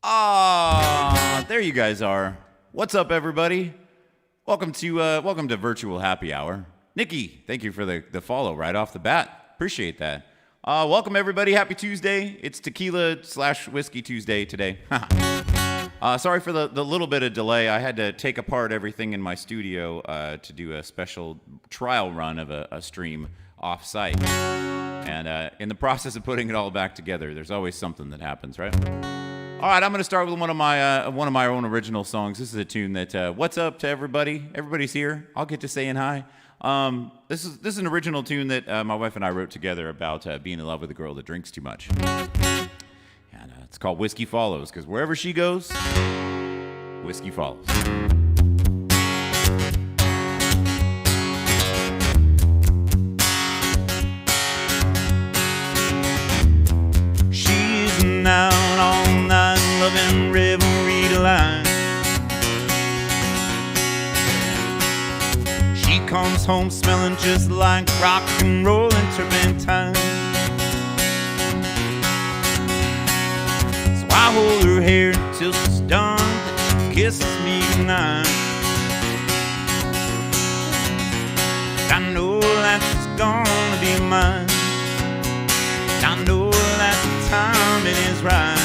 Ah, there you guys are. What's up, everybody? Welcome to Virtual Happy Hour. Nikki, thank you for the follow right off the bat. Appreciate that. Welcome, everybody. Happy Tuesday. It's Tequila/Whiskey Tuesday today. Sorry for the little bit of delay. I had to take apart everything in my studio to do a special trial run of a stream off-site. And in the process of putting it all back together, there's always something that happens, right? All right, I'm going to start with one of my own original songs. This is a tune that, what's up to everybody? Everybody's here. I'll get to saying hi. This is an original tune that my wife and I wrote together about being in love with a girl that drinks too much. And it's called Whiskey Follows, because wherever she goes, whiskey follows. She's out all night, loving revelry delight. She comes home smelling just like rock and roll and turpentine. So I hold her hair till she's done, then she kisses me goodnight. I know that she's gonna be mine. I know that the timing is right.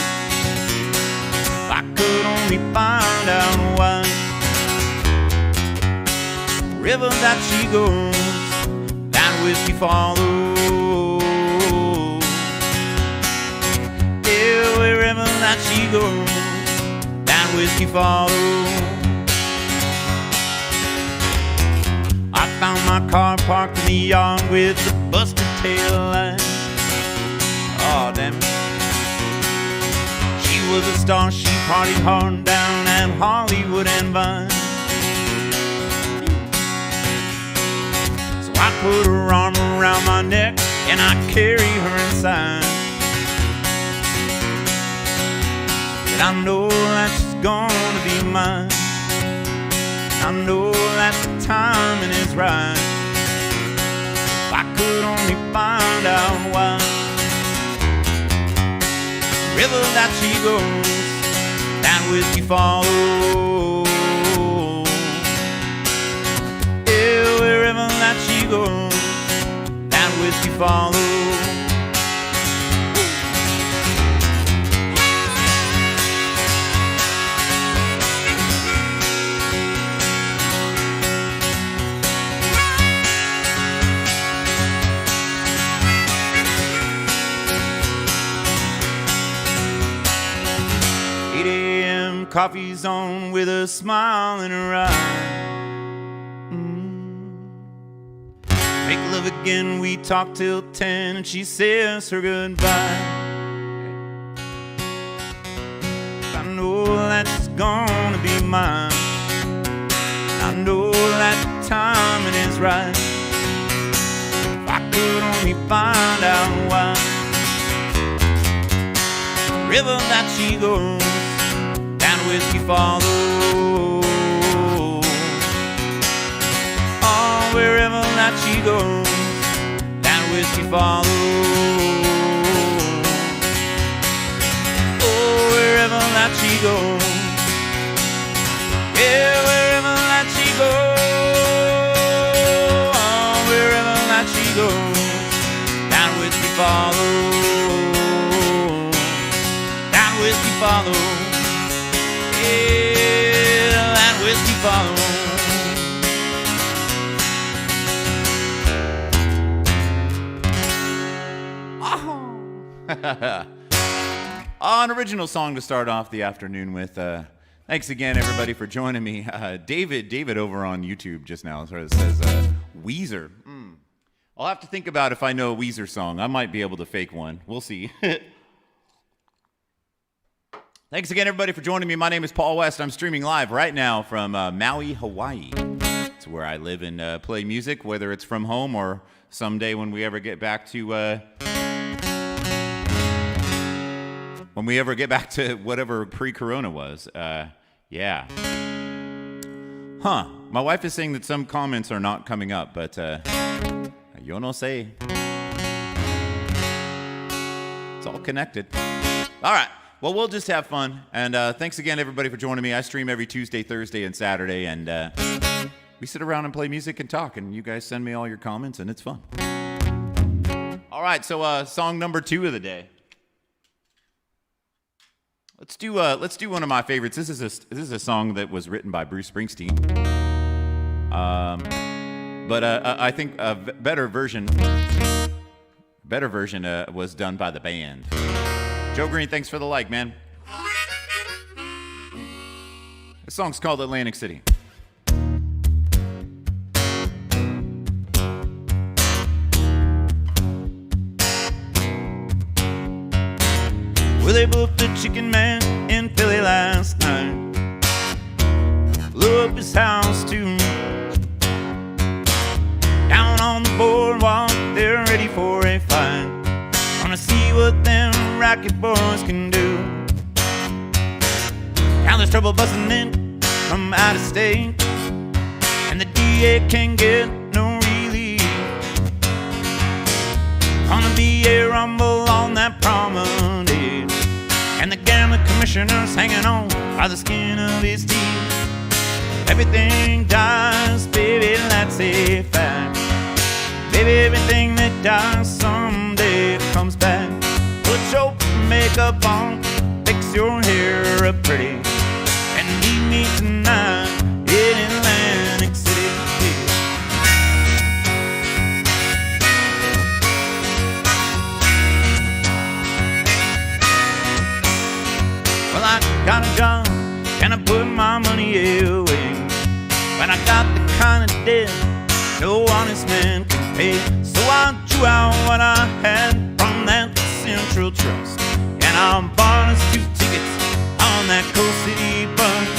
If I could only find out why. River that she goes, that whiskey follows. Yeah, wherever that she goes, that whiskey follows. I found my car parked in the yard with the busted tail light. Oh, damn it. She was a star, she partied hard down at Hollywood and Vine. I put her arm around my neck and I carry her inside. But I know that she's gonna be mine. I know that the timing is right. If I could only find out why. River that she goes, that whiskey follows. Yeah, wherever that she goes, that whiskey follows. Coffee's on with a smile in her eye. Make love again, we talk till 10 and she says her goodbye. I know that she's gonna be mine. I know that the timing is right. If I could only find out why. River that she goes, whiskey follows. Oh, wherever that she goes, that whiskey follows. Oh, wherever that she goes, yeah, wherever that she goes. Oh, wherever that she goes, that whiskey follows. That whiskey follows. Yeah, that whiskey follows. Oh, an original song to start off the afternoon with. Thanks again, everybody, for joining me. David over on YouTube just now sort of says Weezer. I'll have to think about if I know a Weezer song. I might be able to fake one. We'll see. Thanks again, everybody, for joining me. My name is Paul West. I'm streaming live right now from Maui, Hawaii. It's where I live and play music, whether it's from home or someday when we ever get back to whatever pre-corona was. Yeah. Huh. My wife is saying that some comments are not coming up, but yo no sé. It's all connected. All right. Well, we'll just have fun. And thanks again, everybody, for joining me. I stream every Tuesday, Thursday, and Saturday. And we sit around and play music and talk. And you guys send me all your comments, and it's fun. All right, so song number 2 of the day. Let's do one of my favorites. This is a song that was written by Bruce Springsteen. But I think a better version was done by the band. Joe Green, thanks for the like, man. The song's called Atlantic City. Well, they booked the chicken man in Philly last night. Blew up his house too. Down on the boardwalk, they're ready for a fight. Wanna see what them racket boys can do. Now there's trouble busting in from out of state, and the DA can't get no relief. Gonna be a rumble on that promenade, and the gambling commissioner's hanging on by the skin of his teeth. Everything dies, baby, that's a fact. Baby, everything that dies someday comes back. Put your makeup on, fix your hair up pretty, and meet me tonight in Atlantic City. Well, I got a job and I put my money away, but I got the kind of debt no honest man can pay. So I drew out what I had from that Central Trust, and I bought us 2 tickets on that Coast City bus.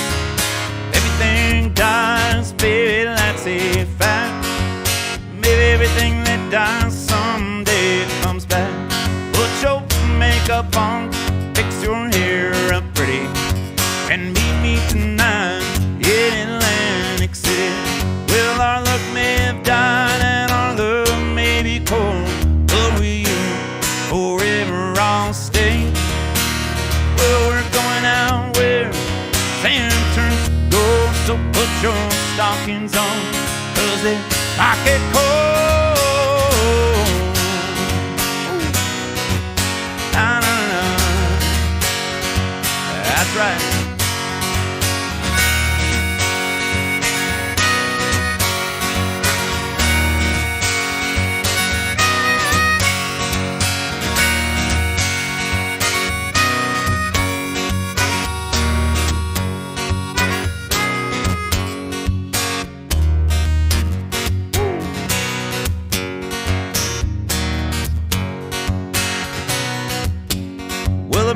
Everything dies, baby, that's a fact. Maybe everything that dies someday comes back. Put your makeup on, fix your hair up pretty, and meet me tonight in Atlantic City. Well, our luck may have died and our love may be cold, but with you forever I'll stay. Well, we're going out where sand turns to gold, so put your stockings on, 'cause they like it cold. Na-na-na. That's right.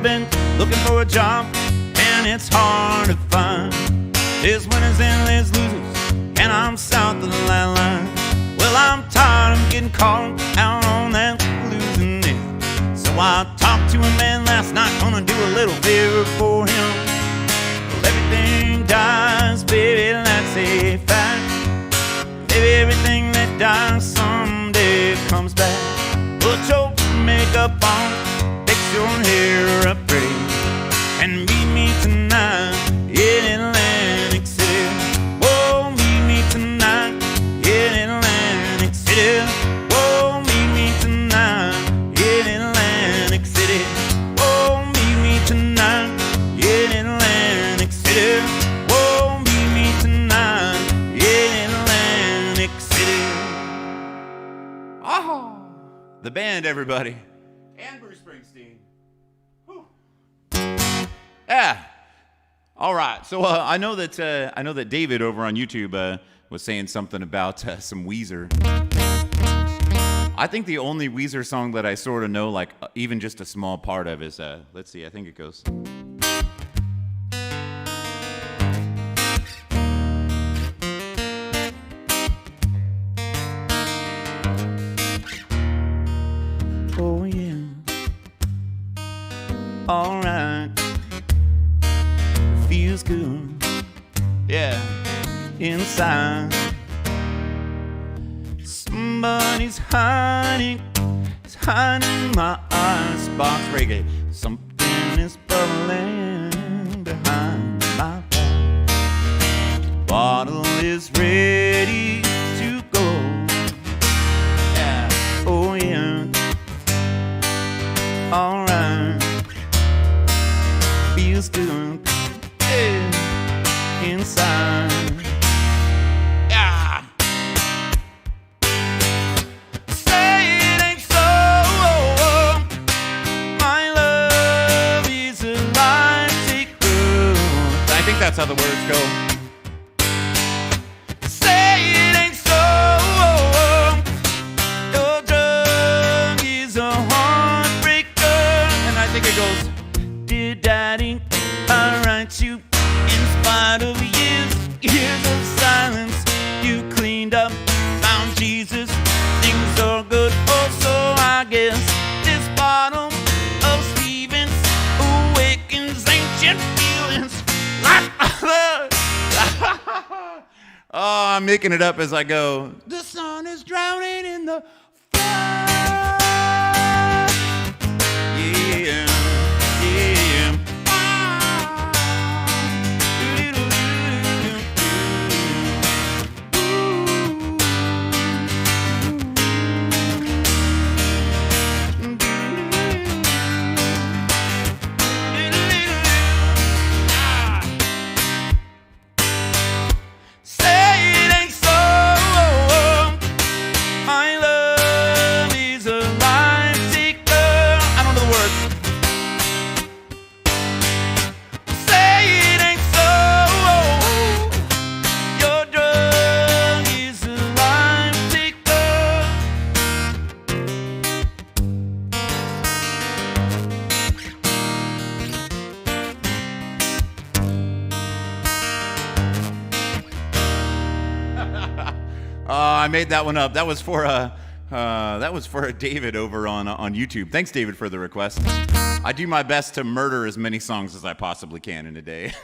Been looking for a job and it's hard to find. There's winners and there's losers, and I'm south of the line. Well, I'm tired of getting caught out on that losing end, so I talked to a man last night, gonna do a little favor for him. Well, everything dies, baby, that's a fact. Baby, everything that dies someday comes back. Put your makeup on, fix your hair up pretty, and meet me tonight in Atlantic City. Oh, meet me tonight in Atlantic City. Oh, meet me tonight in Atlantic City. Oh, meet me tonight in Atlantic City. Oh, meet me tonight in Atlantic City. Oh, the band, everybody. And Bruce Springsteen. Whew. Yeah. All right. So I know that David over on YouTube was saying something about some Weezer. I think the only Weezer song that I sort of know, like even just a small part of, is let's see. I think it goes. Oh yeah. All right. Feels good. Yeah. Inside. Somebody's hiding. It's hiding my icebox reggae. Something champagne is bubbling behind my back. Bottle is ready to go. Yeah, oh yeah. Alright, feels good, yeah, inside. Yeah. Say it ain't so. My love is a life taker. I think that's how the words go. Say it ain't so. Your drug is a heartbreaker. And I think it goes, dear daddy, I write you in spite of years of silence. You cleaned up, found Jesus, things are good. Oh, so I guess this bottle of Stevens awakens ancient feelings like oh, I'm making it up as I go. The sun is drowning in the fire. Yeah, yeah. I made that one up. That was for David over on YouTube. Thanks, David, for the request. I do my best to murder as many songs as I possibly can in a day.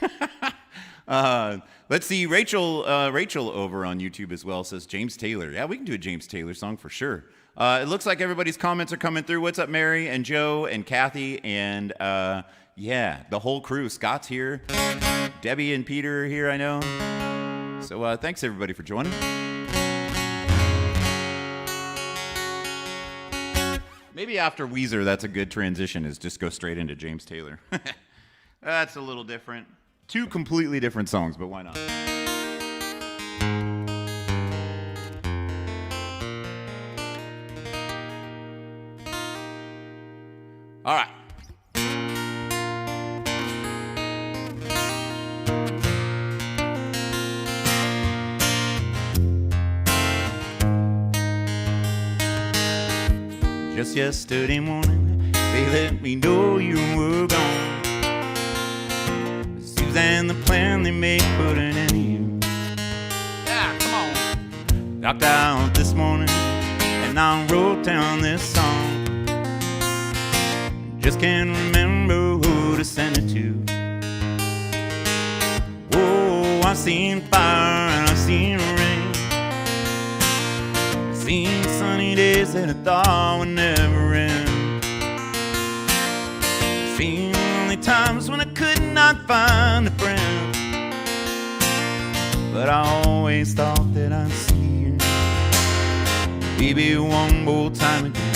Let's see. Rachel over on YouTube as well says James Taylor. Yeah, we can do a James Taylor song for sure. It looks like everybody's comments are coming through. What's up, Mary and Joe and Kathy and yeah, the whole crew. Scott's here. Debbie and Peter are here, I know. So thanks everybody for joining. Maybe after Weezer, that's a good transition, is just go straight into James Taylor. That's a little different. Two completely different songs, but why not? All right. Just yesterday morning, they let me know you were gone. Suzanne, the plan they made put an end to you. Yeah, come on. Knocked out this morning, and I wrote down this song. Just can't remember who to send it to. Oh, I've seen fire and I've seen rain. Seen sunny days that I thought would never end. Seen lonely times when I could not find a friend. But I always thought that I'd see you, baby, one more time again.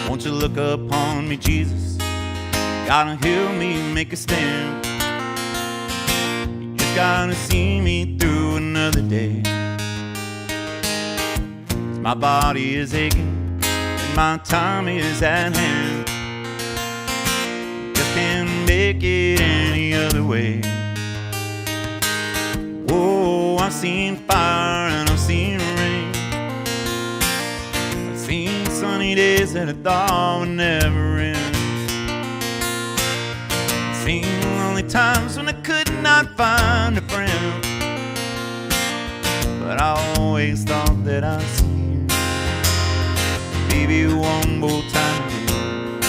Won't you look upon me, Jesus? Gotta heal me, make a stand. Gotta see me through another day. 'Cause my body is aching and my time is at hand. Just can't make it any other way. Oh, I've seen fire and I've seen rain. I've seen sunny days that I thought would never end. I've seen lonely times when I could not find a friend. But I always thought that I'd see you, baby, one more time again.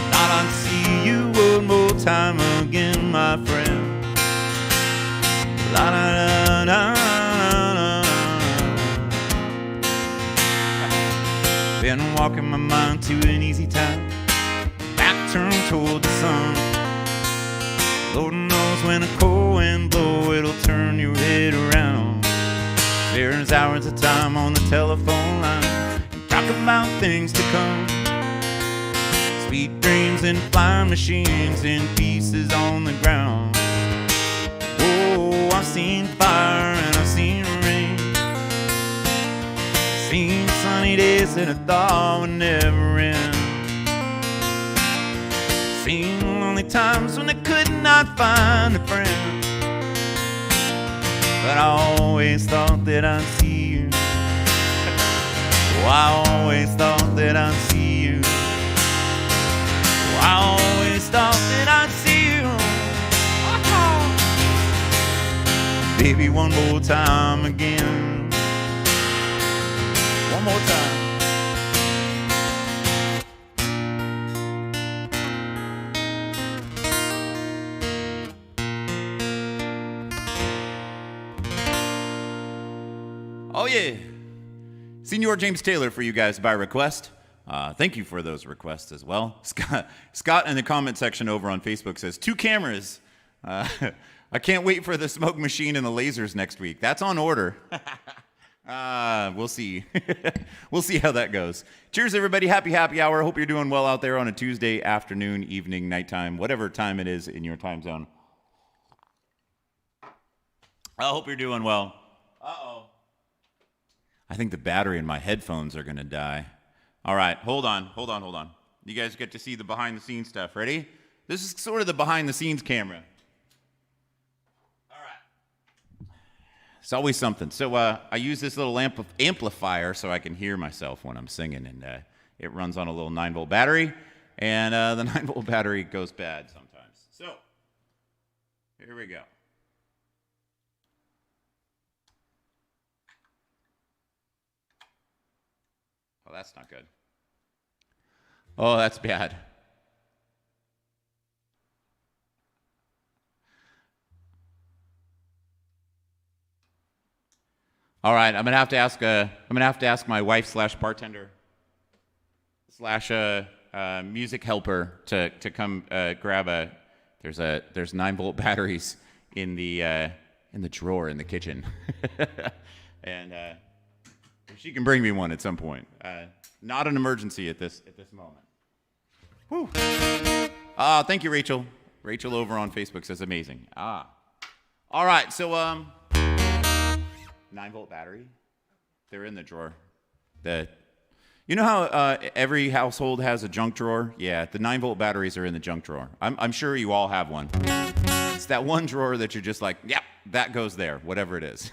I thought I'd see you one more time again, my friend. La la la la la la. Been walking my mind to an easy time, back turned toward the sun. Lord knows when a cold wind blow, it'll turn your head around. There's hours of time on the telephone line, and talk about things to come. Sweet dreams and flying machines in pieces on the ground. Oh, I've seen fire and I've seen rain, seen sunny days that I thought would never end, seen lonely times when I could not find a friend. But I always thought that I'd see you. Oh, I always thought that I'd see you. Oh, I always thought that I'd see you. Oh. Baby, one more time again. One more time. Oh yeah, Senor James Taylor for you guys by request. Thank you for those requests as well. Scott in the comment section over on Facebook says, 2 cameras. I can't wait for the smoke machine and the lasers next week. That's on order. We'll see. We'll see how that goes. Cheers, everybody. Happy hour. Hope you're doing well out there on a Tuesday afternoon, evening, nighttime, whatever time it is in your time zone. I hope you're doing well. Uh-oh. I think the battery in my headphones are going to die. All right, hold on. You guys get to see the behind-the-scenes stuff. Ready? This is sort of the behind-the-scenes camera. All right. It's always something. So I use this little amplifier so I can hear myself when I'm singing, and it runs on a little 9-volt battery, and the 9-volt battery goes bad sometimes. So here we go. Oh, that's not good. Oh, that's bad. All right, I'm gonna have to ask my wife / bartender / music helper to come grab a. There's 9-volt batteries in the drawer in the kitchen, and. She can bring me one at some point. Not an emergency at this moment. Whew. Thank you, Rachel. Rachel over on Facebook says amazing. All right, so 9-volt battery. They're in the drawer. You know how every household has a junk drawer? Yeah, the 9-volt batteries are in the junk drawer. I'm sure you all have one. It's that one drawer that you're just like, yep, that goes there, whatever it is.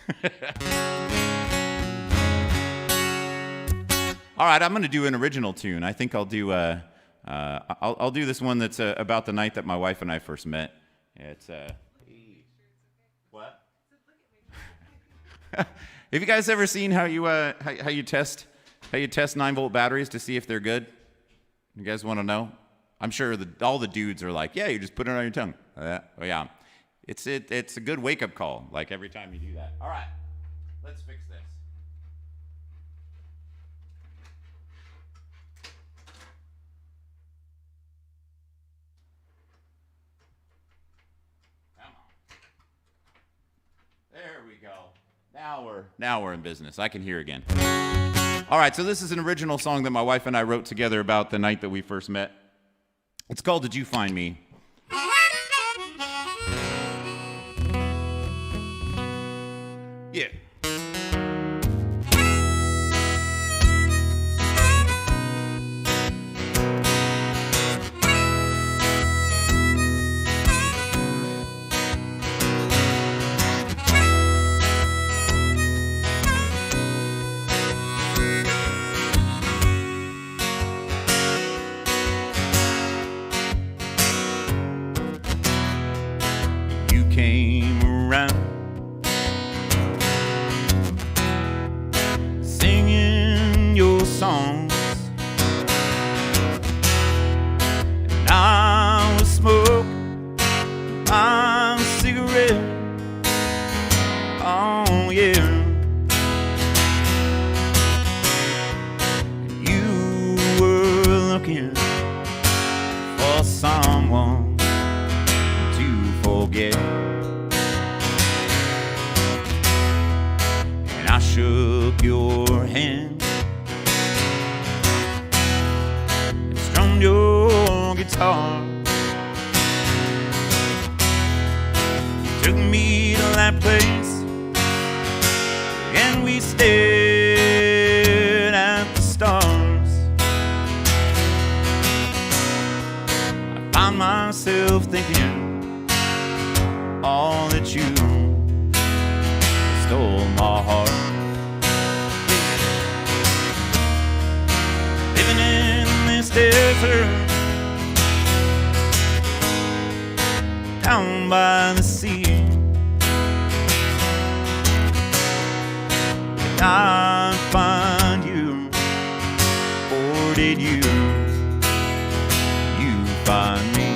All right, I'm going to do an original tune. I think I'll do I'll do this one that's about the night that my wife and I first met. It's what? Have you guys ever seen how you test 9-volt batteries to see if they're good? You guys want to know? I'm sure all the dudes are like, yeah, you just put it on your tongue. Oh yeah, it's a good wake up call. Like every time you do that. All right, let's fix this. There we go. Now we're in business. I can hear again. All right, so this is an original song that my wife and I wrote together about the night that we first met. It's called Did You Find Me? Yeah. Came around singing your songs, and I was smoking my cigarette. Oh yeah, you forget. And I shook your hand and strummed your guitar. Took me to that place and we stared at the stars. I found myself thinking all that you stole my heart. Living in this desert down by the sea, did I find you, or did you find me?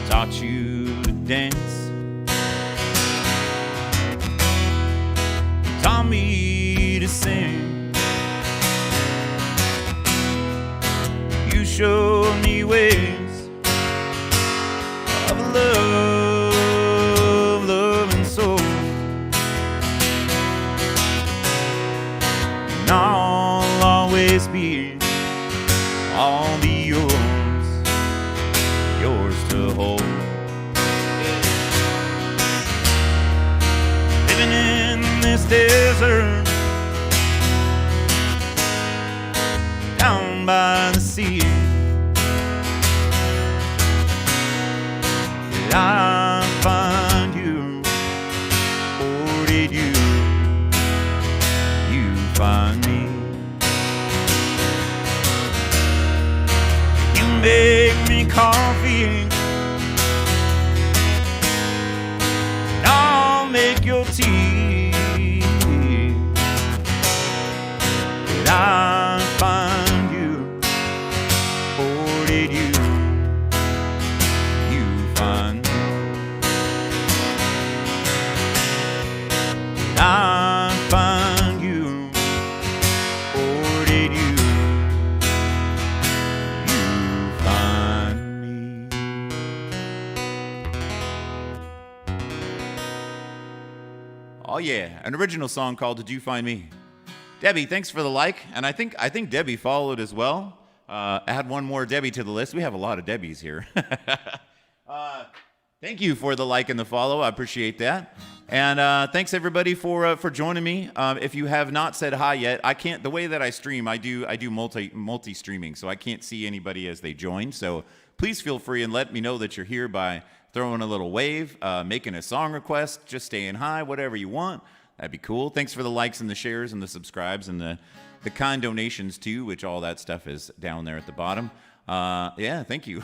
Taught you to dance, taught me to sing. You showed me ways of love, love and soul. And I'll always be, I'll be yours, yours to hold. Living in this desert down by the sea, did I find you, or did you find me? You make me coffee and I'll make your tea. Did I find you, or did you find me? Did I find you, or did you find me? Oh yeah, an original song called "Did You Find Me?" Debbie, thanks for the like, and I think Debbie followed as well. Add one more Debbie to the list. We have a lot of Debbies here. Thank you for the like and the follow. I appreciate that. And thanks everybody for joining me. If you have not said hi yet, I can't. The way that I stream, I do multi streaming, so I can't see anybody as they join. So please feel free and let me know that you're here by throwing a little wave, making a song request, just saying hi, whatever you want. That'd be cool. Thanks for the likes and the shares and the subscribes and the kind donations too, which all that stuff is down there at the bottom. Yeah, thank you.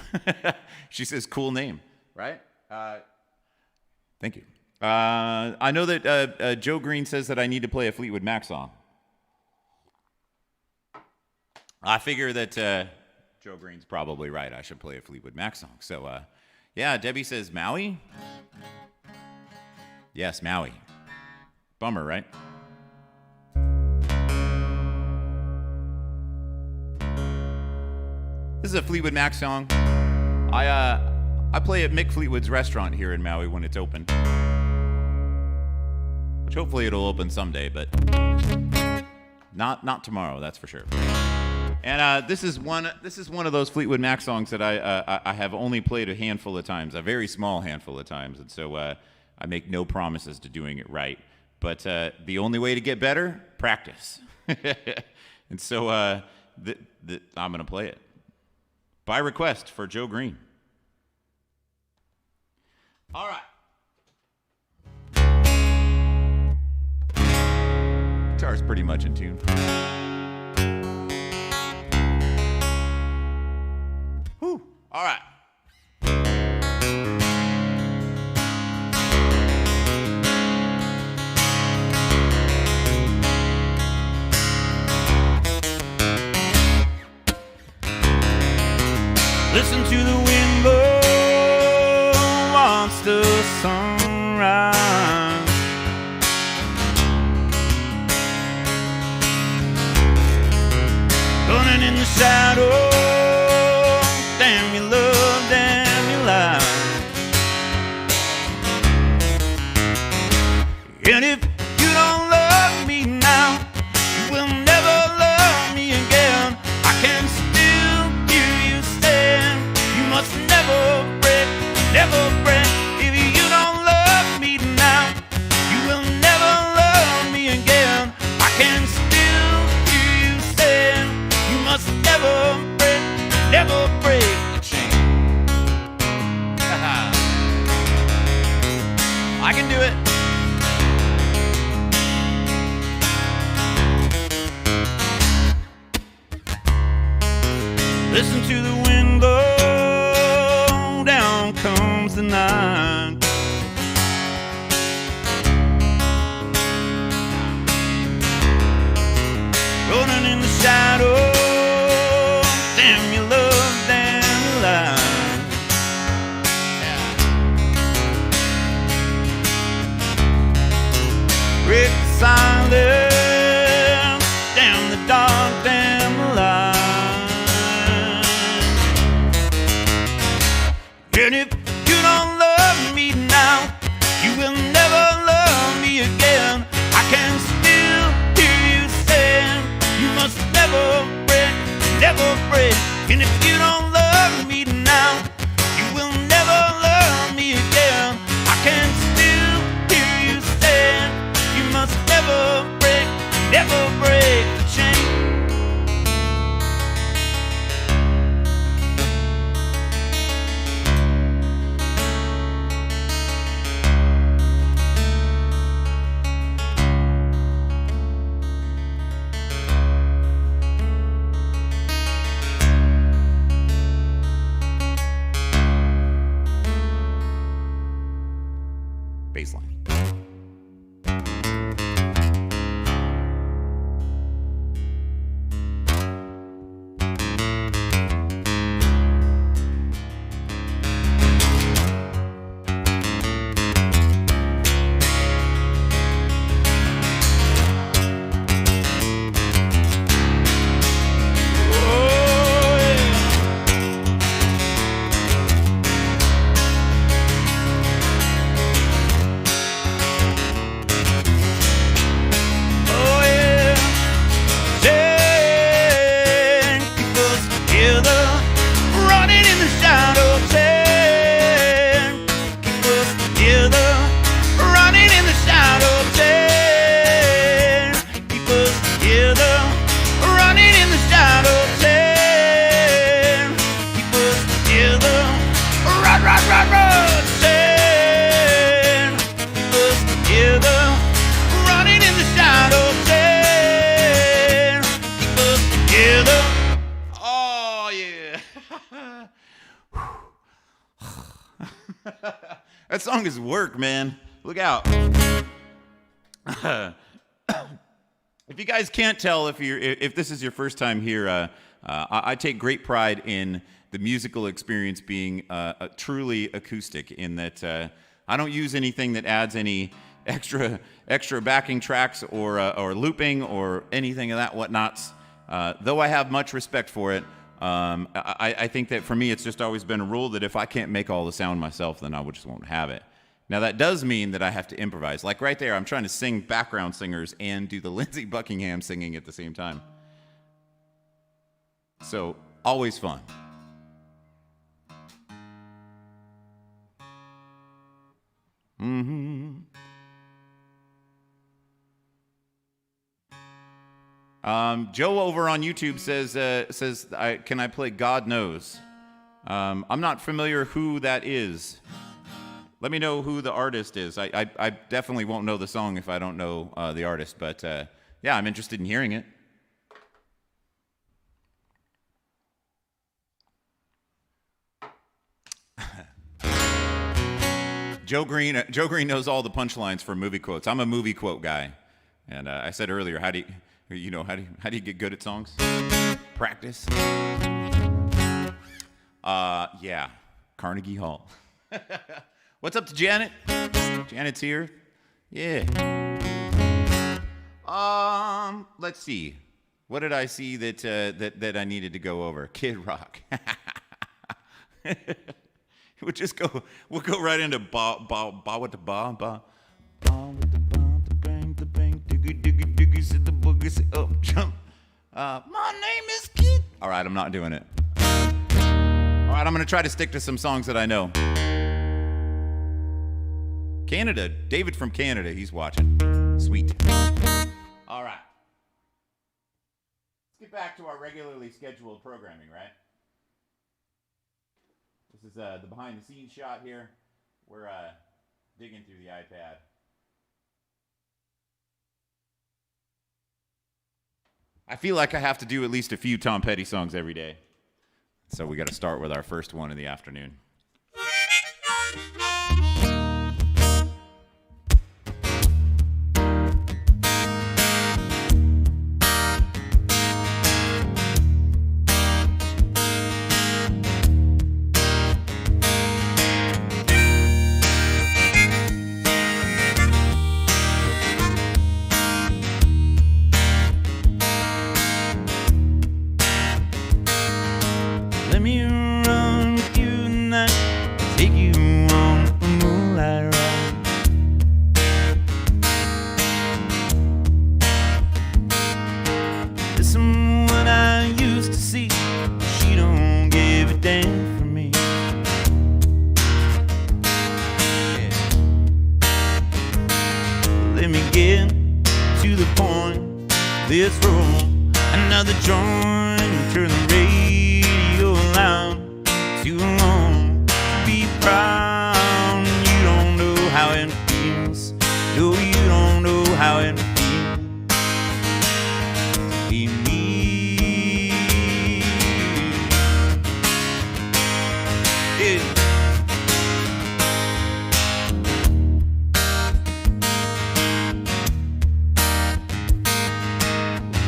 She says cool name, right? Thank you. I know that Joe Green says that I need to play a Fleetwood Mac song. I figure that Joe Green's probably right. I should play a Fleetwood Mac song. So, yeah, Debbie says Maui. Yes, Maui. Bummer, right? This is a Fleetwood Mac song. I play at Mick Fleetwood's restaurant here in Maui when it's open. Which hopefully it'll open someday, but not tomorrow, that's for sure. And this is one of those Fleetwood Mac songs that I have only played a handful of times, a very small handful of times, and so I make no promises to doing it right. But the only way to get better, practice. And so I'm going to play it. By request for Joe Green. All right. Guitar's pretty much in tune. Whew. All right. in the shadow. Damn your love, damn your life. And if you don't love me now, you will never love me again. I can still hear you saying you must never break, never break. If you don't love me now, you will never love me again. I can still hear you saying you must never break, never break the chain. I can do it. Listen to the wind blow, down comes the night. Rolling in the shadow, damn your love, damn your life. Break the silence, damn the dark, damn the light. And if you don't love me now, you will never love me again. I can still hear you saying you must never break, never break. And if you don't love me now, you will never love me again. I can still hear you saying you must never break, never break the chain. Baseline. That song is work, man. Look out. If you guys can't tell, if this is your first time here, I take great pride in the musical experience being truly acoustic, in that I don't use anything that adds any extra backing tracks or looping or anything of that whatnots. Though I have much respect for it, I think that for me it's just always been a rule that if I can't make all the sound myself, then I just won't have it. Now that does mean that I have to improvise. Like right there, I'm trying to sing background singers and do the Lindsey Buckingham singing at the same time. So, always fun. Joe over on YouTube says can I play God Knows? I'm not familiar who that is. Let me know who the artist is. I definitely won't know the song if I don't know the artist, but yeah, I'm interested in hearing it. Joe Green knows all the punchlines for movie quotes. I'm a movie quote guy, and I said earlier, how do you get good at songs? Practice. Yeah, Carnegie Hall. What's up to Janet? Janet's here. Yeah. Let's see. What did I see that I needed to go over? Kid Rock. We'll go right into ba with the ba with the bang the bang diggy diggy diggy sit the boogie sit up jump. My name is Keith. All right, I'm not doing it. All right, I'm gonna try to stick to some songs that I know. Canada, David from Canada, he's watching. Sweet. All right. Let's get back to our regularly scheduled programming, right? This is the behind-the-scenes shot here. We're digging through the iPad. I feel like I have to do at least a few Tom Petty songs every day. So we got to start with our first one in the afternoon. Let me run with you tonight, take you on a moonlight ride. Listen, what I used to see, she don't give a damn for me. Yeah. Let me get to the point, let's roll another joint, turn the radio loud. Too long to be proud. You don't know how it feels. No, you don't know how it feels to be me. Yeah.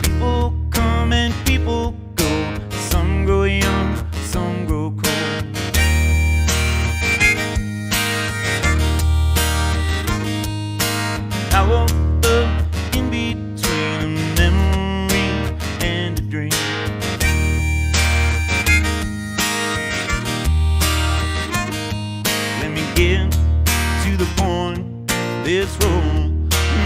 People come and people go. Some grow young, some grow cold. I woke up in between a memory and a dream. Let me get to the point, let's roll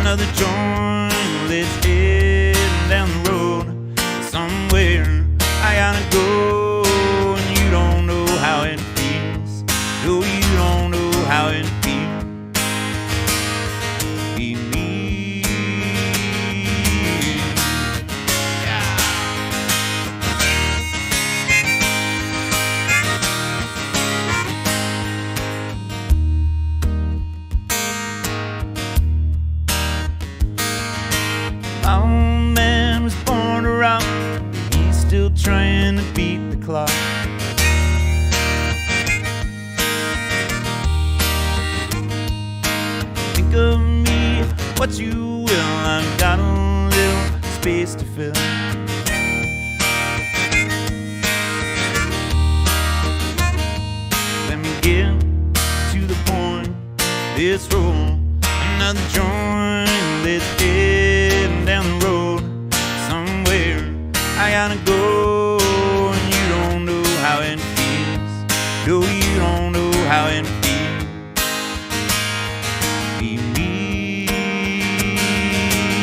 another joint, let's head down the road somewhere. I gotta go, and you don't know how it feels. No, you don't know how it feels. Be me. Yeah. My old man was born to rock. He's still trying to beat the clock. Think of me, what you will. I've got a little space to fill. Let me get to the point, let's roll another joint, let's get down the road somewhere. I gotta go, and you don't know how it feels. No, you don't know how it feels. Be me.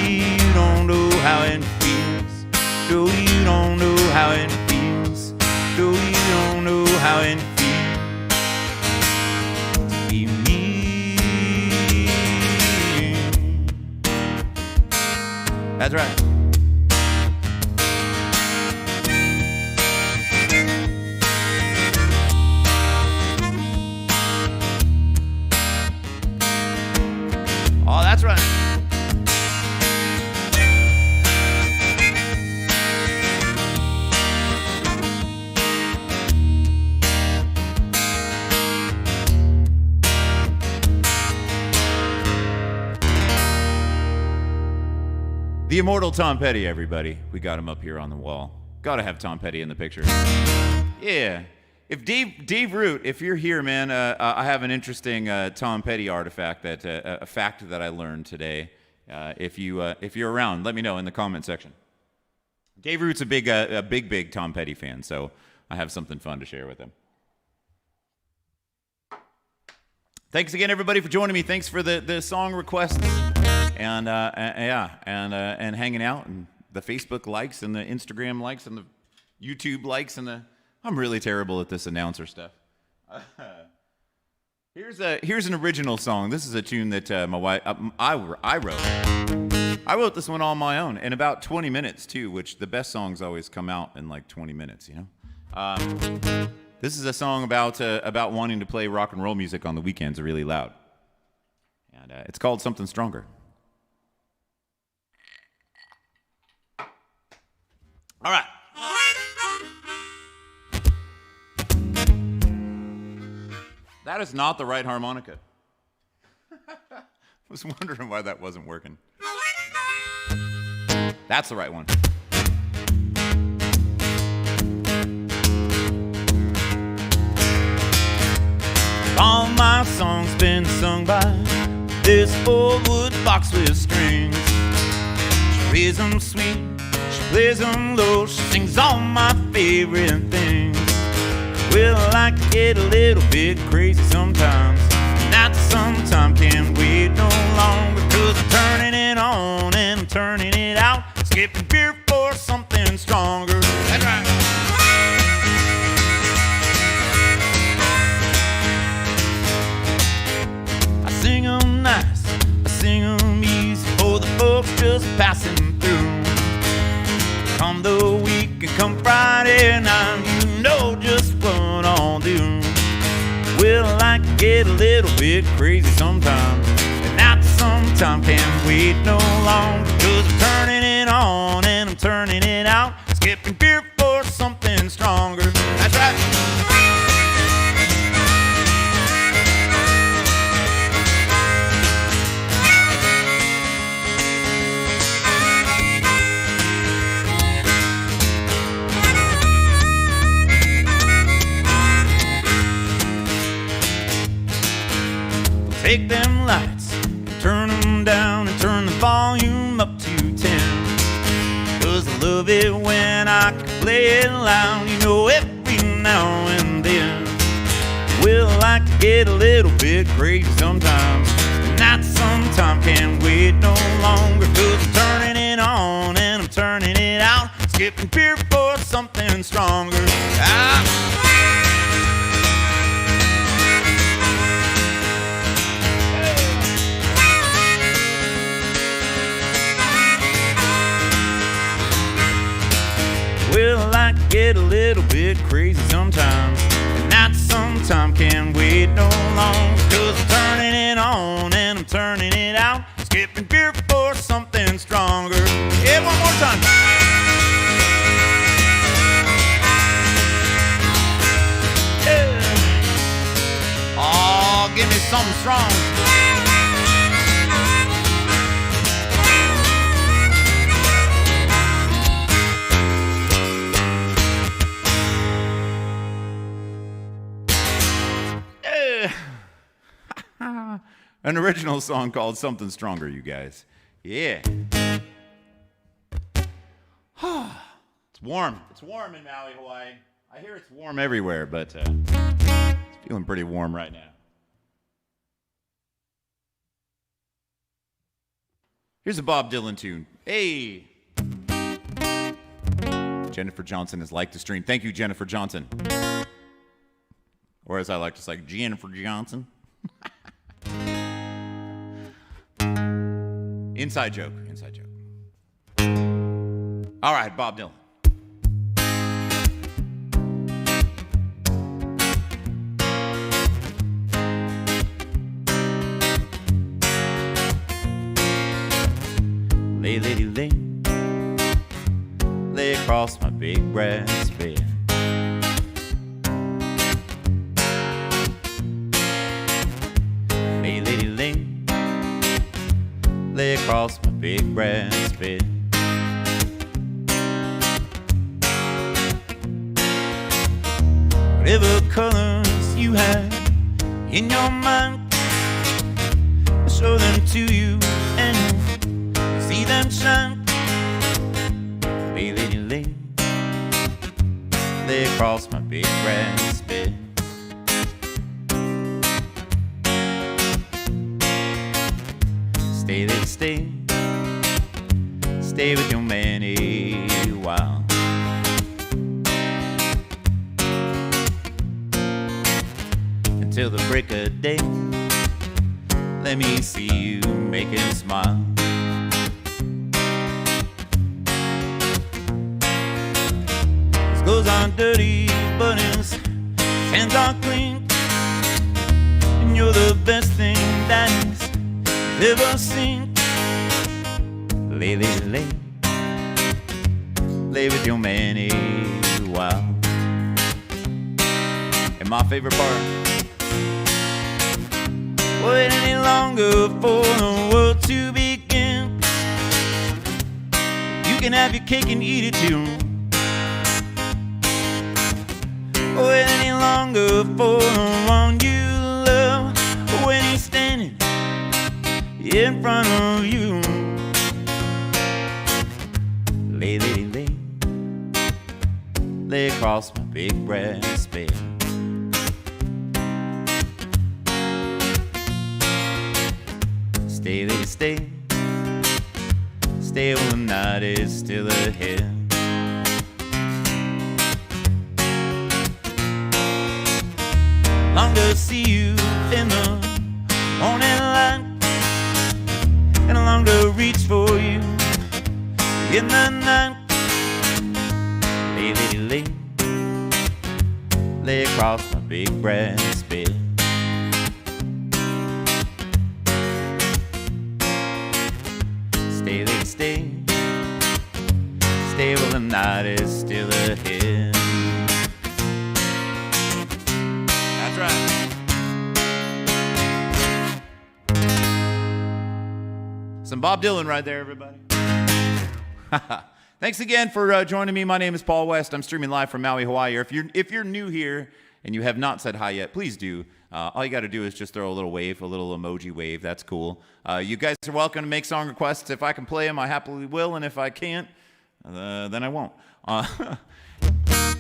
You don't know how it feels. No, you don't know how it feels. No, you don't know how it feels. Be me. That's right. Oh, that's right. The immortal Tom Petty, everybody. We got him up here on the wall. Gotta have Tom Petty in the picture. Yeah. If Dave Root, if you're here, man, I have an interesting Tom Petty artifact a fact that I learned today. If you're around, let me know in the comment section. Dave Root's a big Tom Petty fan, so I have something fun to share with him. Thanks again, everybody, for joining me. Thanks for the song requests and hanging out, and the Facebook likes and the Instagram likes and the YouTube likes and I'm really terrible at this announcer stuff. Here's an original song. This is a tune that my wife I wrote. I wrote this one on my own in about 20 minutes too, which the best songs always come out in like 20 minutes, you know. This is a song about wanting to play rock and roll music on the weekends really loud, and it's called Something Stronger. All right. That is not the right harmonica. I was wondering why that wasn't working. That's the right one. All my songs been sung by this old wood box with strings. She plays them sweet, she plays them low, she sings all my favorite things. Well, I like to get a little bit crazy sometimes, and that sometime can't wait no longer, 'cause I'm turning it on and I'm turning it out, skipping beer for something stronger. That's right. I sing 'em nice, I sing 'em easy for the folks just passing through. Come the week and come Friday night, you know just what I'll do. Well, I like to get a little bit crazy sometimes, and that sometime can't wait no longer, 'cause I'm turning it on and I'm turning it out, skipping beer for something stronger. That's right. Take them lights and turn them down and turn the volume up to 10, 'cause I love it when I can play it loud, you know, every now and then. Well, I like to get a little bit crazy sometimes, and that sometime can't wait no longer, 'cause I'm turning it on and I'm turning it out, skipping beer for something stronger. Well, I like to get a little bit crazy sometimes, and that sometime can't wait no longer, 'cause I'm turning it on and I'm turning it out, skipping beer for something stronger. Yeah, one more time. Yeah. Oh, give me something strong. An original song called Something Stronger, you guys. Yeah. It's warm. It's warm in Maui, Hawaii. I hear it's warm everywhere, but it's feeling pretty warm right now. Here's a Bob Dylan tune. Hey! Jennifer Johnson has liked the stream. Thank you, Jennifer Johnson. Or as I like to say, Jennifer Johnson. Inside joke. Inside joke. All right, Bob Dylan. Lay, lady, lay, lay across my big brass bed. Lay, lady, lay across my big brass bed. Whatever colors you have in your mind, I'll show them to you and you'll see them shine. Lay, lady, across my big brass bed. Stay there, stay with your man a while. Until the break of day, let me see you make him smile. His clothes aren't dirty, but his hands are clean, and you're the best thing that he's ever seen. Lay with your man a while. And my favorite part, wait any longer for the world to begin. You can have your cake and eat it too. Wait any longer for the one you love when he's standing in front of you. Lay across my big brass bed. Stay there, stay while the night is still ahead. Long to see you in the morning light, and I long to reach for you in the night. Lay across my big brass bed. Stay there, stay while the night is still ahead. That's right. Some Bob Dylan right there, everybody. Thanks again for joining me. My name is Paul West. I'm streaming live from Maui, Hawaii. If you're new here and you have not said hi yet, please do. All you got to do is just throw a little wave, a little emoji wave. That's cool. You guys are welcome to make song requests. If I can play them, I happily will, and if I can't, then I won't.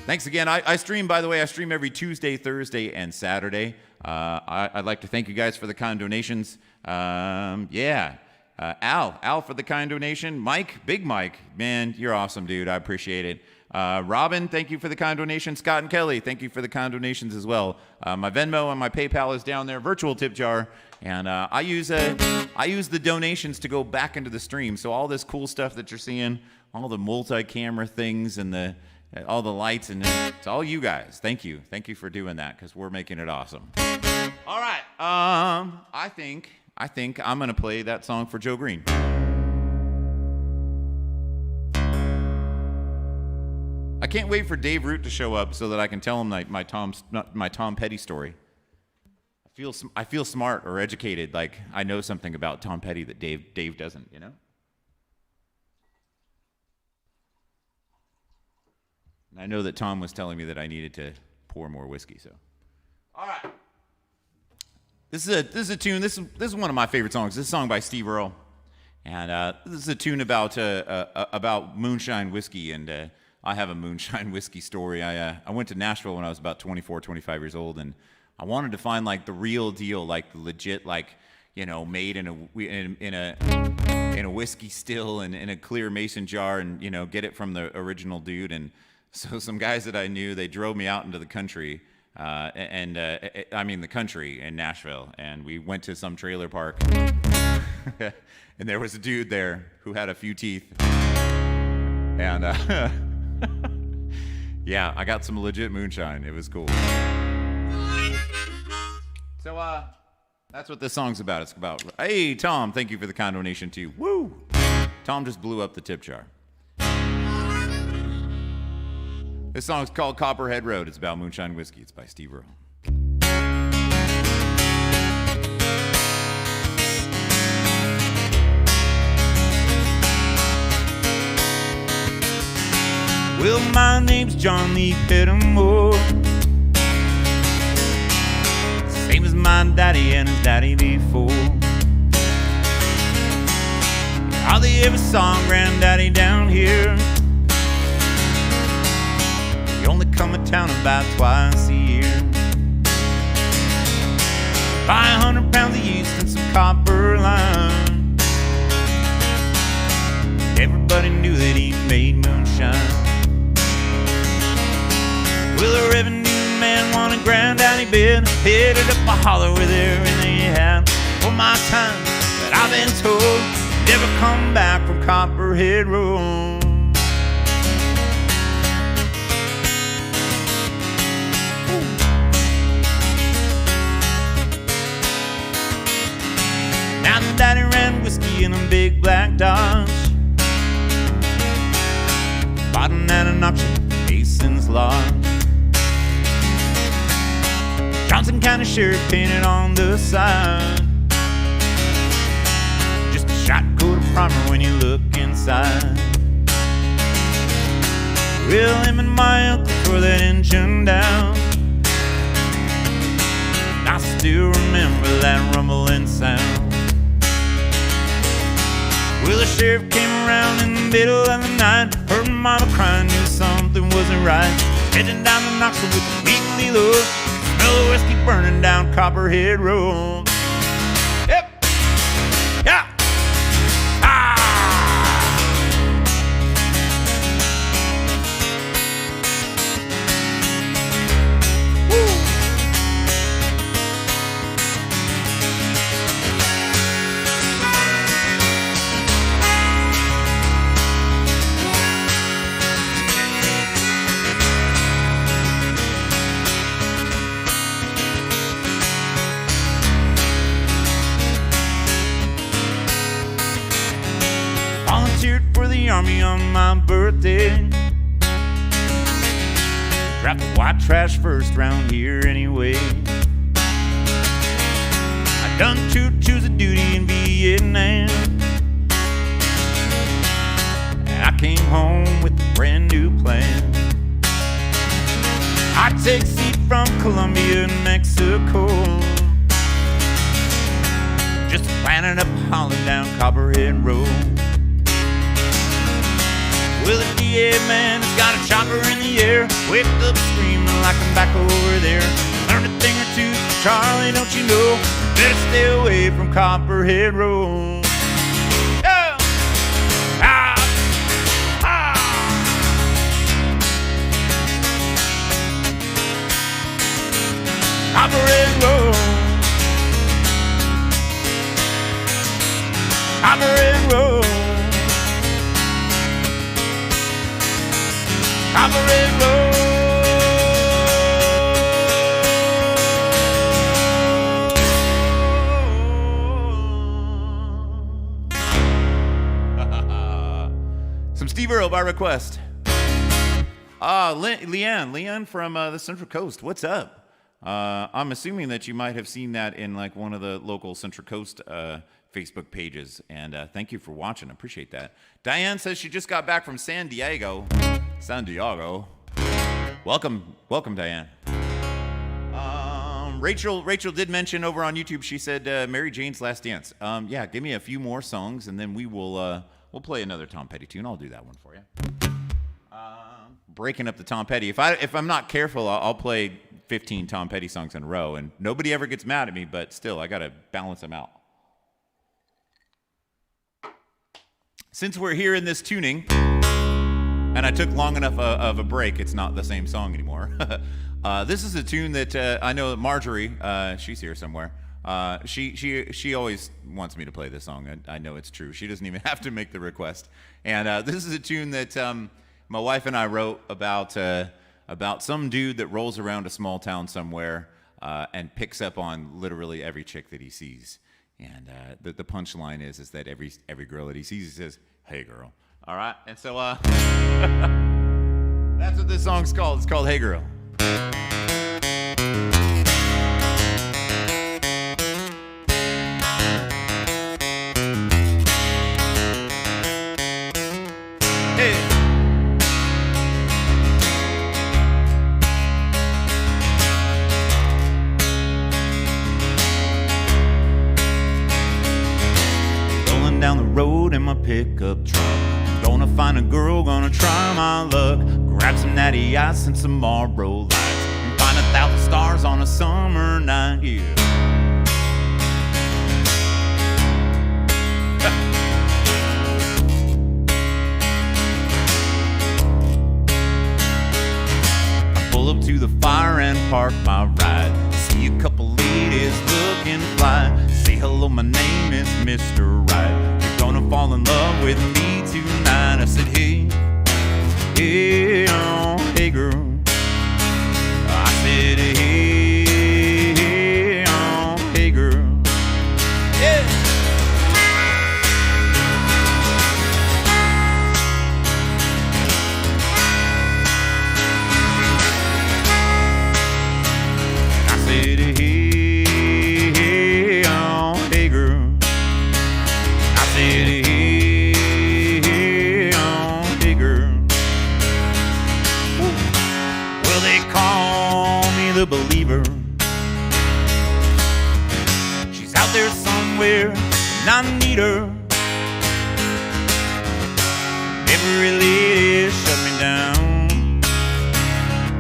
Thanks again. I stream, by the way, I stream every Tuesday, Thursday, and Saturday. I'd like to thank you guys for the kind donations. Al for the kind donation. Mike, Big Mike, man, you're awesome, dude. I appreciate it. Robin, thank you for the kind donation. Scott and Kelly, thank you for the kind donations as well. My Venmo and my PayPal is down there, virtual tip jar, and I use the donations to go back into the stream. So all this cool stuff that you're seeing, all the multi-camera things and all the lights, and it's all you guys. Thank you for doing that, because we're making it awesome. All right, I think I'm gonna play that song for Joe Green. I can't wait for Dave Root to show up so that I can tell him my Tom Petty story. I feel smart or educated, like I know something about Tom Petty that Dave doesn't, you know? And I know that Tom was telling me that I needed to pour more whiskey, so. All right. This is a tune. This is one of my favorite songs. This is a song by Steve Earle, and this is a tune about moonshine whiskey. And I have a moonshine whiskey story. I went to Nashville when I was about 24, 25 years old, and I wanted to find like the real deal, like the legit, like, you know, made in a whiskey still and in a clear mason jar, and, you know, get it from the original dude. And so some guys that I knew, they drove me out into the country. I mean the country in Nashville, and we went to some trailer park, and there was a dude there who had a few teeth, and yeah, I got some legit moonshine. It was cool. So that's what this song's about. It's about, hey Tom, thank you for the kind donation too. Woo! Tom just blew up the tip jar. This song's called Copperhead Road. It's about moonshine whiskey. It's by Steve Earle. Well, my name's John Lee Pettimore, same as my daddy and his daddy before. Hardly ever saw granddaddy down here. You only come to town about twice a year. Buy 100 pounds of yeast and some copper lime. Everybody knew that he made moonshine. Well, the revenue man wanted granddaddy bid, headed up a holler with everything he had. For my time that I've been told, never come back from Copperhead Room. Now the daddy ran whiskey in a big black Dodge, bought an at an auction, Mason's Lodge. Johnson County Sheriff painted on the side, just a shot coat of primer when you look inside. Well, him and my uncle tore that engine down. I still remember that rumbling sound. Well, the sheriff came around in the middle of the night, heard mama crying, knew something wasn't right. Heading down the Knoxville with the weekly look, smell of whiskey burning down Copperhead Road. Yep. Yeah. Ah. Woo. Volunteered for the Army on my birthday. Dropped the white trash first round here anyway. I done 2 tours of duty in Vietnam, and I came home with a brand new plan. I take seat from Colombia to Mexico, just planning up hauling down Copperhead Road. Well, the DA man has got a chopper in the air, waked up screaming like I'm back over there. Learned a thing or two, Charlie, don't you know, better stay away from Copperhead Road. Yeah. Ah. Ah. Copperhead Road. Copperhead Road. Copperhead Road. Some Steve Earle by request. Leanne from the Central Coast. What's up? I'm assuming that you might have seen that in like one of the local Central Coast Facebook pages, and thank you for watching. I appreciate that. Diane says she just got back from San Diego. Welcome, Diane. Rachel did mention over on YouTube. She said Mary Jane's Last Dance. Yeah, give me a few more songs, and then we'll play another Tom Petty tune. I'll do that one for you. Breaking up the Tom Petty. If I'm not careful, I'll play 15 Tom Petty songs in a row, and nobody ever gets mad at me. But still, I gotta balance them out. Since we're here in this tuning, and I took long enough of a break, it's not the same song anymore. This is a tune that I know that Marjorie, she's here somewhere. She always wants me to play this song. I know it's true. She doesn't even have to make the request. And this is a tune that my wife and I wrote about some dude that rolls around a small town somewhere and picks up on literally every chick that he sees. And the punchline is that every girl that he sees, he says, "Hey, girl." All right? And so that's what this song's called. It's called "Hey, Girl." Hey. Rolling down the road in my pickup truck, Gonna find a girl, gonna try my luck. Grab some natty ice and some Marlboro Lights, and find 1,000 stars on a summer night, yeah. I pull up to the fire and park my ride. See a couple ladies looking fly. Say hello, my name is Mr. Right. You're gonna fall in love with me tonight. I said, hey, hey, oh, hey girl. I said, hey, hey, oh, hey girl. Yeah. I said, hey, hey, oh, hey girl. I said, hey, hey, oh, hey girl. Woo. Well, they call me the believer. She's out there somewhere, and I need her. Every lady shut me down,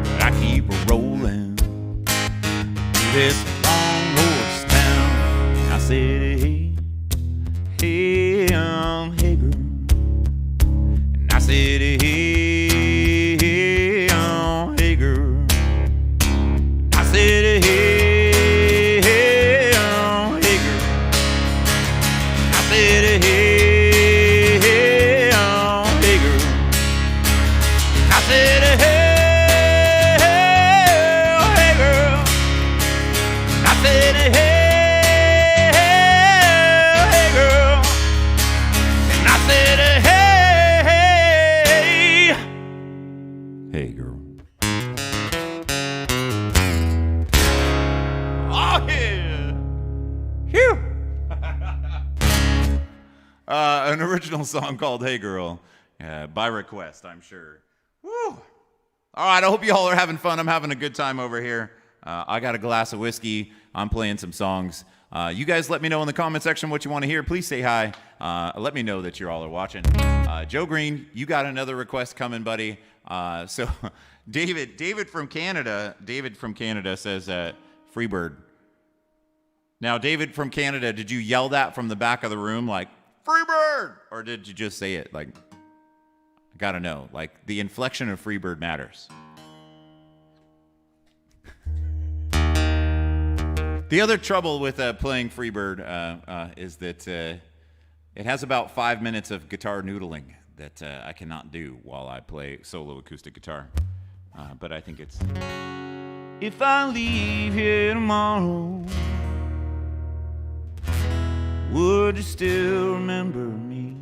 but I keep her rolling through this long horse town. I said, hey, hey, hey girl. And I said, hey, hey, hey girl. I said, hey, hey, hey girl. I said, hey, hey, hey girl. I said, hey, hey girl. I said, hey, hey girl. And I said, hey, hey girl. Oh yeah. Phew. An original song called Hey Girl, by request, I'm sure. Woo. All right, I hope you all are having fun. I'm having a good time over here. I got a glass of whiskey. I'm playing some songs. You guys let me know in the comment section what you want to hear. Please say hi. Let me know that you all are watching. Joe Green, you got another request coming, buddy. So David from Canada says Freebird. Now, David from Canada, did you yell that from the back of the room like, Freebird? Or did you just say it? Like, I gotta know. Like, the inflection of Freebird matters. The other trouble with playing Freebird is that it has about 5 minutes of guitar noodling that I cannot do while I play solo acoustic guitar. But I think it's... If I leave here tomorrow, would you still remember me?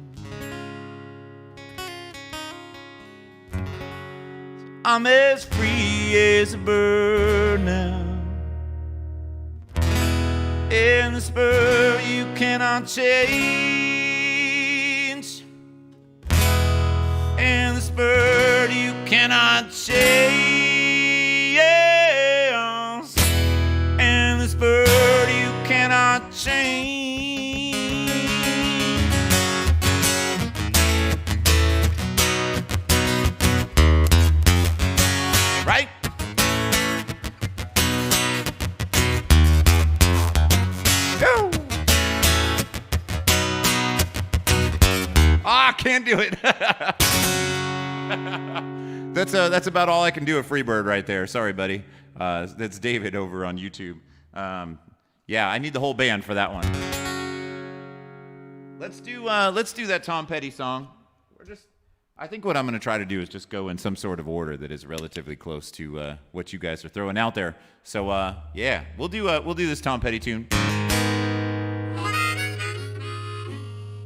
I'm as free as a bird now, in the spur you cannot change, in the spur you cannot change, in the spur you cannot change. Right? Go! I can't do it. That's about all I can do at Freebird right there. Sorry, buddy. That's David over on YouTube. Yeah, I need the whole band for that one. Let's do that Tom Petty song. I think what I'm going to try to do is just go in some sort of order that is relatively close to what you guys are throwing out there. So yeah, we'll do this Tom Petty tune.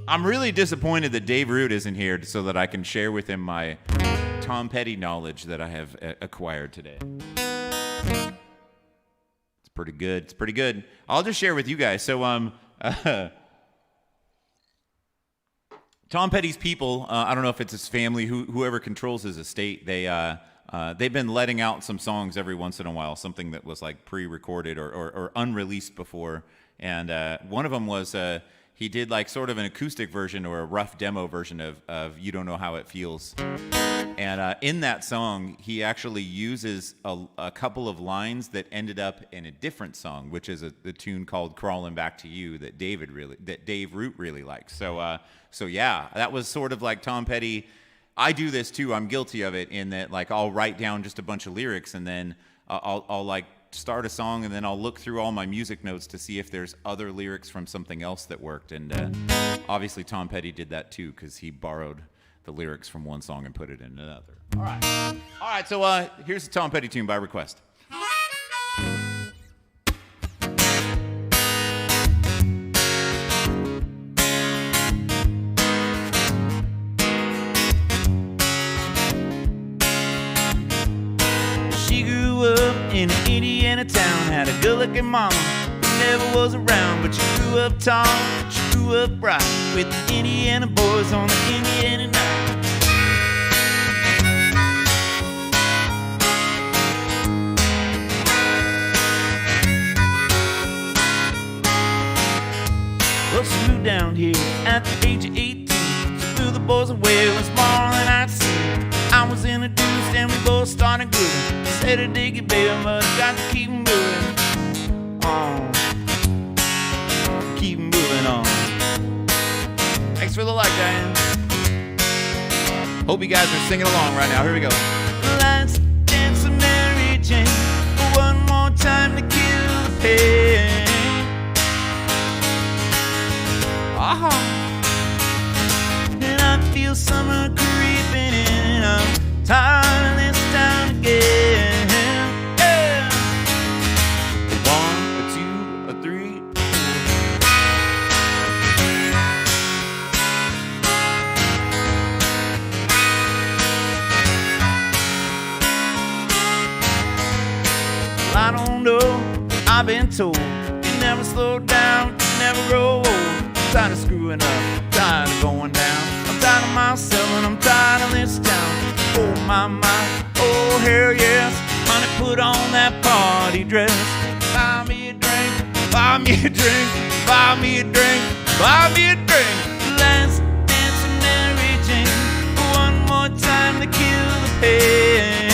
I'm really disappointed that Dave Root isn't here so that I can share with him my Tom Petty knowledge that I have acquired today. It's pretty good. It's pretty good. I'll just share with you guys. So Tom Petty's people, I don't know if it's his family, whoever controls his estate, they've been letting out some songs every once in a while, something that was like pre-recorded or unreleased before. And one of them was he did like sort of an acoustic version or a rough demo version of You Don't Know How It Feels. And in that song, he actually uses a couple of lines that ended up in a different song, which is the tune called "Crawling Back to You" that Dave Root really likes. So yeah, that was sort of like Tom Petty. I do this too. I'm guilty of it in that like I'll write down just a bunch of lyrics and then I'll like start a song and then I'll look through all my music notes to see if there's other lyrics from something else that worked. And obviously Tom Petty did that too because he borrowed the lyrics from one song and put it in another. All right. So here's a Tom Petty tune by request. In an Indiana town, had a good-looking mama who never was around, but she grew up tall, she grew up bright, with the Indiana boys on the Indiana night. Well, she moved down here at the age of 18. She blew the boys away, it was more than I'd seen. I was introduced and we both started grooving. Said I dig it, baby, but I got to keep moving on. Keep moving on. Thanks for the like, Diane. Hope you guys are singing along right now. Here we go. Let's dance some Mary Jane one more time to kill the pain. And I feel summer creeping in. I'm tired of this town again. Yeah. 1, 2, 3. Well, I don't know, I've been told you never slow down, you never grow old. I'm tired of screwing up, I'm tired of going down, I'm tired of myself and I'm tired of this town. Oh my, oh hell yes, honey, put on that party dress. Buy me a drink, buy me a drink, buy me a drink, buy me a drink. Let's dance some Mary Jane one more time to kill the pain.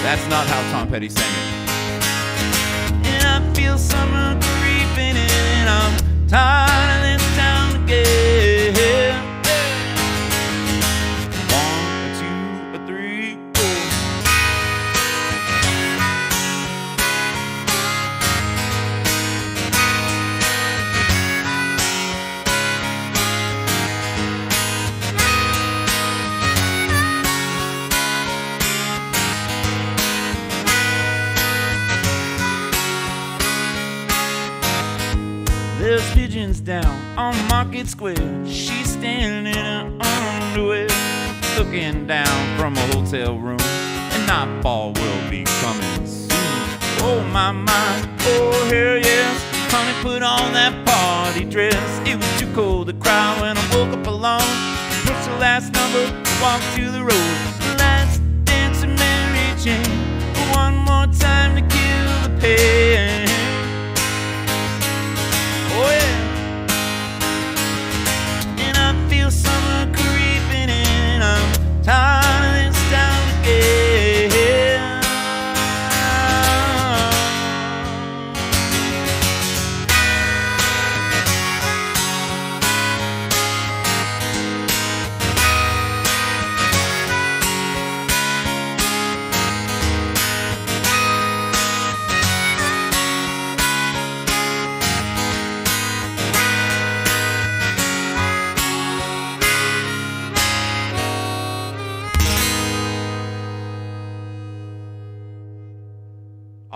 That's not how Tom Petty sang it. And I feel summer creeping in. I'm tired of this town again. 1, 2, 3, 4. There's pigeons down on Market Square. She's standing in her underwear, looking down from a hotel room, and nightfall will be coming soon. Oh my, oh hell yes, honey, put on that party dress. It was too cold to cry when I woke up alone. Pushed the last number, walked to the road. Let's dance to Mary Jane one more time to kill the pain. Oh yeah. And I feel summer creeping in. I'm tired of this town again.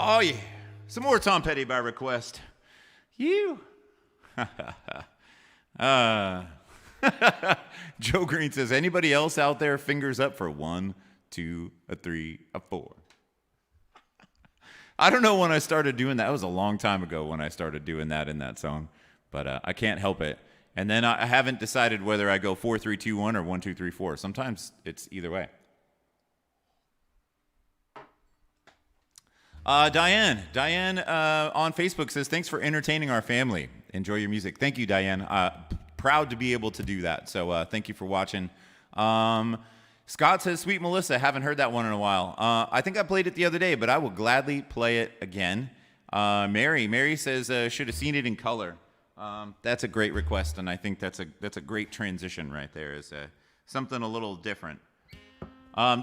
Oh yeah, some more Tom Petty by request. You. Joe Green says, anybody else out there fingers up for 1, 2, 3, 4? I don't know when I started doing that. It was a long time ago when I started doing that in that song, but I can't help it. And then I haven't decided whether I go 4, 3, 2, 1 or 1, 2, 3, 4. Sometimes it's either way. Diane on Facebook says, thanks for entertaining our family. Enjoy your music. Thank you, Diane. Proud to be able to do that. So thank you for watching. Scott says, Sweet Melissa, haven't heard that one in a while. I think I played it the other day, but I will gladly play it again. Mary says, should have seen it in color. That's a great request, and I think that's a great transition right there. Is something a little different.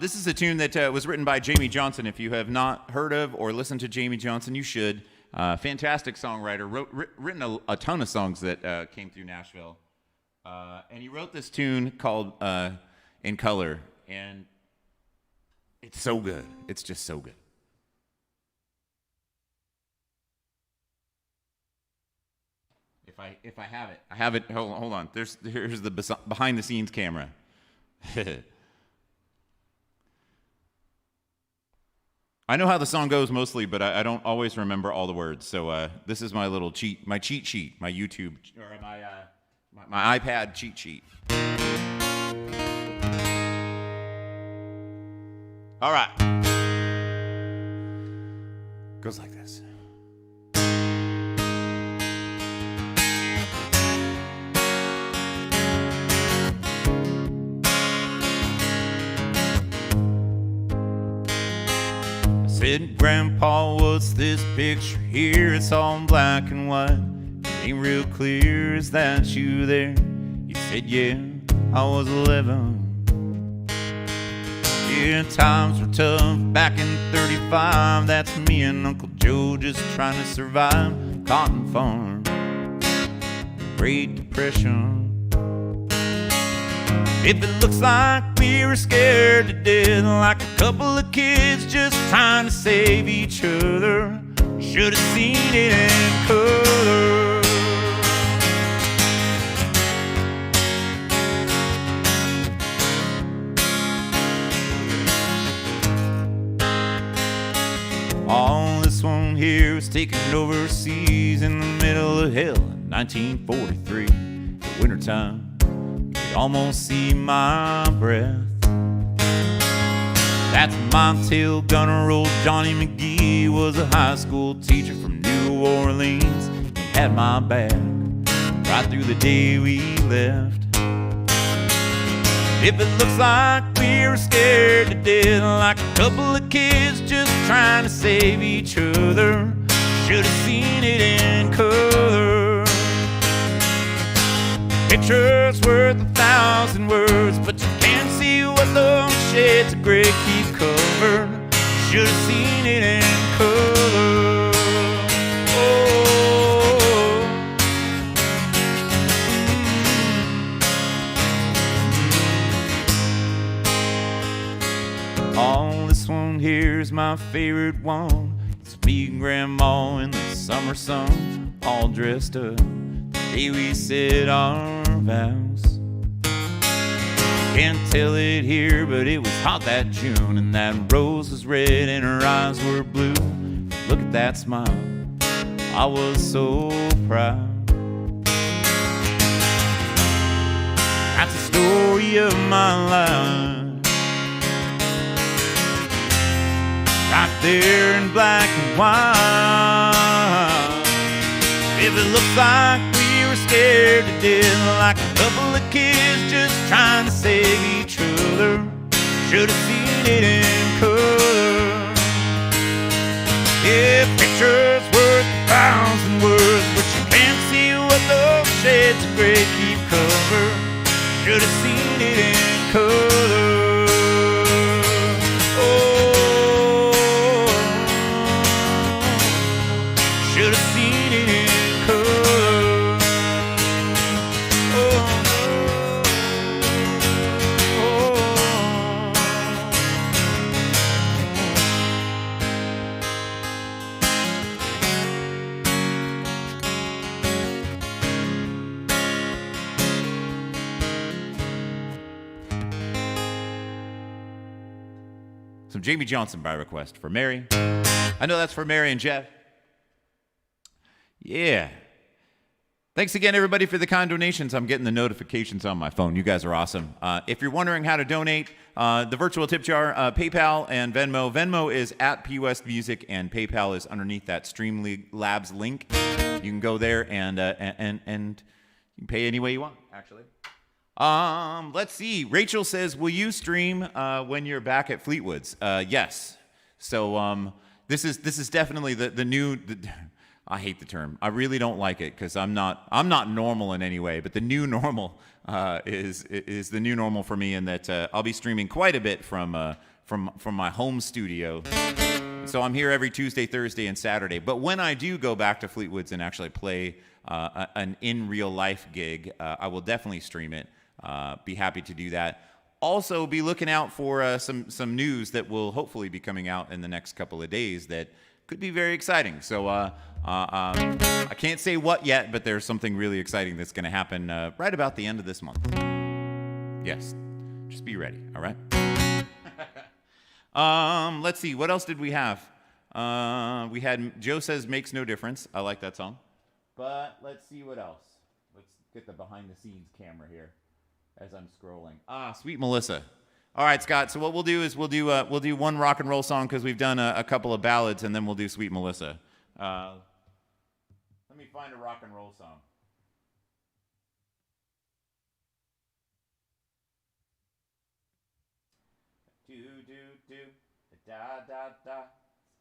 This is a tune that was written by Jamie Johnson. If you have not heard of or listened to Jamie Johnson, you should. Fantastic songwriter. Written a ton of songs that came through Nashville. And he wrote this tune called In Color. And it's so good. It's just so good. If I have it. Hold on. Here's the behind the scenes camera. I know how the song goes mostly, but I don't always remember all the words. So this is my little cheat sheet, my YouTube or my iPad cheat sheet. All right. Goes like this. Said, Grandpa, what's this picture here? It's all in black and white. It ain't real clear. Is that you there? He said, yeah, I was 11. Yeah, times were tough back in 35. That's me and Uncle Joe just trying to survive. Cotton farm, Great Depression. If it looks like we were scared to death, like a couple of kids just trying to save each other, should have seen it in color. All this one here was taken overseas in the middle of hell in 1943. The wintertime, you almost see my breath. That's my tail gunner. Old Johnny McGee was a high school teacher from New Orleans. He had my back right through the day we left. If it looks like we were scared to death, like a couple of kids just trying to save each other, should have seen it in color. Picture's worth 1,000 words, but you can't see what those shades of gray keep covered. Should have seen it in color. Oh, this one here's my favorite one. It's me and Grandma in the summer sun, all dressed up the day we said our vows. Can't tell it here, but it was hot that June, and that rose was red and her eyes were blue. Look at that smile, I was so proud. That's the story of my life, right there in black and white. If it looks like we were scared to death, like a couple of kids just trying to save each other, should have seen it in color. Yeah, picture's worth 1,000 words, but you can't see what those shades of gray keep covered. Should have seen it in color. Should have seen it in color. Some Jamie Johnson by request for Mary. I know that's for Mary and Jeff. Yeah. Thanks again, everybody, for the kind donations. I'm getting the notifications on my phone. You guys are awesome. If you're wondering how to donate, the virtual tip jar, PayPal and Venmo. Venmo is at PWest Music, and PayPal is underneath that Streamlabs link. You can go there and you can pay any way you want, actually. Let's see. Rachel says, will you stream when you're back at Fleetwood's? Yes. So this is definitely the new. I hate the term. I really don't like it because I'm not normal in any way. But the new normal is the new normal for me, in that I'll be streaming quite a bit from my home studio. So I'm here every Tuesday, Thursday, and Saturday. But when I do go back to Fleetwood's and actually play an in real life gig, I will definitely stream it. Be happy to do that. Also, be looking out for some news that will hopefully be coming out in the next couple of days that could be very exciting. So I can't say what yet, but there's something really exciting that's going to happen right about the end of this month. Yes, just be ready, all right? Let's see, what else did we have? We had Joe Says Makes No Difference. I like that song. But let's see what else. Let's get the behind the scenes camera here as I'm scrolling. Sweet Melissa. All right, Scott. So what we'll do is we'll do one rock and roll song because we've done a couple of ballads, and then we'll do Sweet Melissa. Let me find a rock and roll song. Do da da da.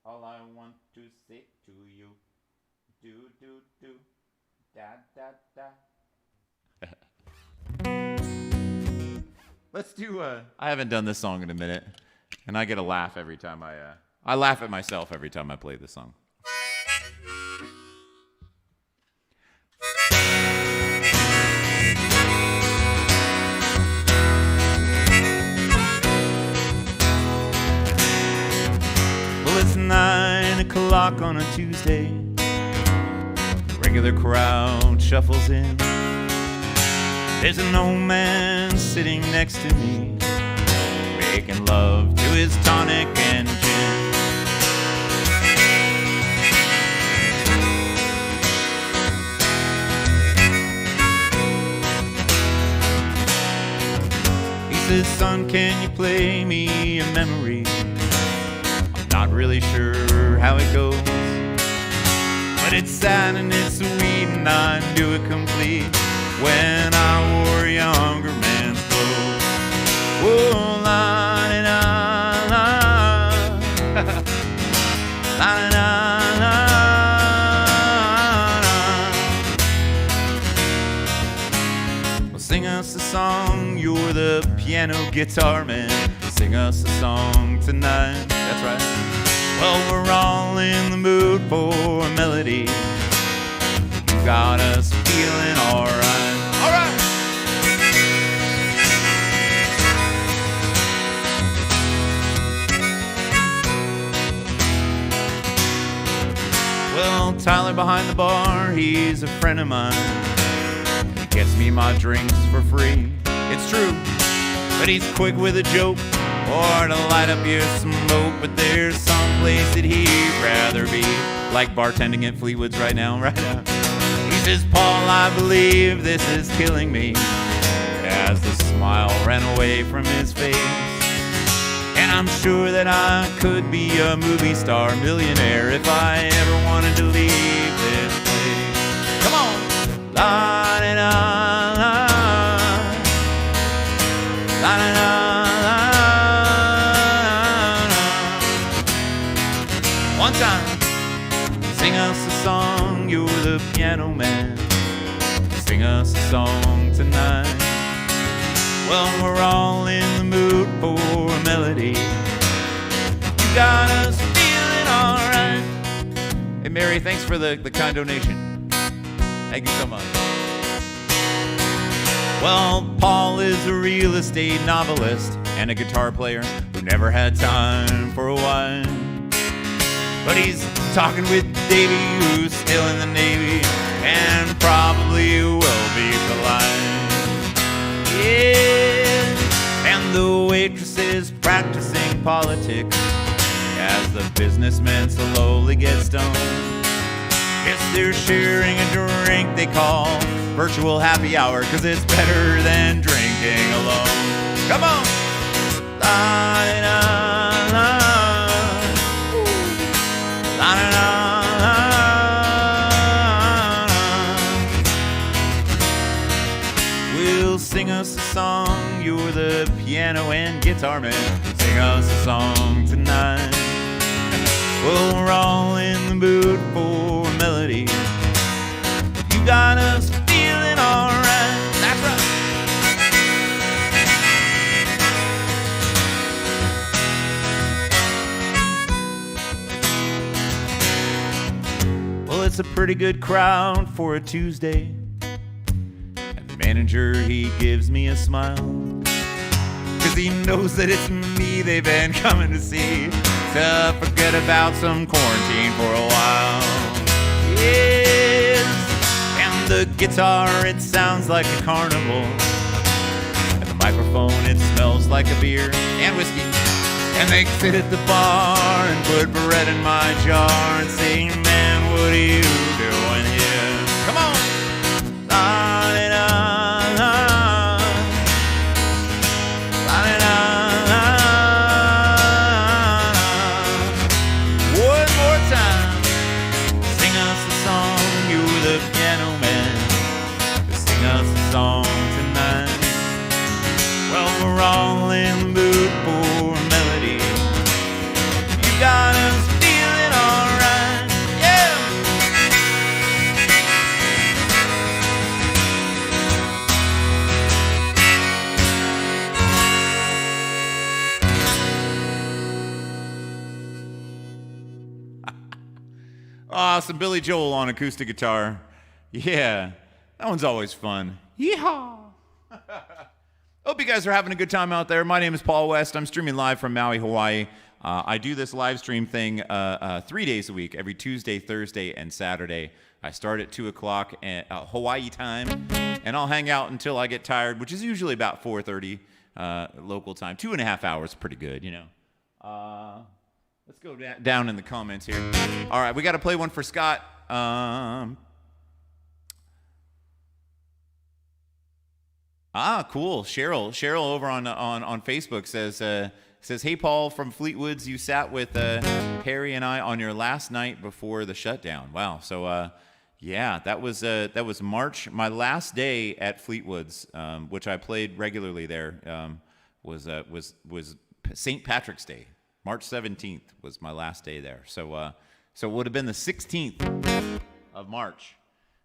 All I want to say to you. Do da da da. Let's do I haven't done this song in a minute, and I get a laugh every time I laugh at myself every time I play this song. Well, it's 9 o'clock on a Tuesday. The regular crowd shuffles in. There's an old man sitting next to me, making love to his tonic and gin. He says, son, can you play me a memory? I'm not really sure how it goes, but it's sad and it's sweet and I do it complete. When I wore a younger man's clothes. Whoa, la da da la. La da la la. Well, sing us a song, you're the piano guitar man. Sing us a song tonight. That's right. Well, we're all in the mood for a melody. You got us feeling alright. Well, Tyler behind the bar, he's a friend of mine. He gets me my drinks for free. It's true, but he's quick with a joke or to light up your smoke. But there's some place that he'd rather be, like bartending at Fleetwood's right now. He says, Paul, I believe this is killing me, as the smile ran away from his face. And I'm sure that I could be a movie star, millionaire, if I ever wanted to leave this place. Come on! La da da la. La da da la. One time. Sing us a song, you're the piano man. Sing us a song tonight. Well, we're all in the mood for a melody. You got us feeling alright. Hey, Mary, thanks for the kind donation. Thank you so much. Well, Paul is a real estate novelist and a guitar player who never had time for a wife. But he's talking with Davey, who's still in the Navy and probably will be for life. Yeah, and the waitress is practicing politics as the businessman slowly gets stoned. Yes, they're sharing a drink they call virtual happy hour, cause it's better than drinking alone. Come on! La-da-da-da. La-da-da-da. We'll sing us a song, you're the piano and guitar man. Sing us a song tonight. Well, we're all in the mood for a melody. You got us feeling alright. That's right. Well, it's a pretty good crowd for a Tuesday. And the manager, he gives me a smile, 'cause he knows that it's me they've been coming to see, to forget about some quarantine for a while. Yes, and the guitar, it sounds like a carnival, and the microphone, it smells like a beer and whiskey. And they sit at the bar and put bread in my jar and say, man, what are you doing here? Come on! La-da-da-da. La-da-da-da. One more time. Sing us a song, you're the piano man. Sing us a song tonight. Well, we're all in the mood for a melody. You got us feeling alright, yeah! Some Billy Joel on acoustic guitar. Yeah, that one's always fun. Yeehaw! Hope you guys are having a good time out there. My name is Paul West. I'm streaming live from Maui, Hawaii. I do this live stream thing 3 days a week, every Tuesday, Thursday, and Saturday. I start at 2 o'clock at Hawaii time, and I'll hang out until I get tired, which is usually about 4:30 local time. 2.5 hours, pretty good, you know. Let's go down in the comments here. All right, we got to play one for Scott. Cool. Cheryl over on Facebook says, hey, Paul from Fleetwoods, you sat with Harry and I on your last night before the shutdown. Wow. So, yeah, that was March. My last day at Fleetwoods, which I played regularly there, was St. Patrick's Day. March 17th was my last day there. So it would have been the 16th of March,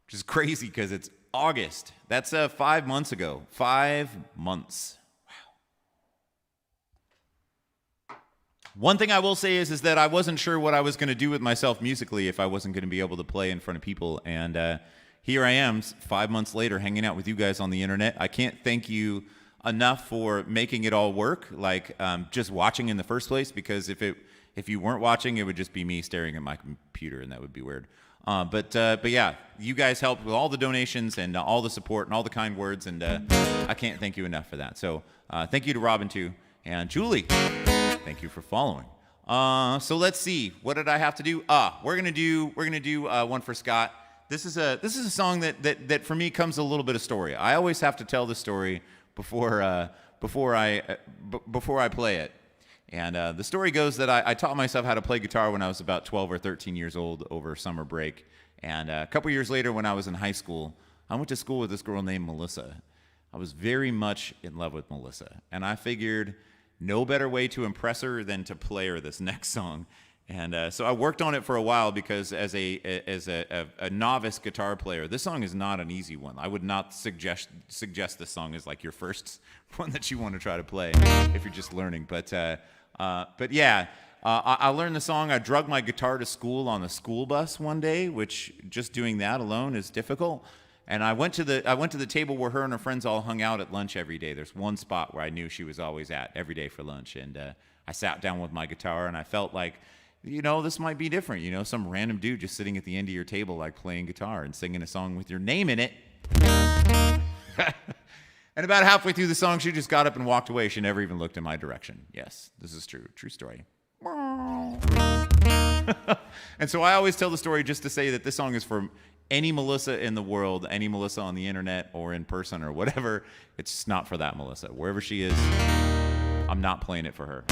which is crazy because it's August. That's 5 months ago. 5 months. Wow. One thing I will say is that I wasn't sure what I was going to do with myself musically if I wasn't going to be able to play in front of people. And here I am 5 months later hanging out with you guys on the internet. I can't thank you enough for making it all work, like just watching in the first place, because if you weren't watching, it would just be me staring at my computer, and that would be weird. But yeah, you guys helped with all the donations and all the support and all the kind words, and I can't thank you enough for that. So thank you to Robin too, and Julie, thank you for following. So let's see, what did I have to do? We're gonna do one for Scott. This is a song that for me comes a little bit of story. I always have to tell the story before I play it. And the story goes that I taught myself how to play guitar when I was about 12 or 13 years old over summer break. And a couple years later, when I was in high school, I went to school with this girl named Melissa. I was very much in love with Melissa. And I figured no better way to impress her than to play her this next song. And so I worked on it for a while, because as a novice guitar player, this song is not an easy one. I would not suggest this song as like your first one that you want to try to play if you're just learning. But yeah, I learned the song. I drug my guitar to school on the school bus one day, which just doing that alone is difficult. And I went to the table where her and her friends all hung out at lunch every day. There's one spot where I knew she was always at every day for lunch. And I sat down with my guitar, and I felt like, this might be different. Some random dude just sitting at the end of your table, like playing guitar and singing a song with your name in it. And about halfway through the song, she just got up and walked away. She never even looked in my direction. Yes, this is true. True story. And so I always tell the story just to say that this song is for any Melissa in the world, any Melissa on the internet or in person or whatever. It's not for that Melissa. Wherever she is, I'm not playing it for her.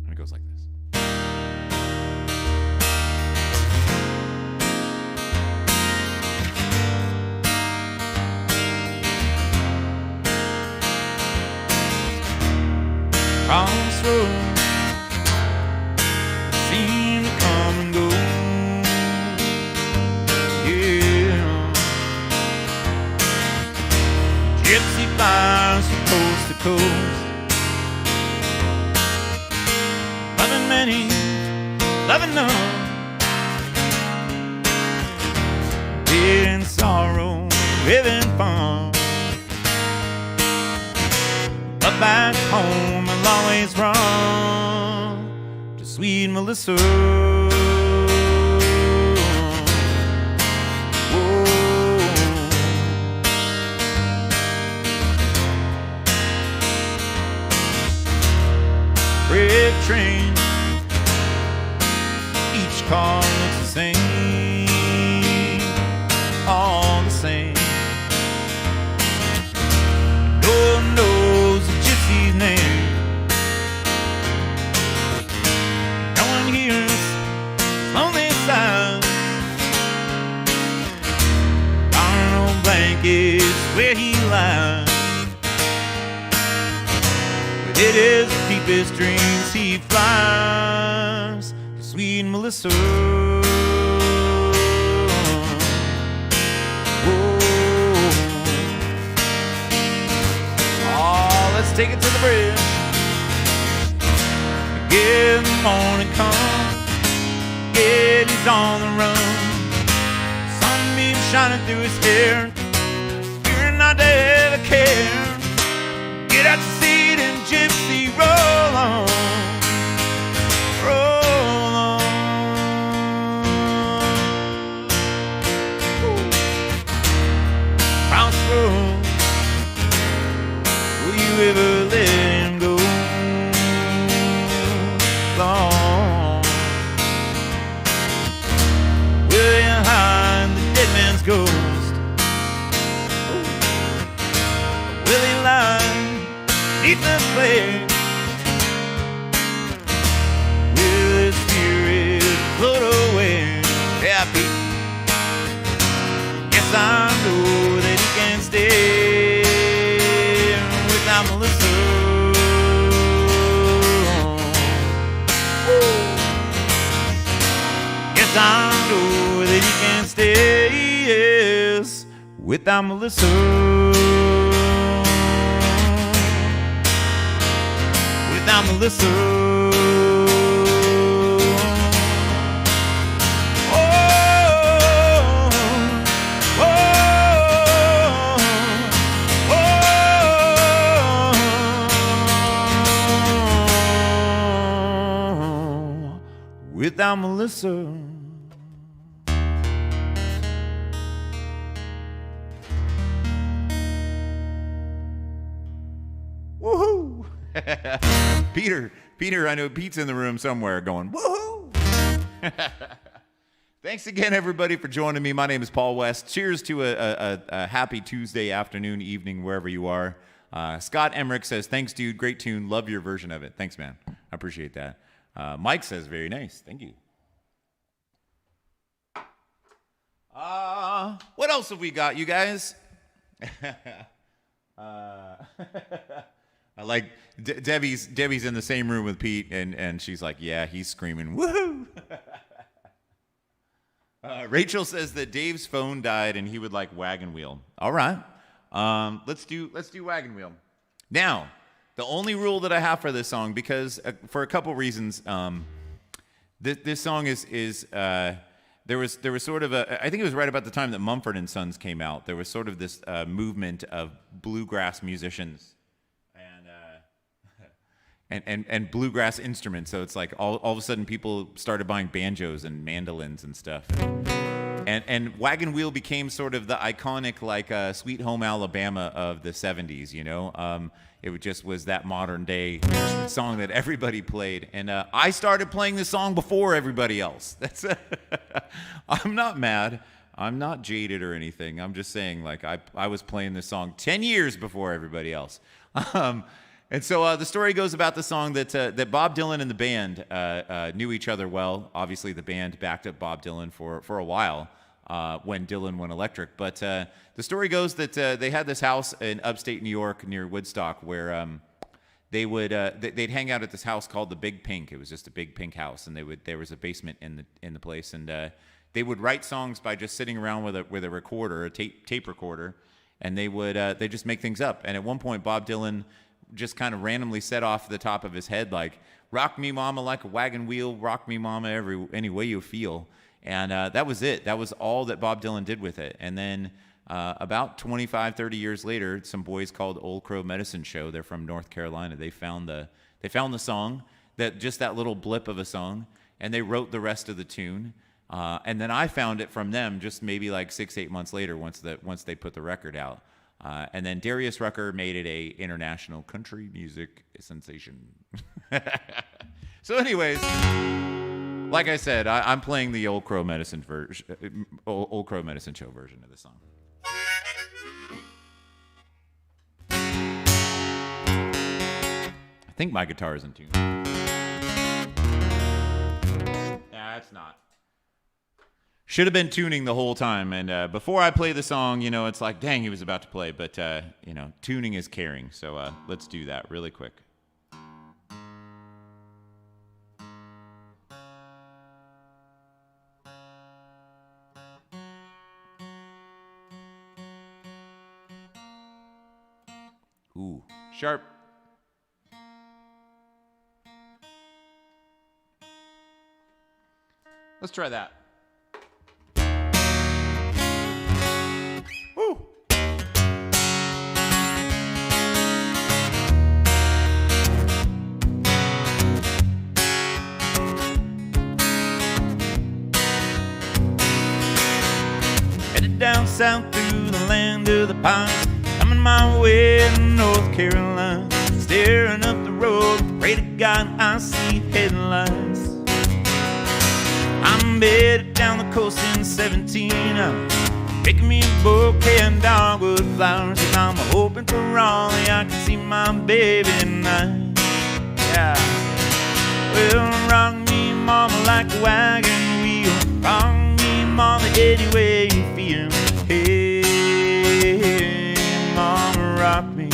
And it goes like this. Crossroads seem to come and go. Yeah, gypsy flies from coast to coast, loving many, loving none, in sorrow, having fun. But back home I'll always run to sweet Melissa. Freight train, each car looks the same, all the same. No one knows the gypsy's name. No one hears lonely sound. On old blankets where he lies. It is the deepest dreams he flies to sweet Melissa. Oh, let's take it to the bridge. Again, the morning comes. Again, he's on the run. Sunbeam shining through his hair. Fearing not to ever care. Get out your seat and gypsy, roll on, roll on. Crossroads, will you ever let him go? Long, will you hide the dead man's ghost? Will he lie beneath the flame? Will his spirit float away? Yeah, Pete. Yes, I know that he can stay without Melissa. Yes, I know that he can stay, yes, without Melissa. Without Melissa. Oh, oh, oh, oh, without Melissa. Woohoo! Peter, I know Pete's in the room somewhere going, woohoo! Thanks again, everybody, for joining me. My name is Paul West. Cheers to a happy Tuesday afternoon, evening, wherever you are. Scott Emmerich says, thanks, dude. Great tune. Love your version of it. Thanks, man. I appreciate that. Mike says, very nice. Thank you. What else have we got, you guys? I like Debbie's in the same room with Pete, and she's like, yeah, he's screaming, woohoo! Rachel says that Dave's phone died and he would like Wagon Wheel. All right, let's do Wagon Wheel. Now, the only rule that I have for this song, because for a couple reasons, this song is there was sort of I think it was right about the time that Mumford and Sons came out. There was sort of this movement of bluegrass musicians and bluegrass instruments. So it's like all of a sudden people started buying banjos and mandolins and stuff. And Wagon Wheel became sort of the iconic, like, Sweet Home Alabama of the 70s, you know? It just was that modern day song that everybody played. And I started playing this song before everybody else. That's I'm not mad. I'm not jaded or anything. I'm just saying, like, I was playing this song 10 years before everybody else. And so the story goes about the song that Bob Dylan and the band knew each other well. Obviously, the band backed up Bob Dylan for a while when Dylan went electric. But the story goes that they had this house in upstate New York near Woodstock where they'd hang out at this house called the Big Pink. It was just a big pink house, and there was a basement in the place, and they would write songs by just sitting around with a recorder, a tape recorder, and they just make things up. And at one point, Bob Dylan just kind of randomly set off the top of his head like, "Rock me mama like a wagon wheel, rock me mama any way you feel." And that was it. That was all that Bob Dylan did with it. And then about 25, 30 years later, some boys called Old Crow Medicine Show, they're from North Carolina, they found the song, that little blip of a song, and they wrote the rest of the tune. And then I found it from them just maybe like 6-8 months later once they put the record out. And then Darius Rucker made it a international country music sensation. So anyways, like I said, I'm playing the Old Crow Medicine Show version of the song. I think my guitar is in tune. Yeah, it's not. Should have been tuning the whole time, and before I play the song, you know, it's like, dang, he was about to play, but, you know, tuning is caring, so let's do that really quick. Ooh, sharp. Let's try that. Woo! Headed down south through the land of the pines, coming my way to North Carolina, staring up the road, pray to God I see headlights. I'm headed down the coast in 17, picking me a bouquet of dogwood flowers, and I'm hoping for Raleigh I can see my baby tonight. Yeah. Well, rock me, mama, like a wagon wheel. Rock me, mama, any way you feel. Hey, mama, rock me.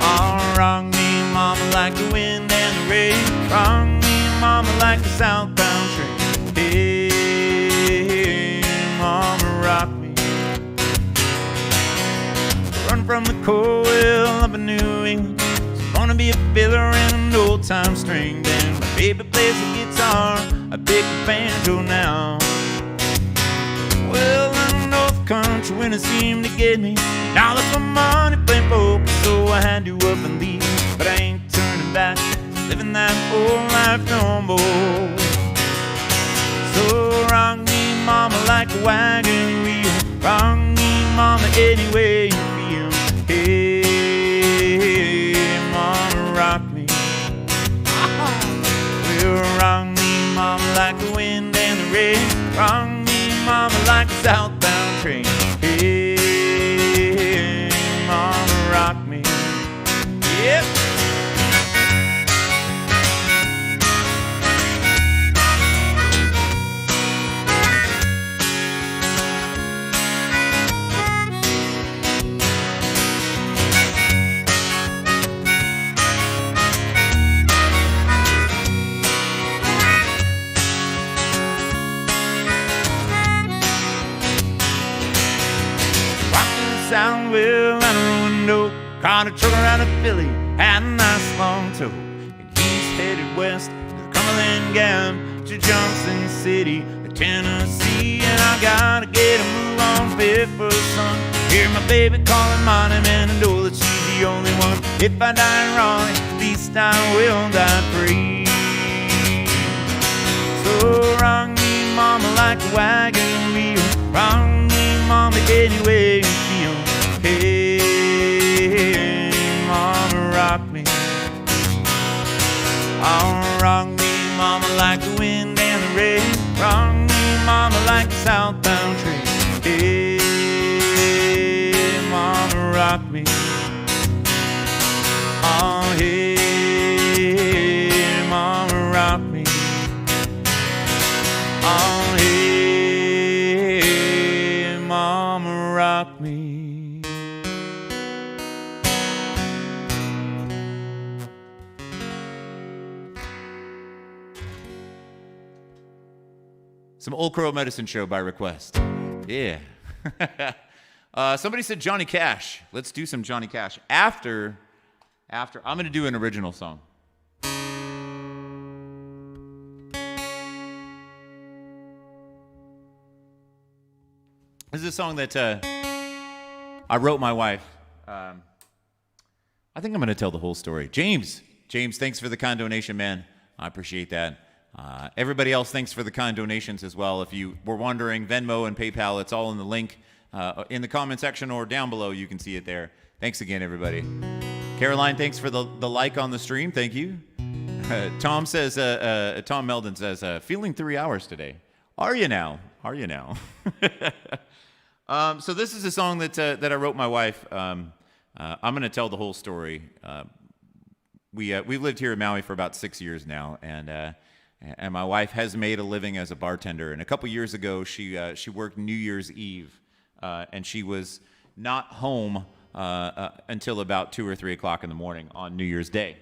Oh, rock me, mama, like the wind and the rain. Rock me, mama, like a southbound train. Hey, mama, rock me. Run from the cold up in New England. It's gonna be a fiddler and an old-time string band. My baby plays the guitar, I pick the banjo now. Well, in the North Country when it seemed to get me, now look for money, playing poker, so I had to up and leave. But I ain't turning back, living that old life no more. So rock me, mama, like a wagon wheel. Rock me, mama, any way you feel. Hey, mama, rock me. Well, rock me, mama, like the wind and the rain. Rock me, mama, like a southbound train. Hey, mama, rock me. Yep. Sound well and a ruined oak. Caught a truck around to Philly, had a nice long tow. And he's headed west to the Cumberland Gap, to Johnson City, Tennessee. And I gotta get a move on fit for the sun. Hear my baby calling my name, and I know that she's the only one. If I die wrong, at least I will die free. So rock me, mama, like a wagon wheel. Rock me, mama, any way you feel. Hey, mama, rock me. Oh, rock me, mama, like the wind and the rain. Rock me, mama, like a southbound train. Hey, mama, rock me. Oh, hey, mama, rock me. Oh, hey, mama, rock me. Some Old Crow Medicine Show by request. Yeah. Somebody said Johnny Cash. Let's do some Johnny Cash. After, I'm going to do an original song. This is a song that I wrote my wife. I think I'm going to tell the whole story. James, thanks for the kind donation, man. I appreciate that. Everybody else, thanks for the kind donations as well. If you were wondering, Venmo and PayPal, it's all in the link in the comment section or down below. You can see it there. Thanks again, everybody. Caroline, thanks for the like on the stream. Thank you. Tom Meldon says, feeling 3 hours today. Are you now? So this is a song that I wrote my wife. I'm going to tell the whole story. We've lived here in Maui for about 6 years now, and my wife has made a living as a bartender. And a couple years ago, she worked New Year's Eve, and she was not home until about 2 or 3 o'clock in the morning on New Year's Day.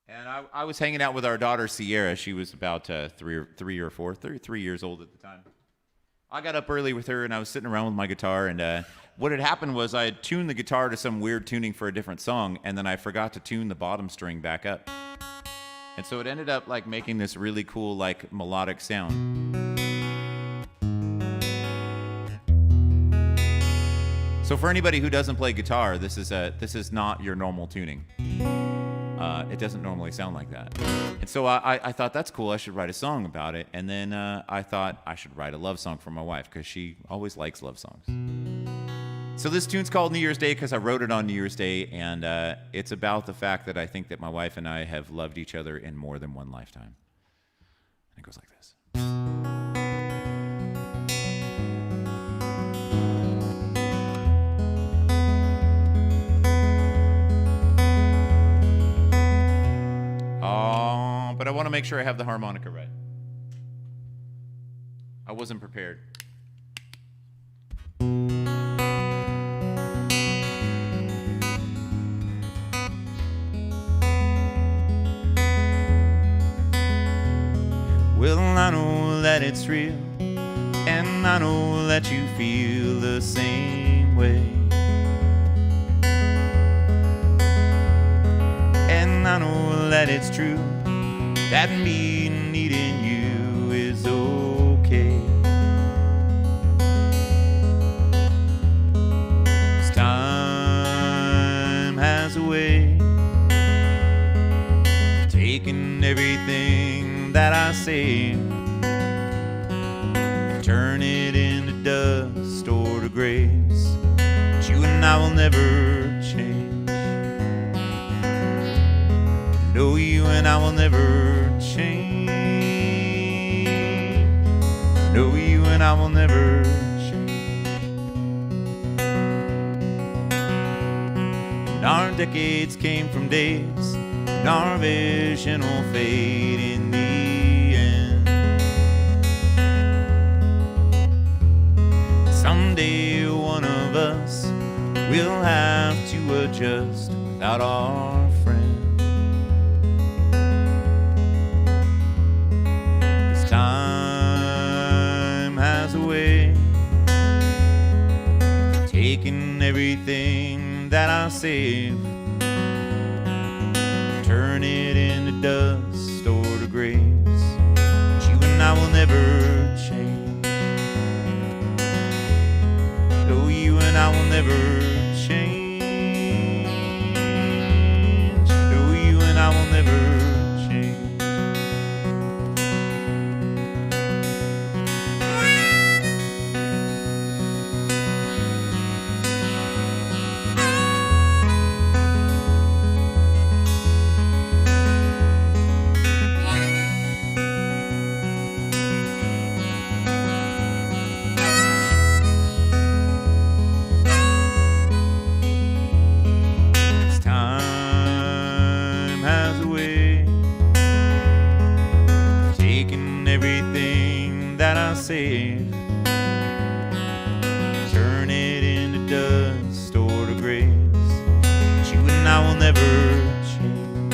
And I was hanging out with our daughter Sierra. She was about 3 years old at the time. I got up early with her, and I was sitting around with my guitar, and what had happened was I had tuned the guitar to some weird tuning for a different song, and then I forgot to tune the bottom string back up. And so it ended up like making this really cool like melodic sound. So for anybody who doesn't play guitar, this is not your normal tuning. It doesn't normally sound like that. And so I thought, that's cool, I should write a song about it. And then I thought I should write a love song for my wife, because she always likes love songs. So this tune's called New Year's Day because I wrote it on New Year's Day, and it's about the fact that I think that my wife and I have loved each other in more than one lifetime. And it goes like this. But I want to make sure I have the harmonica right. I wasn't prepared. Well, I know that it's real, and I know that you feel the same way. And I know that it's true, that me needing you is okay. 'Cause time has a way of taking everything that I say, turn it into dust or to grace. But you and I will never change. No, you and I will never change. No, you and I will never change. And our decades came from days, and our vision will fade in the end. Someday one of us will have to adjust without our friend. Time has a way of taking everything that I save, turn it into dust or to grace. But you and I will never change. No, you and I will never change. No, you and I will never change. never change.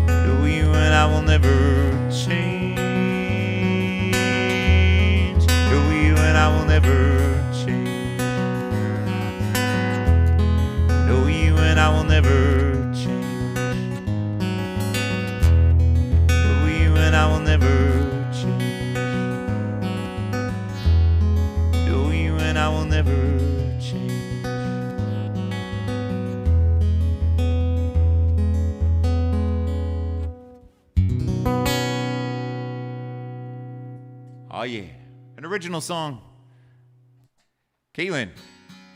No, you and I will never change. No, you and I will never change. No, you and I will never change. No, you and I will never change. No, you and I will never change. Oh yeah, an original song. Caitlin,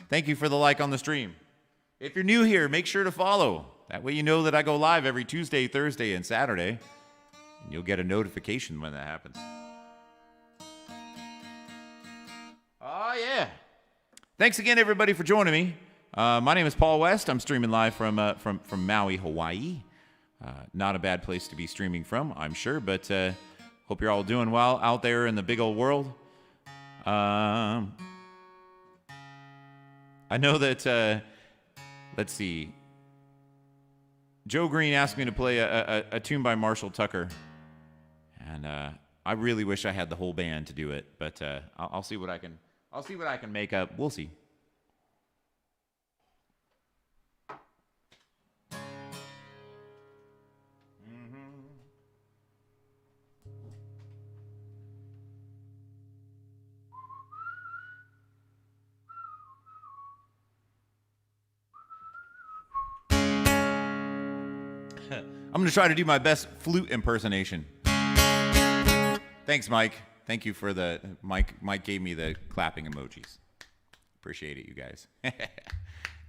thank you for the like on the stream. If you're new here, make sure to follow. That way you know that I go live every Tuesday, Thursday, and Saturday. And you'll get a notification when that happens. Oh yeah. Thanks again, everybody, for joining me. My name is Paul West. I'm streaming live from Maui, Hawaii. Not a bad place to be streaming from, I'm sure, but hope you're all doing well out there in the big old world. I know that, let's see, Joe Green asked me to play a tune by Marshall Tucker, and I really wish I had the whole band to do it, but I'll see what I can. I'll see what I can make up. We'll see. I'm going to try to do my best flute impersonation. Thanks, Mike. Thank you for the... Mike gave me the clapping emojis. Appreciate it, you guys.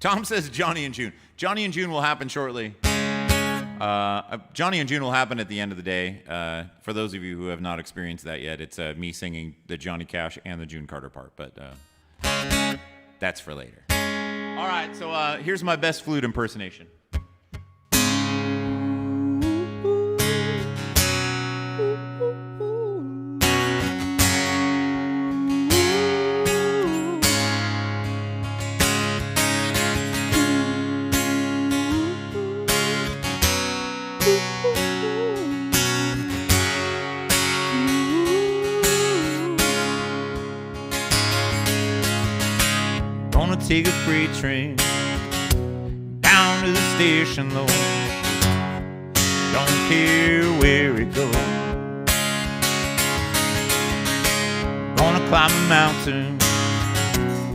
Tom says Johnny and June. Johnny and June will happen shortly. Johnny and June will happen at the end of the day. For those of you who have not experienced that yet, it's me singing the Johnny Cash and the June Carter part, but that's for later. All right, so here's my best flute impersonation. Take a freight train down to the station, though. Don't care where it goes. Gonna climb a mountain,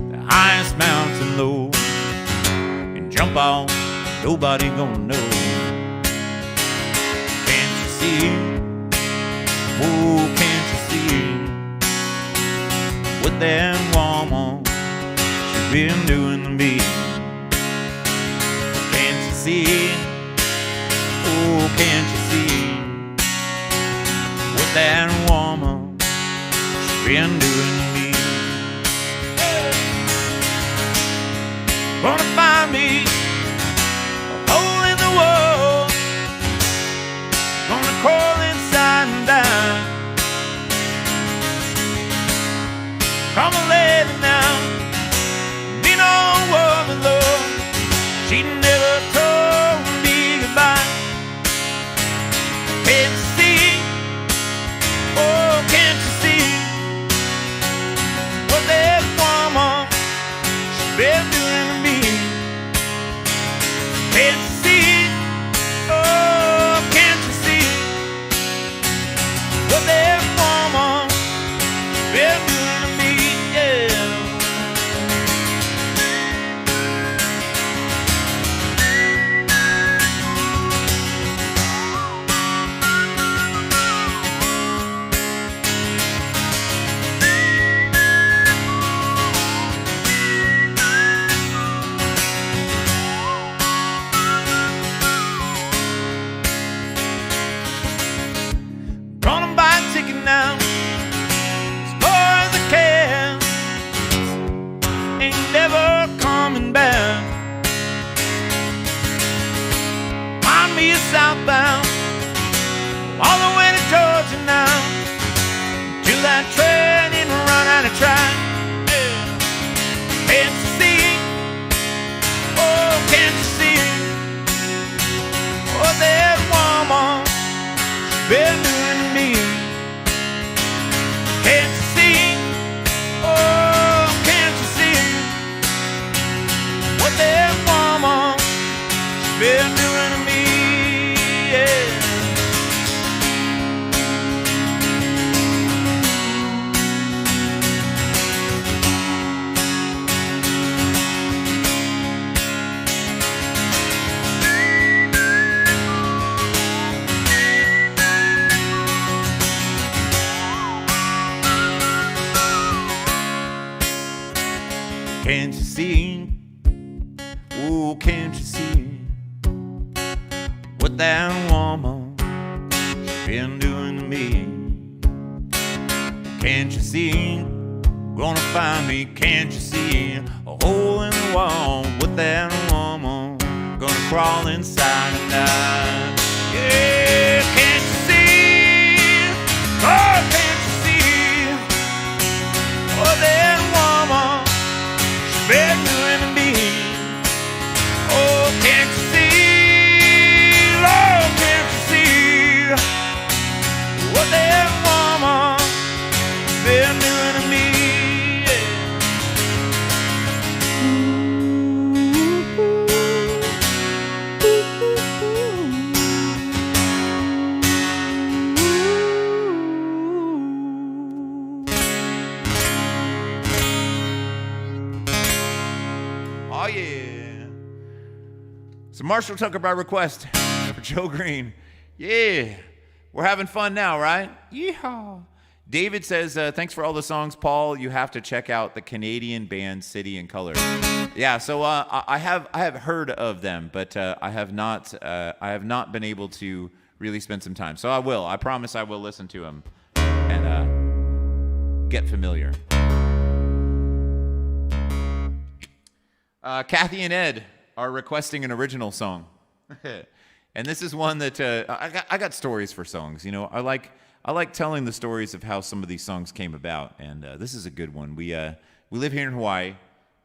the highest mountain low, and jump off, nobody gonna know. Can't you see? Oh, can't you see what that woman been doing to me? Can't you see? Oh, can't you see what that woman been doing to me? Gonna find me a hole in the wall, gonna crawl inside and down. Come on, lady, now. No woman, Lord, she never told me goodbye. Can't you see? Oh, can't you see what that woman she's been doing to me? Can't you see? Oh, can't you see what that woman she's been doing to me? Yeah. Can't you see? Oh, can't you see what that woman she's been doing to me? Can't you see? Gonna find me. Can't you see a hole in the wall with that woman? Gonna crawl inside and die. Yeah, can't you see? Oh, can't you see what that woman she's been doing to me? Oh, can't you see? Oh, can't you see what that woman she's been doing to me? Oh yeah. So Marshall Tucker by request for Joe Green. Yeah. We're having fun now, right? Yeehaw. David says, thanks for all the songs, Paul. You have to check out the Canadian band City and Color. Yeah, so I have heard of them, but I have not been able to really spend some time. So I will. I promise I will listen to them and get familiar. Kathy and Ed are requesting an original song. And this is one that I got stories for songs. You know, I like telling the stories of how some of these songs came about, and this is a good one. We live here in Hawaii,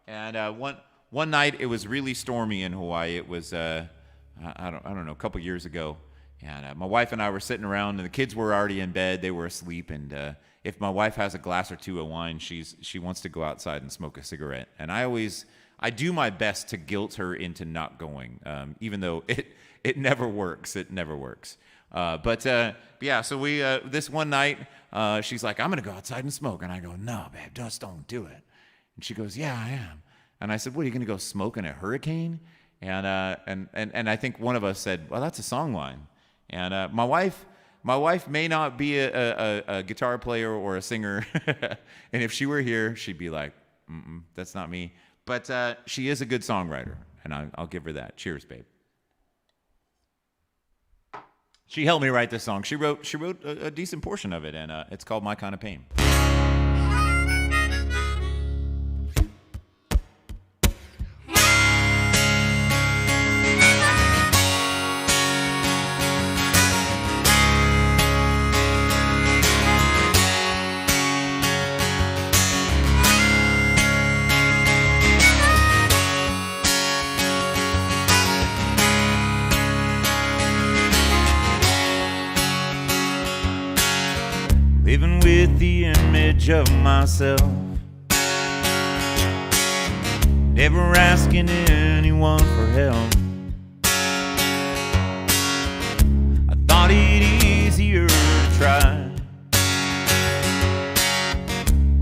and one night it was really stormy in Hawaii. It was I don't know, a couple years ago, and my wife and I were sitting around, and the kids were already in bed. They were asleep, and if my wife has a glass or two of wine, she wants to go outside and smoke a cigarette, and I do my best to guilt her into not going, even though it never works. It never works. But yeah, so we this one night, she's like, I'm gonna go outside and smoke, and I go, no, babe, just don't do it. And she goes, yeah, I am. And I said, what, are you gonna go smoke in a hurricane? And I think one of us said, well, that's a song line. And my wife may not be a guitar player or a singer, and if she were here, she'd be like, that's not me. But she is a good songwriter, and I'll give her that. Cheers, babe. She helped me write this song. She wrote a decent portion of it, and it's called My Kind of Pain. Living with the image of myself, never asking anyone for help. I thought it easier to try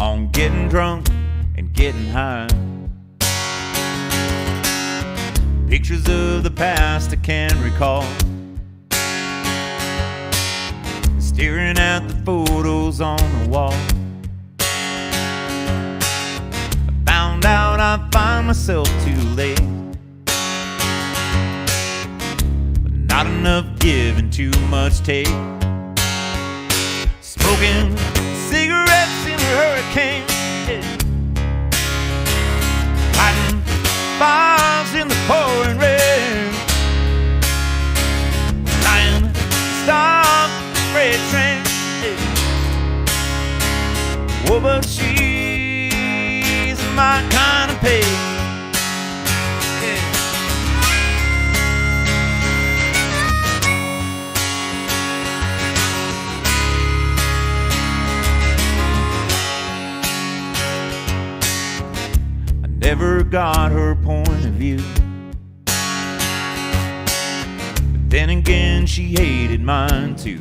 on getting drunk and getting high. Pictures of the past I can't recall, staring at the photos on the wall. I found out I find myself too late, but not enough give and too much take. Smoking cigarettes in a hurricane, lighting fires in the pouring rain, lying stop freight train. Oh, but she's my kind of pain. I never got her point of view, but then again she hated mine too.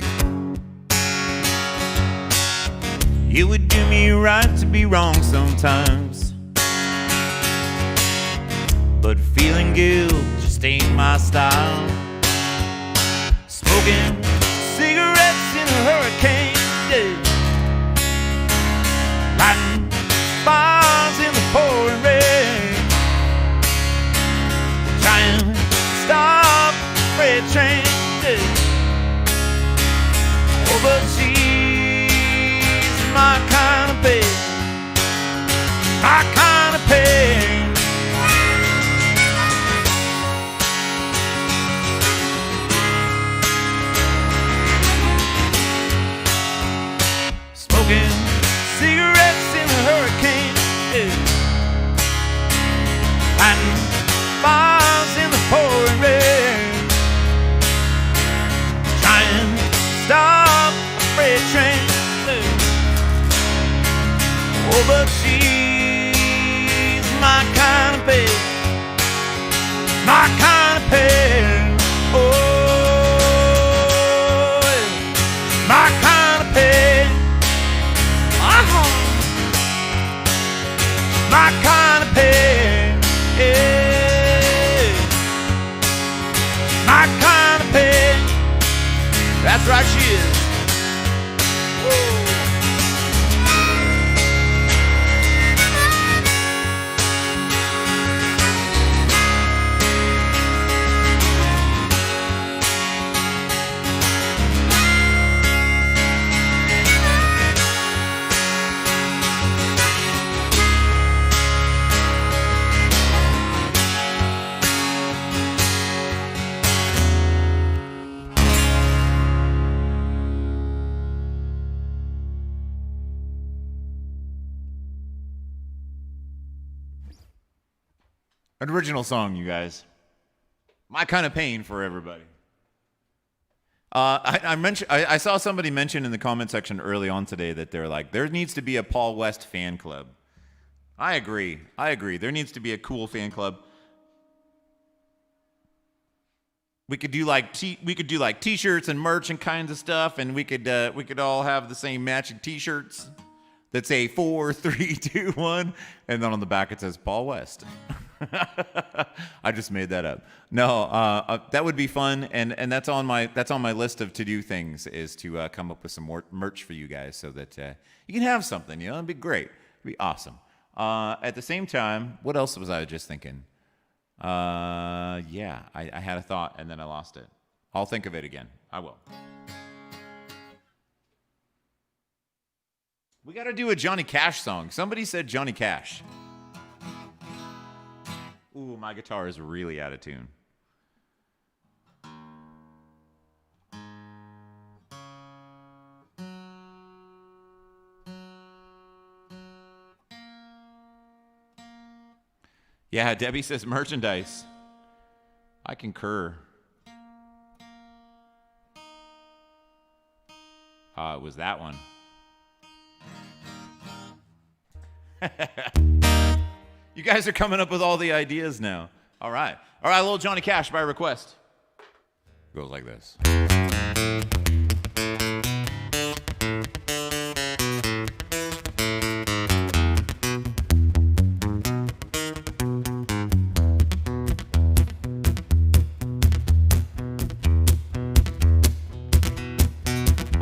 It would do me right to be wrong sometimes, but feeling guilt just ain't my style. Smoking cigarettes in a hurricane, lighting fires in the pouring rain, but she's my kind of pet. My kind of pet. Oh, my kind of pet. My kind of pet. Yeah. My kind of pet. That's right, she is. Woo. An original song, you guys. My kind of pain for everybody. I saw somebody mention in the comment section early on today that they're like, there needs to be a Paul West fan club. I agree. There needs to be a cool fan club. We could do like t-shirts and merch and kinds of stuff, and we could all have the same matching t-shirts that say 4, 3, 2, 1, and then on the back it says Paul West. I just made that up. No, that would be fun, and that's on my list of to-do things is to come up with some more merch for you guys so that you can have something. You know, it'd be great. It'd be awesome. At the same time, what else was I just thinking? I had a thought and then I lost it. I'll think of it again. I will. We got to do a Johnny Cash song. Somebody said Johnny Cash. Ooh, my guitar is really out of tune. Yeah, Debbie says merchandise. I concur. It was that one. You guys are coming up with all the ideas now. All right, a little Johnny Cash by request. Goes like this.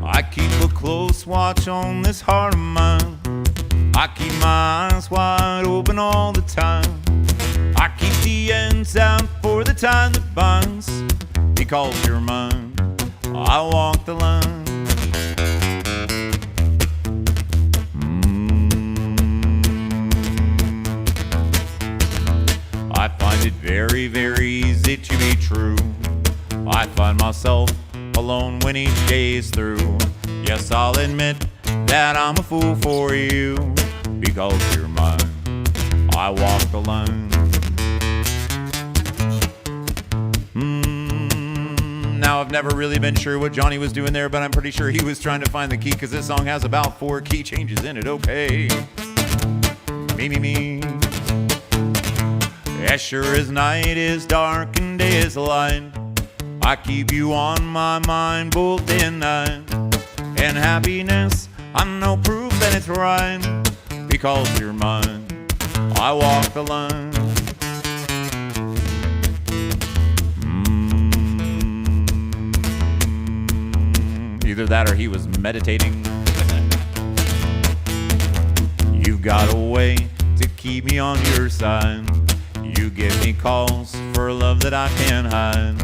I keep a close watch on this heart of mine. I keep my eyes wide open all the time. I keep the ends out for the tie that binds. Because you're mine, I walk the line. I find it very, very easy to be true. I find myself alone when each day is through. Yes, I'll admit that I'm a fool for you. Because you're mine, I walk the line. Now I've never really been sure what Johnny was doing there, but I'm pretty sure he was trying to find the key, because this song has about 4 key changes in it. Okay. Me. As sure as night is dark and day is light, I keep you on my mind both day and night. And happiness, I know proof that it's right. Because you're mine, I walk the line. Either that or he was meditating. You've got a way to keep me on your side. You give me calls for love that I can't hide.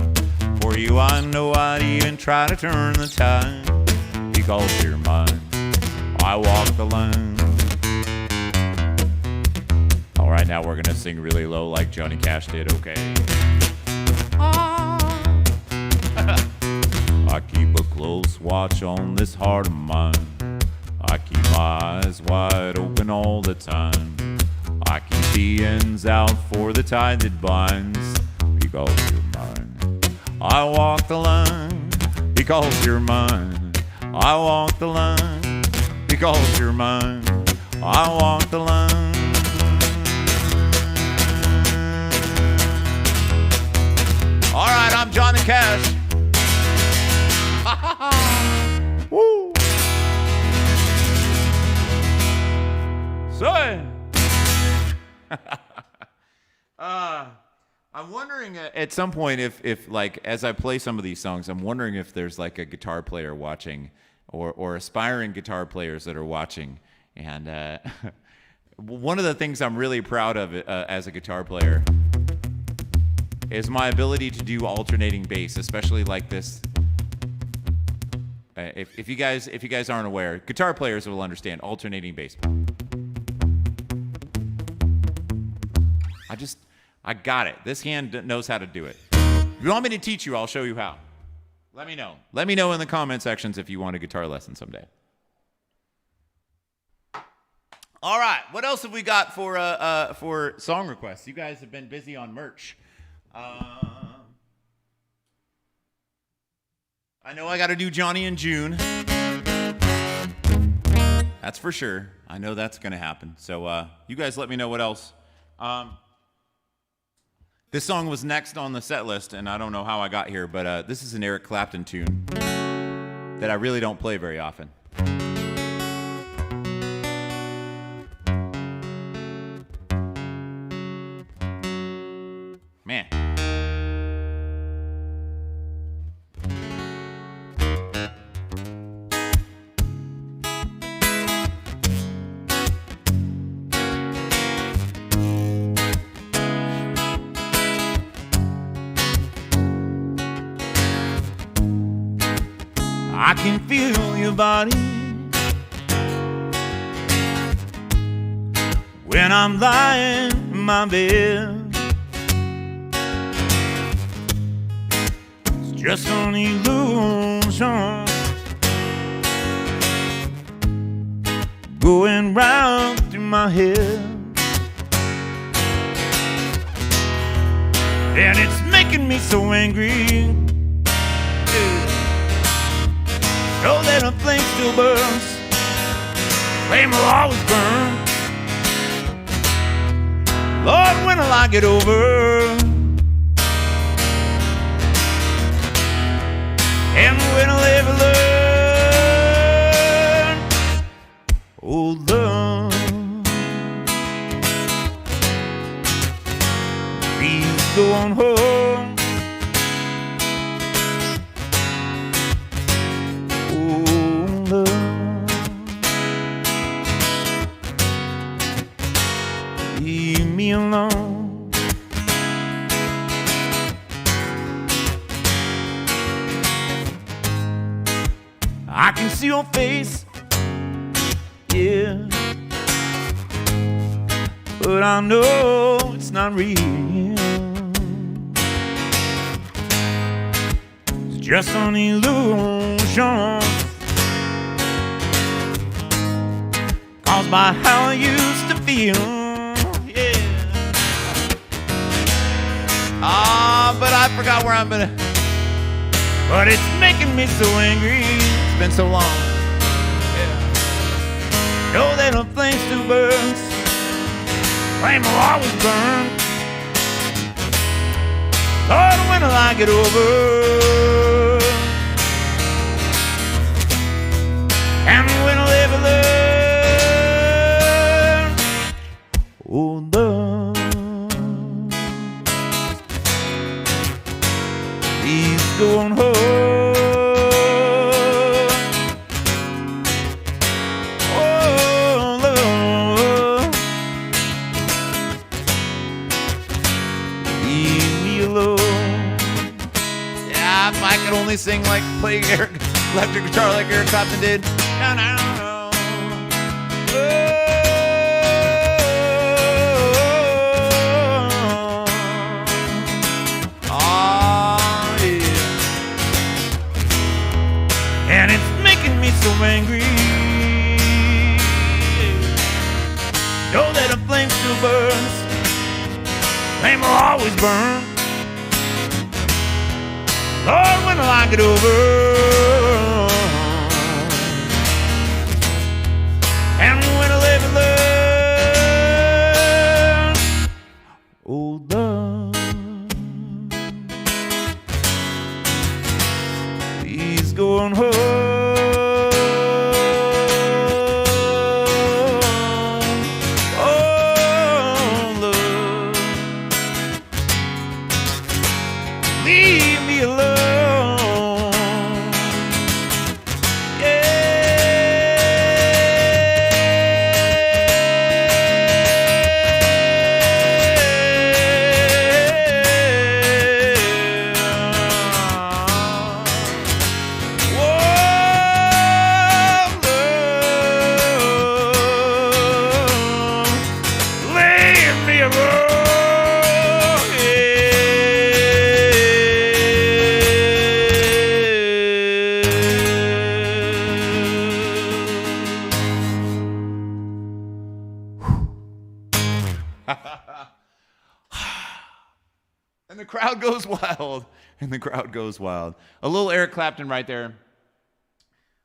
For you I know I'd even try to turn the tide. Because you're mine, I walk the line. Alright, now we're gonna sing really low like Johnny Cash did, okay? I keep a close watch on this heart of mine. I keep my eyes wide open all the time. I keep the ends out for the tie that binds. Because you're mine, I walk the line. Because you're mine, I walk the line. Because you're mine, I walk the line. All right, I'm Johnny Cash. Woo. So, I'm wondering at some point if like as I play some of these songs, I'm wondering if there's like a guitar player watching or aspiring guitar players that are watching. And one of the things I'm really proud of as a guitar player is my ability to do alternating bass, especially like this. If you guys aren't aware, guitar players will understand alternating bass. I got it. This hand knows how to do it. If you want me to teach you, I'll show you how. Let me know. Let me know in the comment sections if you want a guitar lesson someday. All right. What else have we got for song requests? You guys have been busy on merch. I know I got to do Johnny in June. That's for sure. I know that's going to happen. So you guys let me know what else. This song was next on the set list, and I don't know how I got here, but this is an Eric Clapton tune that I really don't play very often. Man. I can feel your body when I'm lying in my bed. It's just an illusion going round through my head, and it's making me so angry. Know that a flame still burns, flame will always burn. Lord, when will I get over? And when I'll ever learn? Oh, love, please go on home. Leave me alone. I can see your face, yeah, but I know it's not real. It's just an illusion caused by how I used to feel. But I forgot where I'm gonna. But it's making me so angry. It's been so long. Yeah. Know that a flame still burns. Flame will always burn. Lord, when will I get over? And when will I ever learn? Oh, love, please go on home. Oh, love, leave me alone. Yeah, if I could only sing like play electric guitar like Eric Clapton did. No, no, no. And it's making me so angry. Know that a flame still burns. Flame will always burn. Lord, when will I get over? And when will I ever learn? And the crowd goes wild. And the crowd goes wild. A little Eric Clapton right there.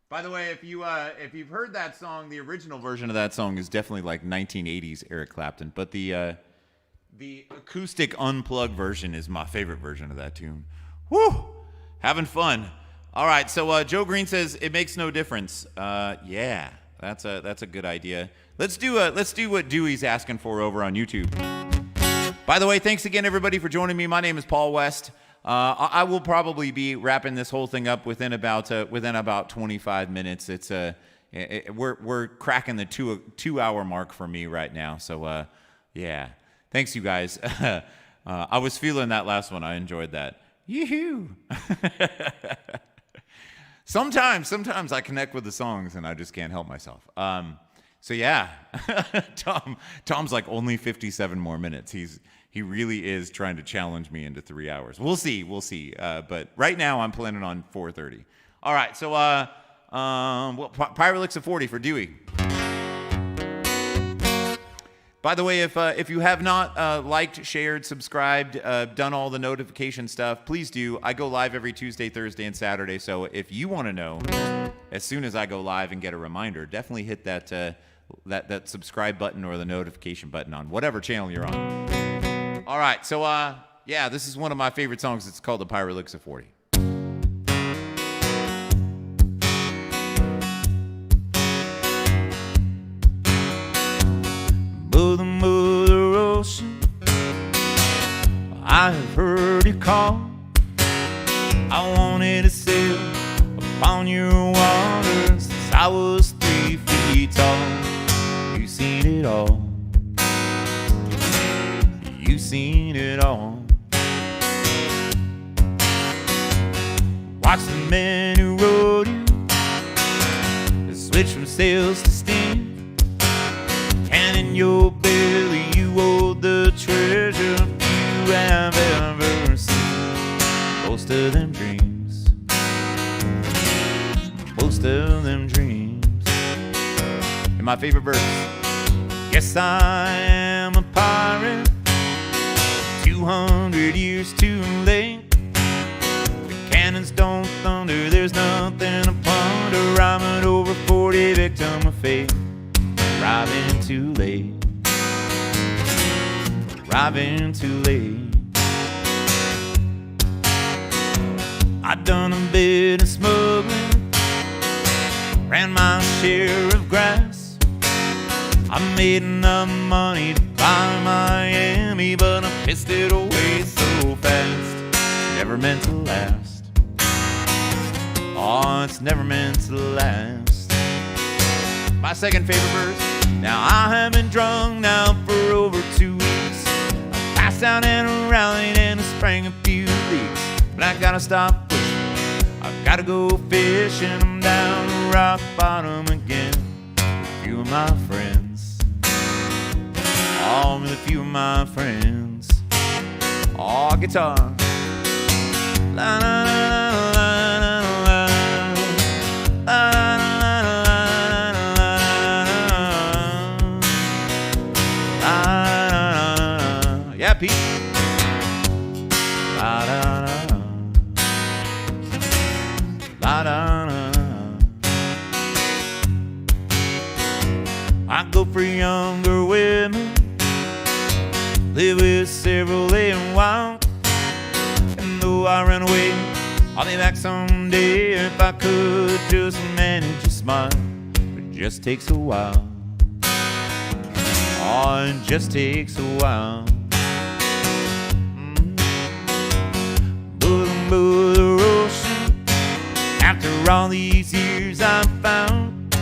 By the way, if you've heard that song, the original version of that song is definitely like 1980s Eric Clapton, but the acoustic unplugged version is my favorite version of that tune. Woo! Having fun. All right, so Joe Green says it makes no difference. Yeah, that's a good idea. Let's do what Dewey's asking for over on YouTube. By the way, thanks again everybody for joining me. My name is Paul West. I will probably be wrapping this whole thing up within about 25 minutes. We're cracking the 2-hour mark for me right now. So yeah, thanks you guys. I was feeling that last one. I enjoyed that. Yoo-hoo. Sometimes I connect with the songs and I just can't help myself. So yeah, Tom's like only 57 more minutes. He really is trying to challenge me into 3 hours. We'll see. But right now I'm planning on 4:30. All right. So Pirate Licks of 40 for Dewey. By the way, if you have not liked, shared, subscribed, done all the notification stuff, please do. I go live every Tuesday, Thursday, and Saturday. So if you want to know as soon as I go live and get a reminder, definitely hit that subscribe button or the notification button on whatever channel you're on. All right, so yeah, this is one of my favorite songs. It's called The Pirate Licks of 40. Mother Ocean, I have heard you call. I wanted to sail upon your waters since I was 3 feet tall. You've seen it all. You've seen it all. Watch the men who rode you switch from sails to steam, and in your belly you hold the treasure you have ever seen. Most of them dreams, most of them dreams. And my favorite verse. Yes, I am a pirate, 200 years too late. The cannons don't thunder, there's nothing to plunder. I'm an over 40 victim of fate, arriving too late, arriving too late. I've done a bit of smuggling, ran my share of grass. I made enough money to buy Miami, but I pissed it away so fast. Never meant to last. Oh, it's never meant to last. My second favorite verse. Now I have been drunk now for over 2 weeks. I passed out and rallied and I sprang a few leaks. But I gotta stop pushing, I've gotta go fishing. I'm down to rock bottom again with a few of my friends. Oh, with a few of my friends. Oh, guitar. La la la la la la la la la la. Yeah, Pete. La la la la la la. I go for younger women, live with several and wild. And though I run away, I'll be back someday if I could just manage to smile. But it just takes a while. Oh, it just takes a while. Mother Ocean, after all these years I've found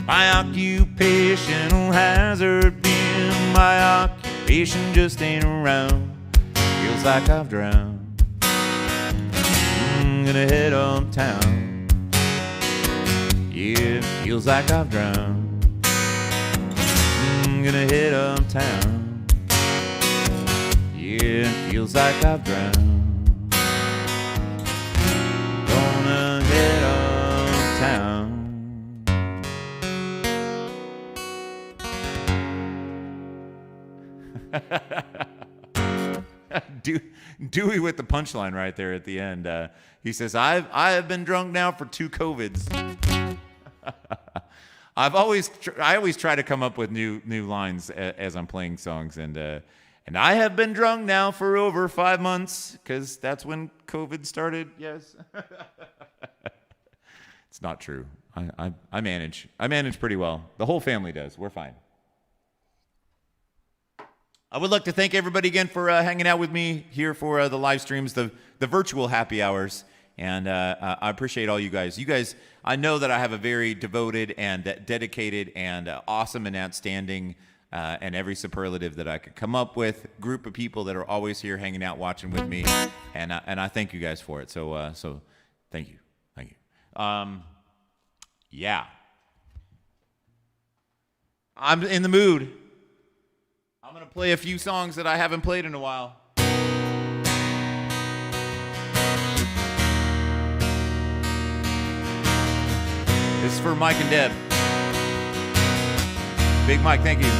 my occupational hazard being my occupation just ain't around. Feels like I've drowned. I'm gonna head uptown. Yeah, feels like I've drowned. I'm gonna head uptown. Yeah, it feels like I've drowned. Gonna head uptown. Dewey with the punchline right there at the end. He says, I have been drunk now for 2 COVIDs. I always try to come up with new lines as I'm playing songs, and I have been drunk now for over 5 months, because that's when COVID started. Yes. It's not true. I manage pretty well. The whole family does. We're fine. I would like to thank everybody again for hanging out with me here for the live streams, the virtual happy hours. And I appreciate all you guys. You guys, I know that I have a very devoted and dedicated and awesome and outstanding and every superlative that I could come up with group of people that are always here hanging out, watching with me. And I thank you guys for it. So thank you. Thank you. Yeah. I'm in the mood. I'm going to play a few songs that I haven't played in a while. This is for Mike and Deb. Big Mike, thank you.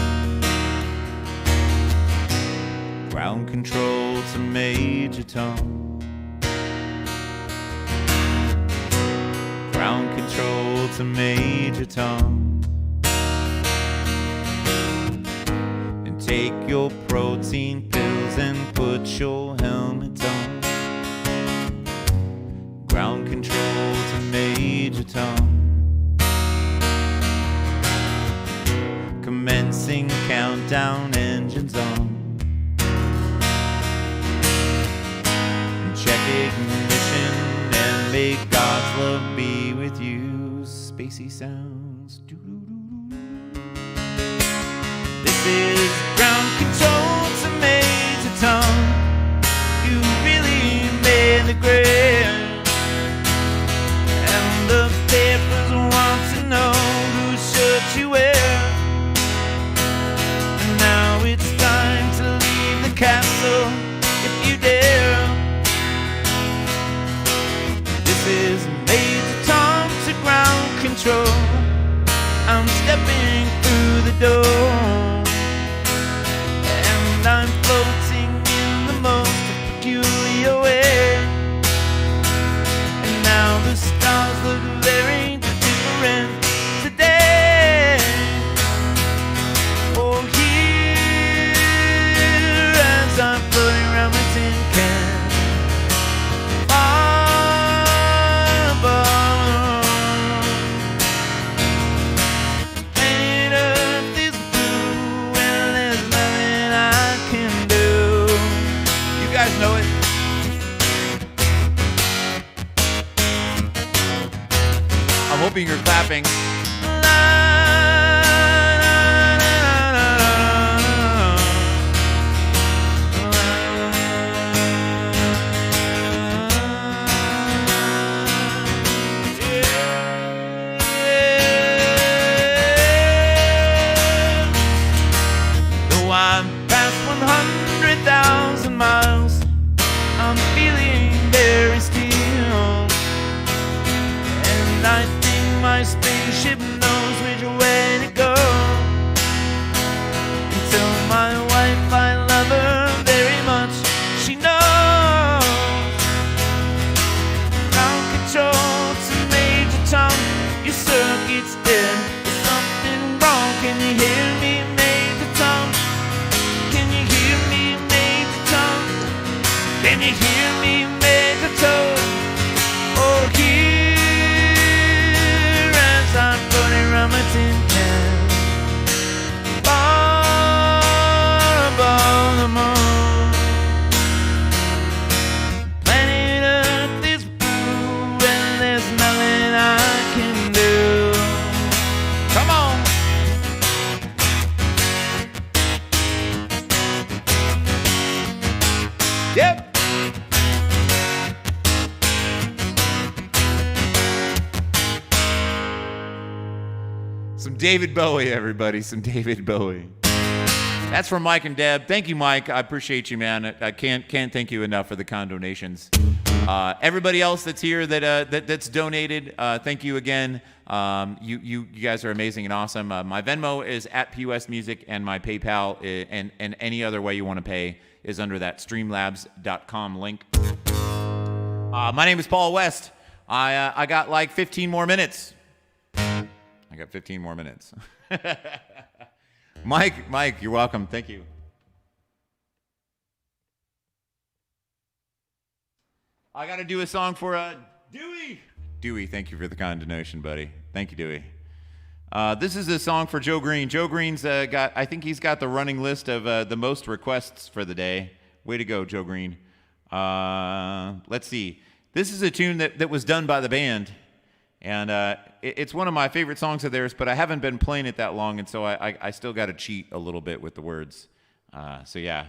Ground control to Major Tom. Ground control to Major Tom. Take your protein pills and put your helmet on. Ground control to Major Tom. Commencing countdown, engines on. Check ignition and may God's love be with you. Spacey sounds. This is ground control to Major Tom. You really made the grade, and the papers want to know whose shirt you wear. And now it's time to leave the castle if you dare. This is Major Tom to ground control. I'm stepping through the door. I'm floating in the most peculiar way. And now the stars look very different today. Oh, here as I'm floating around my tin can, far above. Planet Earth is blue and there's nothing I can do. You guys know it. I'm hoping you're clapping. Though I'm past 100,000 miles, I'm feeling very still. And I think my spaceship knows which way to go. And tell my wife I love her very much, she knows. Ground control to Major Tom, your circuit's dead. There's something wrong, can you hear me, Major Tom? Can you hear me, Major Tom? Can you hear me, Major Tom? Oh, here as I'm floating around my tin can, far above the moon. Planet Earth is blue and there's nothing I can do. Come on. Yep. Some David Bowie, everybody. Some David Bowie. That's from Mike and Deb. Thank you, Mike. I appreciate you, man. I can't thank you enough for the kind donations. Everybody else that's here that's donated, thank you again. You guys are amazing and awesome. My Venmo is at POS Music, and my PayPal and any other way you want to pay is under that streamlabs.com link. My name is Paul West. I got like 15 more minutes. I got 15 more minutes. Mike, you're welcome. Thank you. I got to do a song for Dewey. Dewey, thank you for the kind donation, buddy. Thank you, Dewey. This is a song for Joe Green. Joe Green's I think he's got the running list of the most requests for the day. Way to go, Joe Green. Let's see. This is a tune that was done by the band. And it's one of my favorite songs of theirs, but I haven't been playing it that long, and so I still got to cheat a little bit with the words. So, yeah.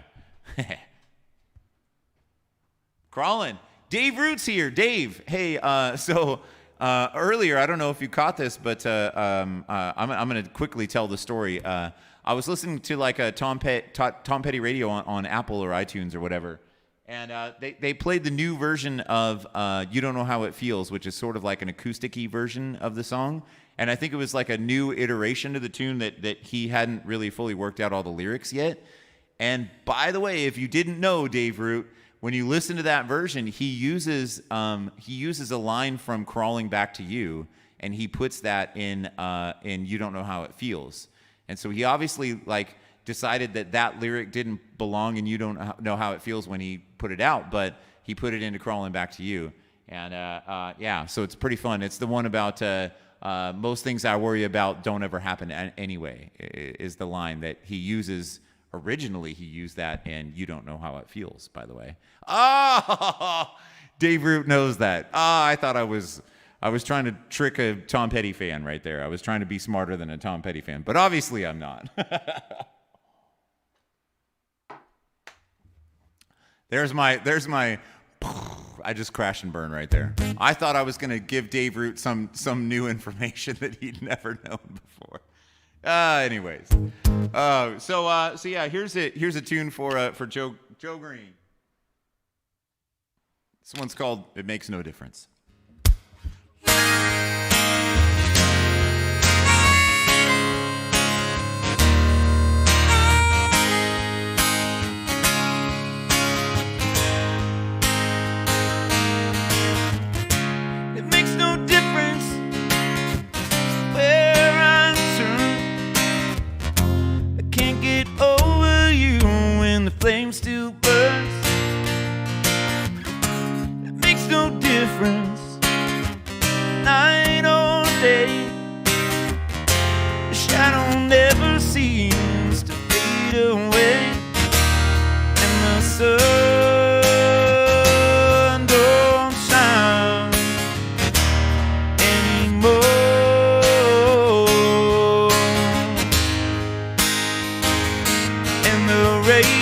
Crawling. Dave Root's here. Dave, hey, earlier, I don't know if you caught this, but I'm going to quickly tell the story. I was listening to like a Tom Petty radio on Apple or iTunes or whatever. And they played the new version of You Don't Know How It Feels, which is sort of like an acoustic-y version of the song. And I think it was like a new iteration to the tune that he hadn't really fully worked out all the lyrics yet. And by the way, if you didn't know, Dave Root, when you listen to that version, he uses a line from Crawling Back to You, and he puts that in You Don't Know How It Feels. And so he obviously decided that lyric didn't belong and You Don't Know How It Feels when he put it out, but he put it into Crawling Back to You. And yeah, so it's pretty fun. It's the one about most things I worry about don't ever happen anyway, is the line that he uses. Originally, he used that in You Don't Know How It Feels, by the way. Oh, Dave Root knows that. I thought I was trying to trick a Tom Petty fan right there. I was trying to be smarter than a Tom Petty fan, but obviously I'm not. There's my I just crash and burn right there. I thought I was going to give Dave Root some new information that he'd never known before. Anyways. So yeah, here's a tune for Joe Green. This one's called It Makes No Difference. Flame still burns. It makes no difference, night or day. The shadow never seems to fade away, and the sun don't shine anymore. And the rain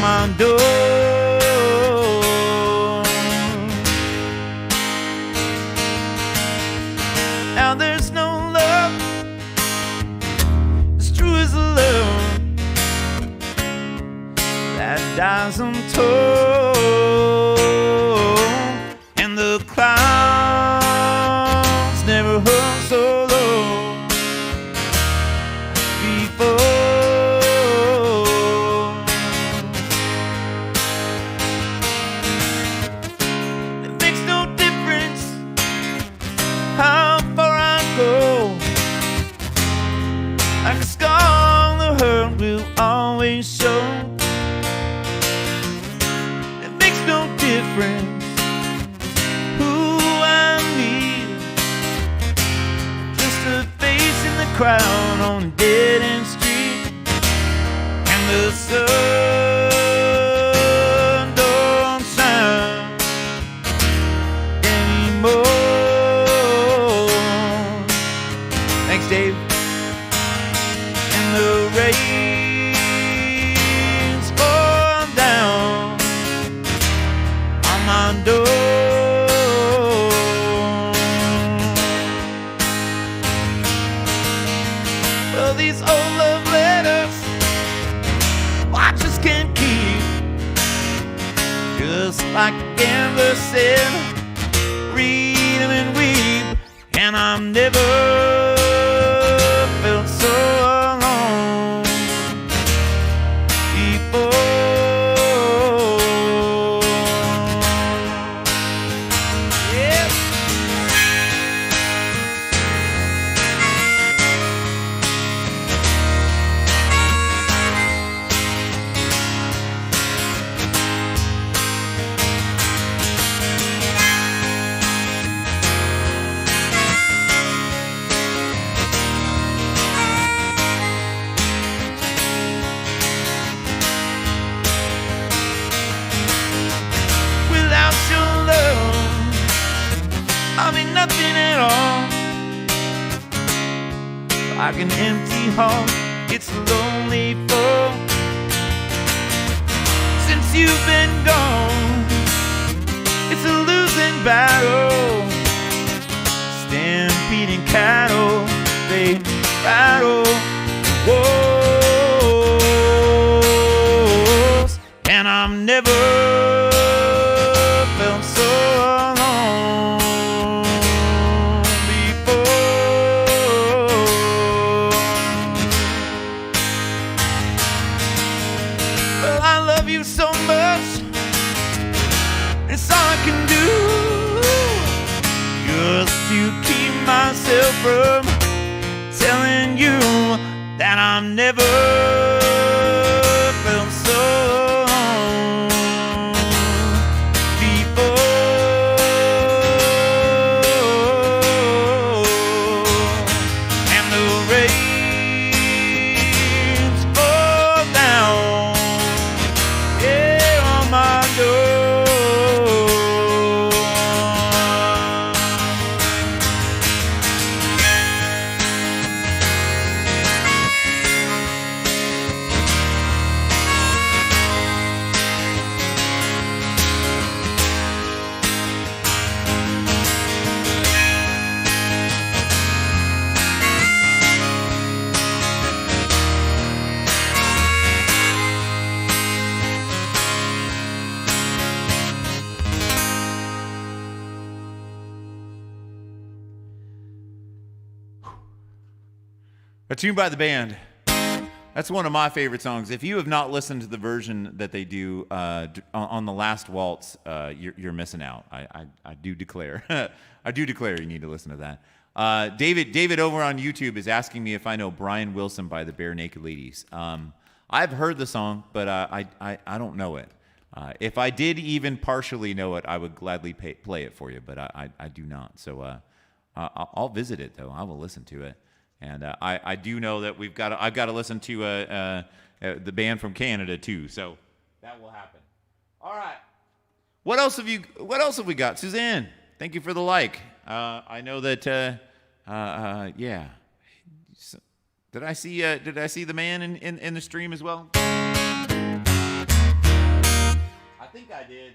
my door. Now there's no love as true as the love that dies untold, and the clouds never hung so low before. How far I go, like a scar the hurt will always show. It makes no difference who I meet, just a face in the crowd on a dead-end street, and the sun don't shine anymore. Thanks, Dave. And the rains fall down on my door. all these old love letters I just can't keep. Just like a gambler said, read them and weep. And I've never felt so alone before. Yeah. Without your love, I'll be nothing at all. Like an empty heart, it's lonely for. Since you've been gone, it's a losing battle. Stampeding cattle, they rattle the walls. And I've never felt so alone before. Well, I love you so much, it's all I can do, just to keep myself from telling you that I've never felt so alone before. And the rains fall down, yeah, on my door. A tune by the band. That's one of my favorite songs. If you have not listened to the version that they do on the last waltz, you're missing out. I do declare. I do declare you need to listen to that. David over on YouTube is asking me if I know Brian Wilson by the Bare Naked Ladies. I've heard the song, but I don't know it. If I did even partially know it, I would gladly play it for you, but I do not. So I'll visit it, though. I will listen to it. And I do know that I've got to listen to the band from Canada too, so that will happen. All right, what else have we got? Suzanne, thank you for the like. I know that yeah. Did I see the man in the stream as well? I think I did.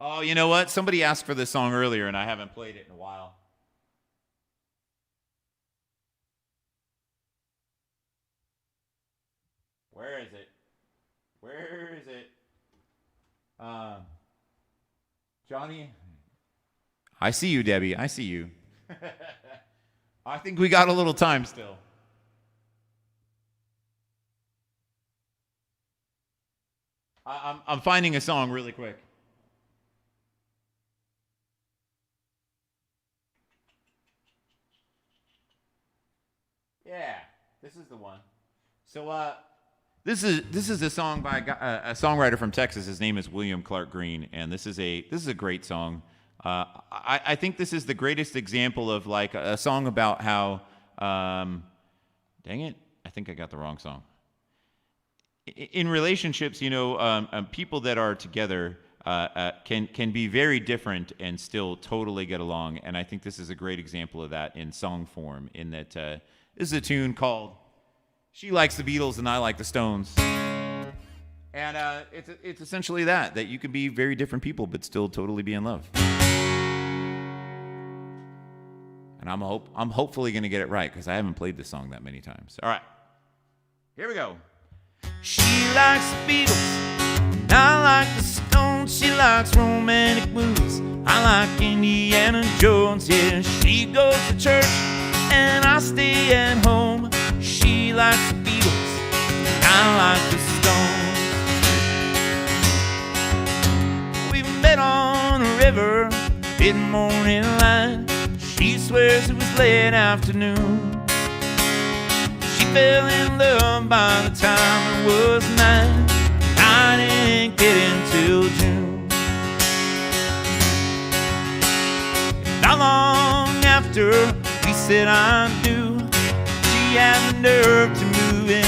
Oh, you know what? Somebody asked for this song earlier, and I haven't played it in a while. Where is it? Johnny? I see you, Debbie. I see you. I think we got a little time still. I'm finding a song really quick. Yeah, this is the one. So this is a song by a songwriter from Texas. His name is William Clark Green, and this is a great song. I think this is the greatest example of like a song about how dang it, I think I got the wrong song. In relationships, you know, people that are together can be very different and still totally get along, and I think this is a great example of that in song form. In that this is a tune called "She Likes the Beatles and I Like the Stones," and it's essentially that you can be very different people but still totally be in love. And I'm hopefully going to get it right because I haven't played this song that many times. All right. Here we go. She likes the Beatles, I like the Stones. She likes romantic movies, I like Indiana Jones. Yeah, she goes to church and I stay at home. She likes the Beatles, I like the Stones. We met on a river, mid-morning light. She swears it was late afternoon. She fell in love by the time it was night. I didn't get until June. Not long after we said I do, she had the nerve to move in.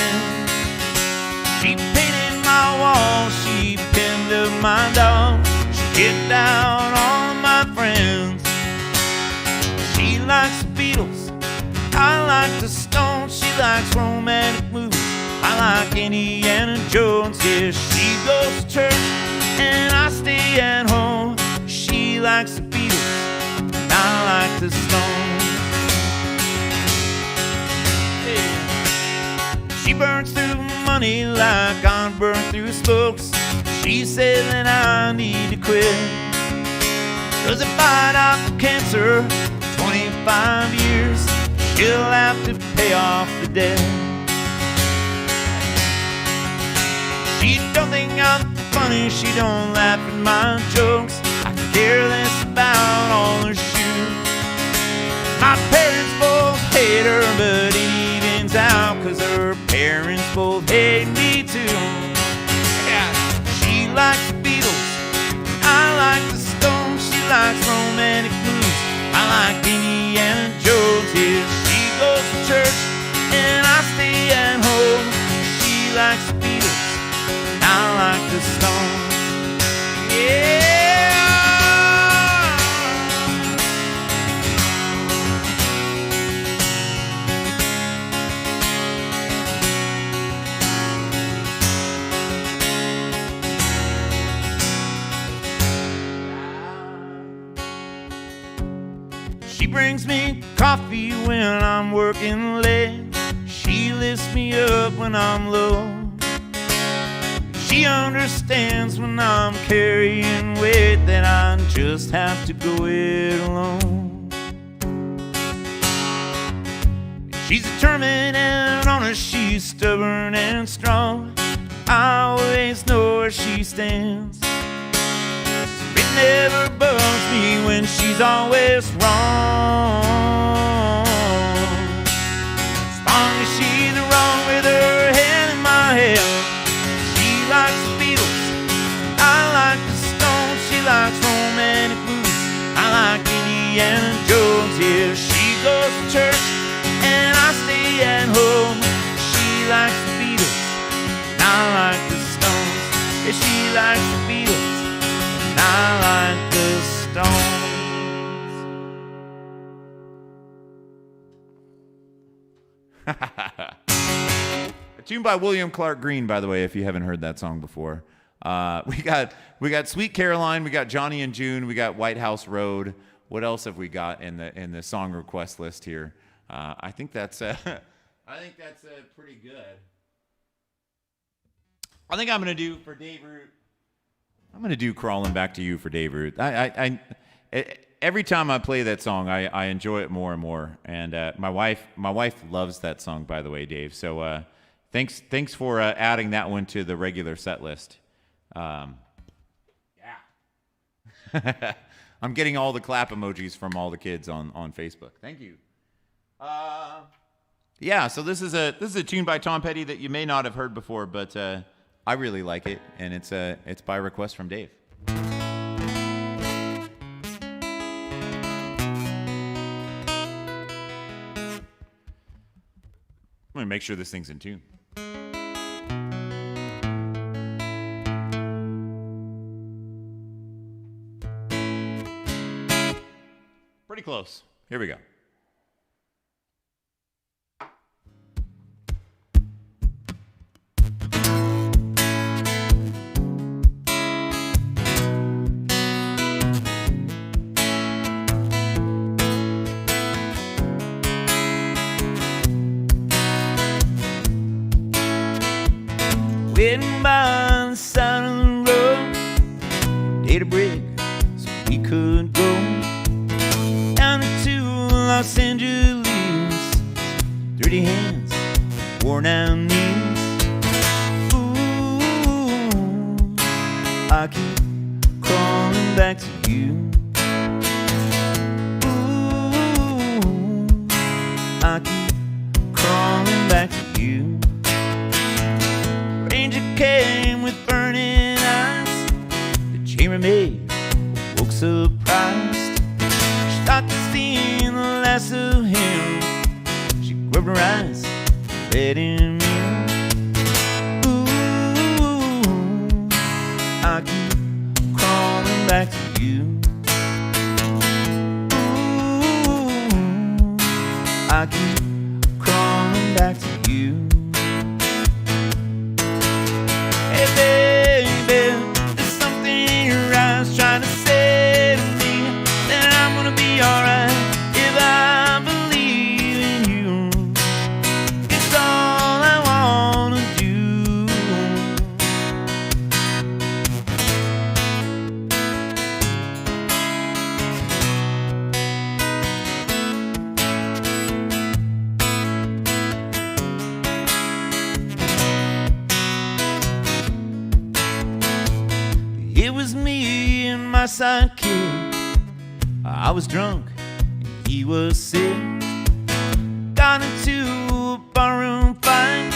She painted my walls, she pinned up my dog, she kicked out all of my friends. She likes the Beatles, I like the Stones. She likes romantic movies, I like Indiana Jones. Yeah, she goes to church and I stay at home. She likes the Beatles, and I like the Stones. Yeah. She burns through money like I burn through spokes. She says that I need to quit, 'cause if I die for cancer 25 years, she'll have to pay off the debt. She don't think I'm funny, she don't laugh at my jokes. I could care less about all her shoes. My parents both hate her, but it evens out, 'cause her parents both hate me too. Yeah. She likes the Beatles, I like the Stones. She likes romantic movies, I like Indiana Jones. Yeah, she goes to church and I stay at home. She likes the Beatles, and I like the Stones. Yeah. She brings me coffee when I'm working late. She lifts me up when I'm low. She understands when I'm carrying weight that I just have to go it alone. She's determined and honest, she's stubborn and strong. I always know where she stands. It never bugs me when she's always wrong. As long as she's wrong with her hand in my head. She likes the Beatles, I like the Stones. She likes romantic movies, I like Indiana Jones. Yeah, she goes to church and I stay at home. She likes the Beatles, and I like the Stones. Yeah, she likes the Beatles, I like the Stones. A tune by William Clark Green, by the way, if you haven't heard that song before. We got Sweet Caroline, we got Johnny and June, we got White House Road. What else have we got in the song request list here? I think that's pretty good. I think I'm gonna do for Dave Root. I'm going to do Crawling Back to You for Dave Root. Every time I play that song, I enjoy it more and more. And my wife loves that song, by the way, Dave. So thanks for adding that one to the regular set list. Yeah. I'm getting all the clap emojis from all the kids on Facebook. Thank you. Yeah, so this is a tune by Tom Petty that you may not have heard before, but I really like it, and it's by request from Dave. I'm gonna make sure this thing's in tune. Pretty close. Here we go. sitting by the side of the road, ate a brick so we could go down to Los Angeles. Dirty hands, worn out knees. Ooh, I keep crawling back to you. Ooh, I keep crawling back to you. Ranger came with burning eyes. The chambermaid woke surprised. She thought to see the last of him. She rubbed her eyes, let him in. Ooh, I keep crawling back to you. Ooh, I keep crawling back to you. Hey baby, there's something in your eyes trying to say to me that I'm gonna be alright if I believe in you. It's all I wanna do. It was me and my sidekick. I was drunk and he was sick. Got into a barroom fight,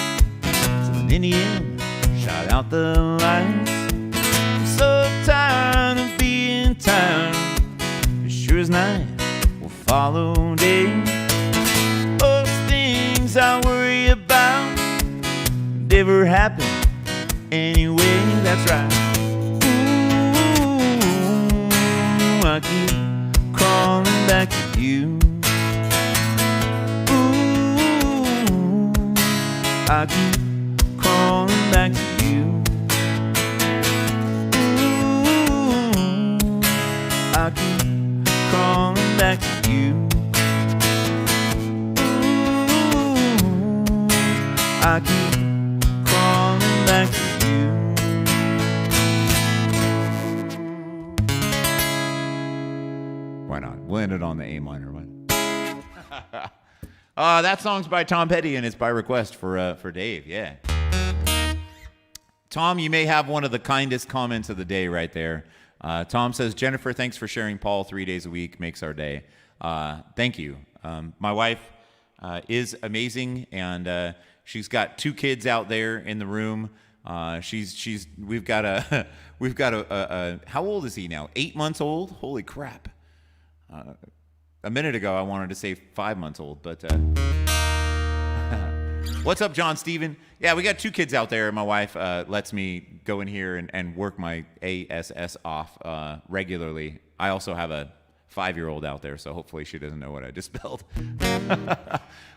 so in the end shot out the lights. I'm so tired of being tired. As sure as night will follow day. Those things I worry about never happen anyway. That's right. I keep crawling back to you. Ooh, I keep crawling back to you. Ooh, I keep crawling back to you. Ooh, I keep crawling back to you. Why not? We'll end it on the A minor one. That song's by Tom Petty, and it's by request for Dave. Yeah. Tom, you may have one of the kindest comments of the day right there. Tom says, Jennifer, thanks for sharing Paul 3 days a week. Makes our day. Thank you. My wife is amazing, and she's got 2 kids out there in the room. We've got a how old is he now? 8 months old? Holy crap. A minute ago, I wanted to say 5 months old, but what's up, John Steven? Yeah, we got 2 kids out there. My wife lets me go in here and work my ASS off regularly. I also have a 5-year-old out there, so hopefully she doesn't know what I just spelled.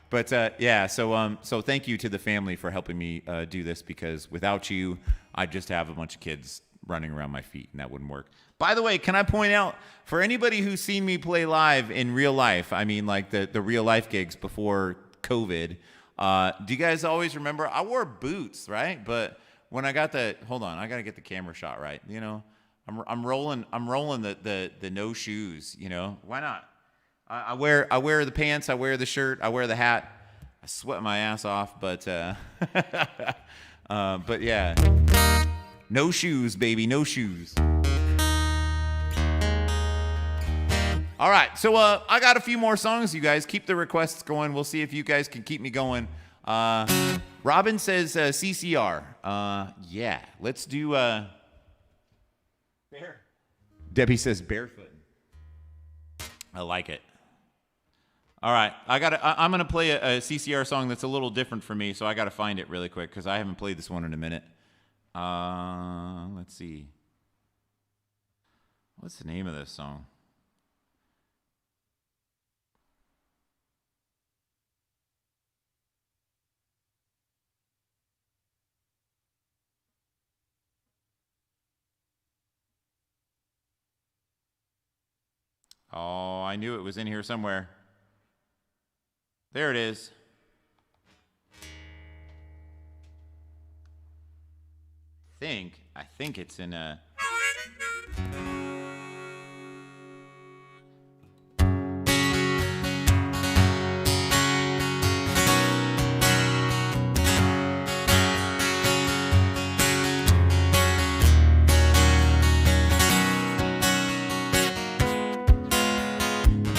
But yeah, so thank you to the family for helping me do this, because without you, I'd just have a bunch of kids running around my feet, and that wouldn't work. By the way, can I point out, for anybody who's seen me play live in real life, I mean like the real life gigs before COVID, do you guys always remember? I wore boots, right? But when I got hold on, I got to get the camera shot right. You know, I'm rolling the no shoes, you know, why not? I wear the pants, I wear the shirt, I wear the hat. I sweat my ass off, but yeah. No shoes, baby, no shoes. All right, so I got a few more songs, you guys. Keep the requests going. We'll see if you guys can keep me going. Robin says CCR. Yeah, let's do bear. Debbie says barefoot. I like it. All right, I'm gonna play a CCR song that's a little different for me, so I gotta find it really quick because I haven't played this one in a minute. Let's see. What's the name of this song? Oh, I knew it was in here somewhere. There it is. think it's in a.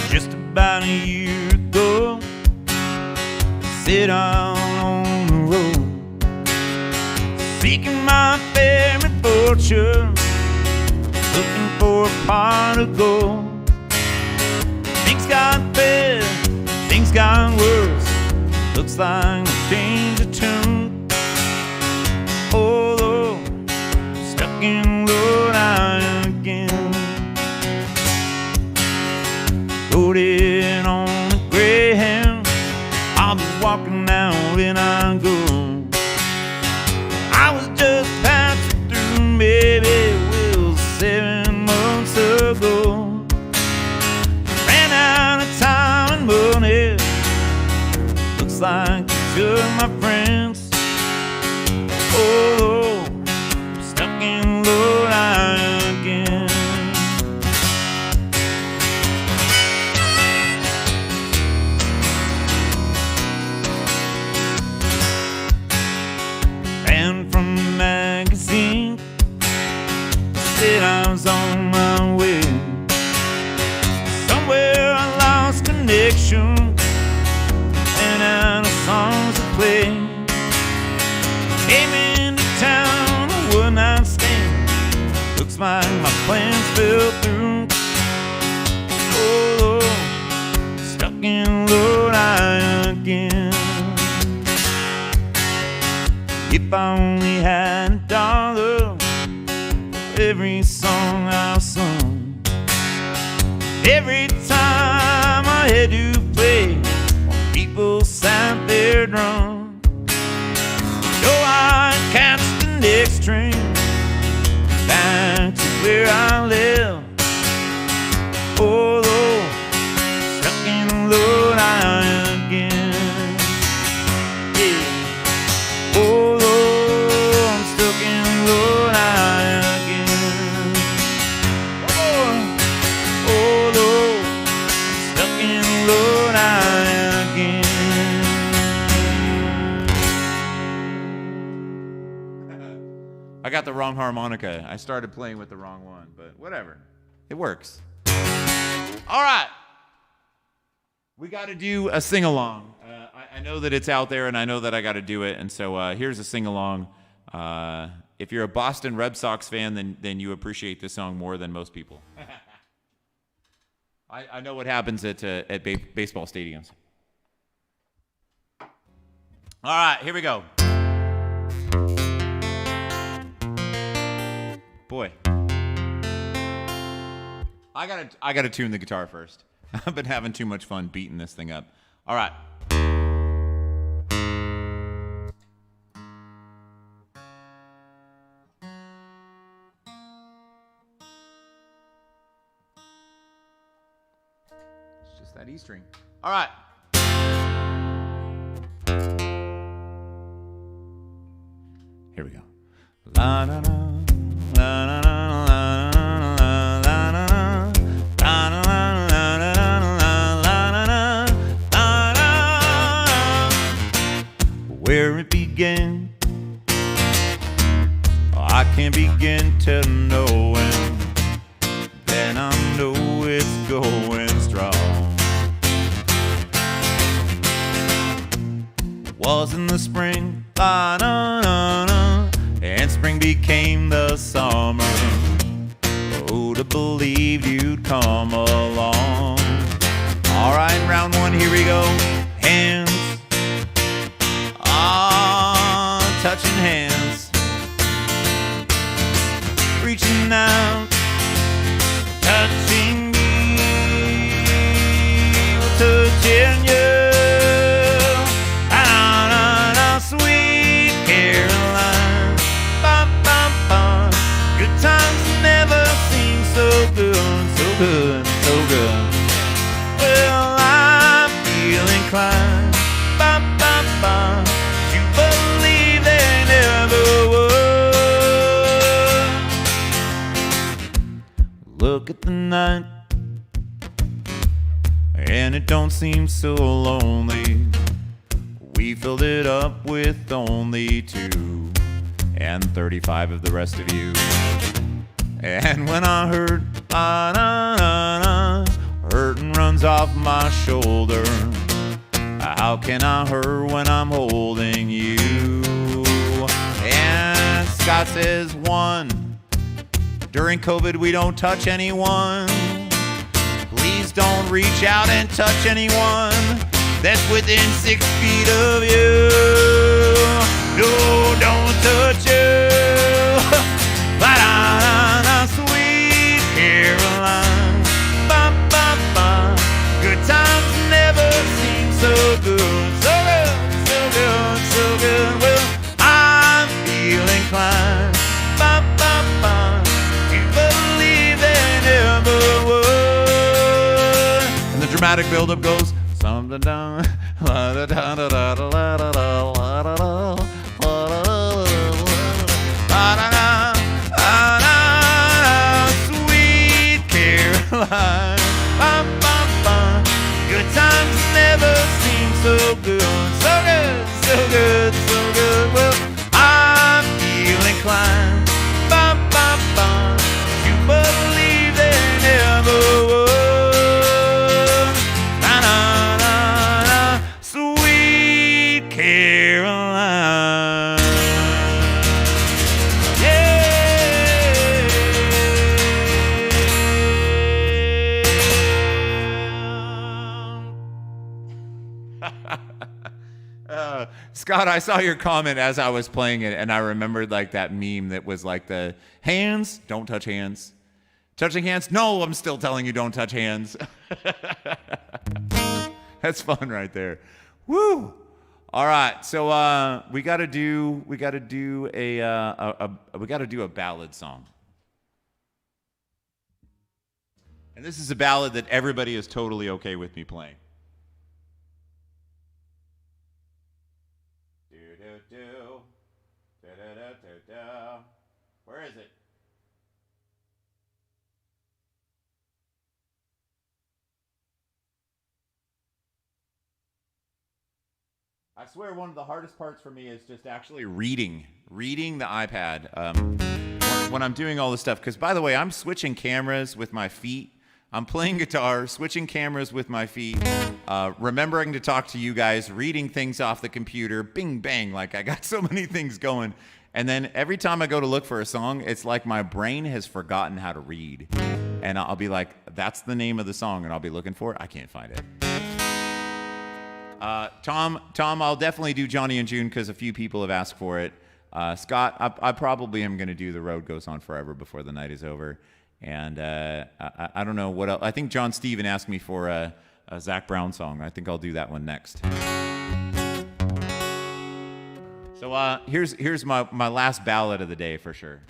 Just about a year ago, sit out on the road, seeking my favorite fortune, looking for a pot of gold. Things got bad, things got worse. Looks like we changed the tune. Oh Lord, stuck in Lord I again. Loaded on a Greyhound, I'll be walking out when I go. I was just passing through, maybe 7 months ago. Ran out of time and money. Looks like you took my friends. Oh, I'm stuck in Lord I again. From the magazine, said I was on my way. Somewhere I lost connection, and out of songs to play. Came into town, a one-night stand. Looks like my plans fell through. Oh Lord, stuck in Lord I again. If I only had $1, every song I've sung, every time I had to play, while people sat there drunk. So I catch the next train back to where I live. Oh Lord, stuck in Lord I again. Yeah. Oh Lord, stuck in Lord I again. Oh Lord, stuck in Lord I again. I got the wrong harmonica. I started playing with the wrong one, but whatever. It works. All right. We got to do a sing-along. I know that it's out there, and I know that I got to do it, and so here's a sing-along. If you're a Boston Red Sox fan, then you appreciate this song more than most people. I know what happens at baseball stadiums. All right, here we go. Boy, I gotta tune the guitar first. I've been having too much fun beating this thing up. All right. It's just that E string. All right. Here we go. La la la la la la where it began, I can't begin to know when. Then I know it's going strong. It was in the spring, and spring became the summer. Who'd have believed you'd come along? All right, round one, here we go. Hands, touching hands, reaching out, touching me, touching you. Sweet Caroline, ba, ba, ba. Good times never seem so good, so good, so good. Well, I feel inclined, ba, ba, ba, to believe they never would. night, and it don't seem so lonely. We filled it up with only 2 and 35 of the rest of you. And when I heard hurtin' runs off my shoulder, how can I hurt when I'm holding you? And Scott says 1, during COVID we don't touch anyone. Please don't reach out and touch anyone that's within 6 feet of you. No, don't touch you. Ba-da-da-da, sweet Caroline. Ba-ba-ba. Good times never seem so good. So good, so good, so good. Well, I feel inclined. Ba-ba-ba. To believe they never would. And the dramatic buildup goes something down. La da da da da da da da da da da. Sweet Caroline. Good times never seem so good. So good, so good, so good. Well, I feel inclined to believe they never would. Na-na-na-na, sweet Caroline. Scott, I saw your comment as I was playing it, and I remembered like that meme that was like the hands, don't touch hands. Touching hands? No, I'm still telling you don't touch hands. That's fun right there. Woo! All right, so we got to do a ballad song. And this is a ballad that everybody is totally okay with me playing. Where is it? I swear one of the hardest parts for me is just actually reading the iPad when I'm doing all this stuff. Because, by the way, I'm switching cameras with my feet. I'm playing guitar, switching cameras with my feet, remembering to talk to you guys, reading things off the computer, bing, bang, like I got so many things going. And then every time I go to look for a song, it's like my brain has forgotten how to read. And I'll be like, that's the name of the song, and I'll be looking for it. I can't find it. Tom, I'll definitely do Johnny and June because a few people have asked for it. Scott, I probably am going to do The Road Goes On Forever Before the Night Is Over. And I don't know what else. I think John Steven asked me for a Zach Brown song. I think I'll do that one next. So here's my last ballad of the day for sure.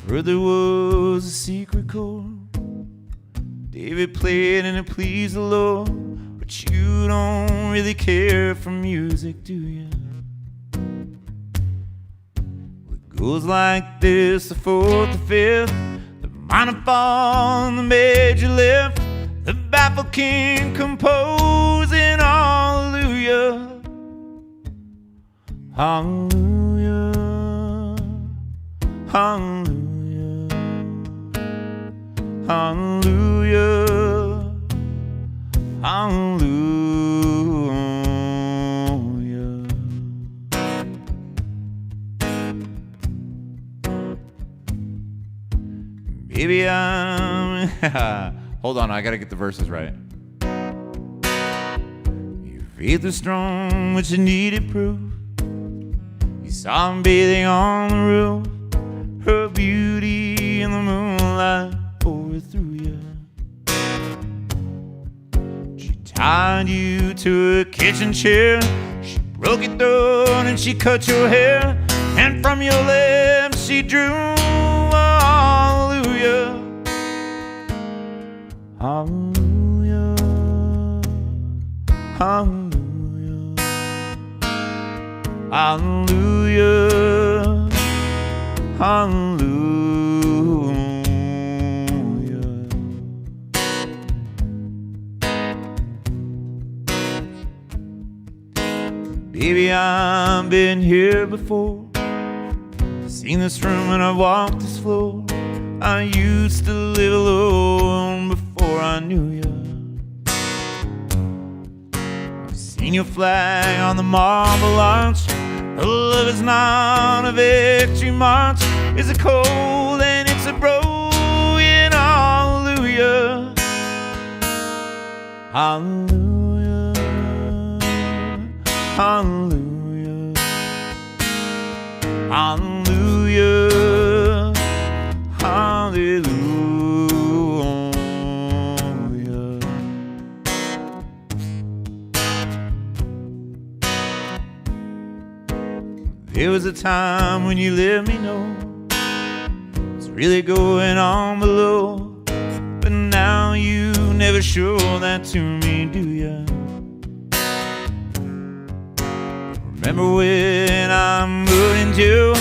I heard there was a secret chord David played and it pleased the Lord, but you don't really care for music, do you? Well, it goes like this, the fourth, the fifth, the minor fall, and the major lift, the baffled king composing hallelujah, hallelujah, hallelujah. Hallelujah, hallelujah. Maybe I'm... Hold on, I gotta get the verses right. Your faith was strong, but you needed proof. You saw him bathing on the roof, her beauty in the moonlight through you. She tied you to a kitchen chair, she broke your throat and she cut your hair, and from your lips she drew a hallelujah, hallelujah, Hallelujah. Hallelujah. Hallelujah. Baby, I've been here before, seen this room and I've walked this floor. I used to live alone before I knew you. I've seen your flag on the marble arch. Love is not a victory march. It's a cold and it's a broken hallelujah. Hallelujah. Hallelujah. Hallelujah. Hallelujah. There was a time when you let me know what's really going on below, but now you never show that to me, do ya? Remember when I moved into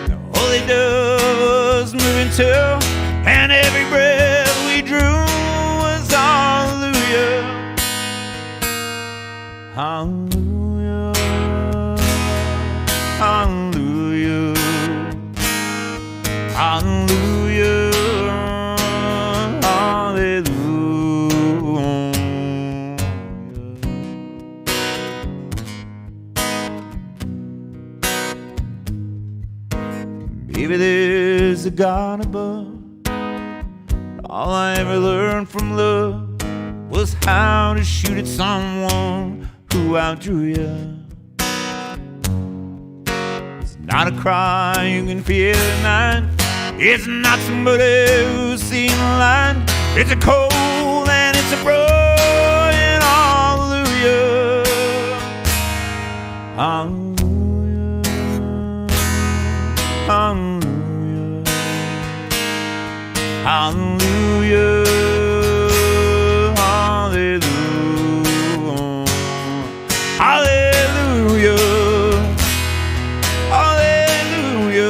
the Holy Dove was moving too, and every breath we drew was hallelujah. Hallelujah. Hallelujah. Hallelujah. Maybe there's a God above. All I ever learned from love was how to shoot at someone who outdrew you. It's not a cry you can feel at night. It's not somebody who's seen the light. It's a cold and it's a broken hallelujah. Hallelujah. Hallelujah. Hallelujah. Hallelujah. Hallelujah.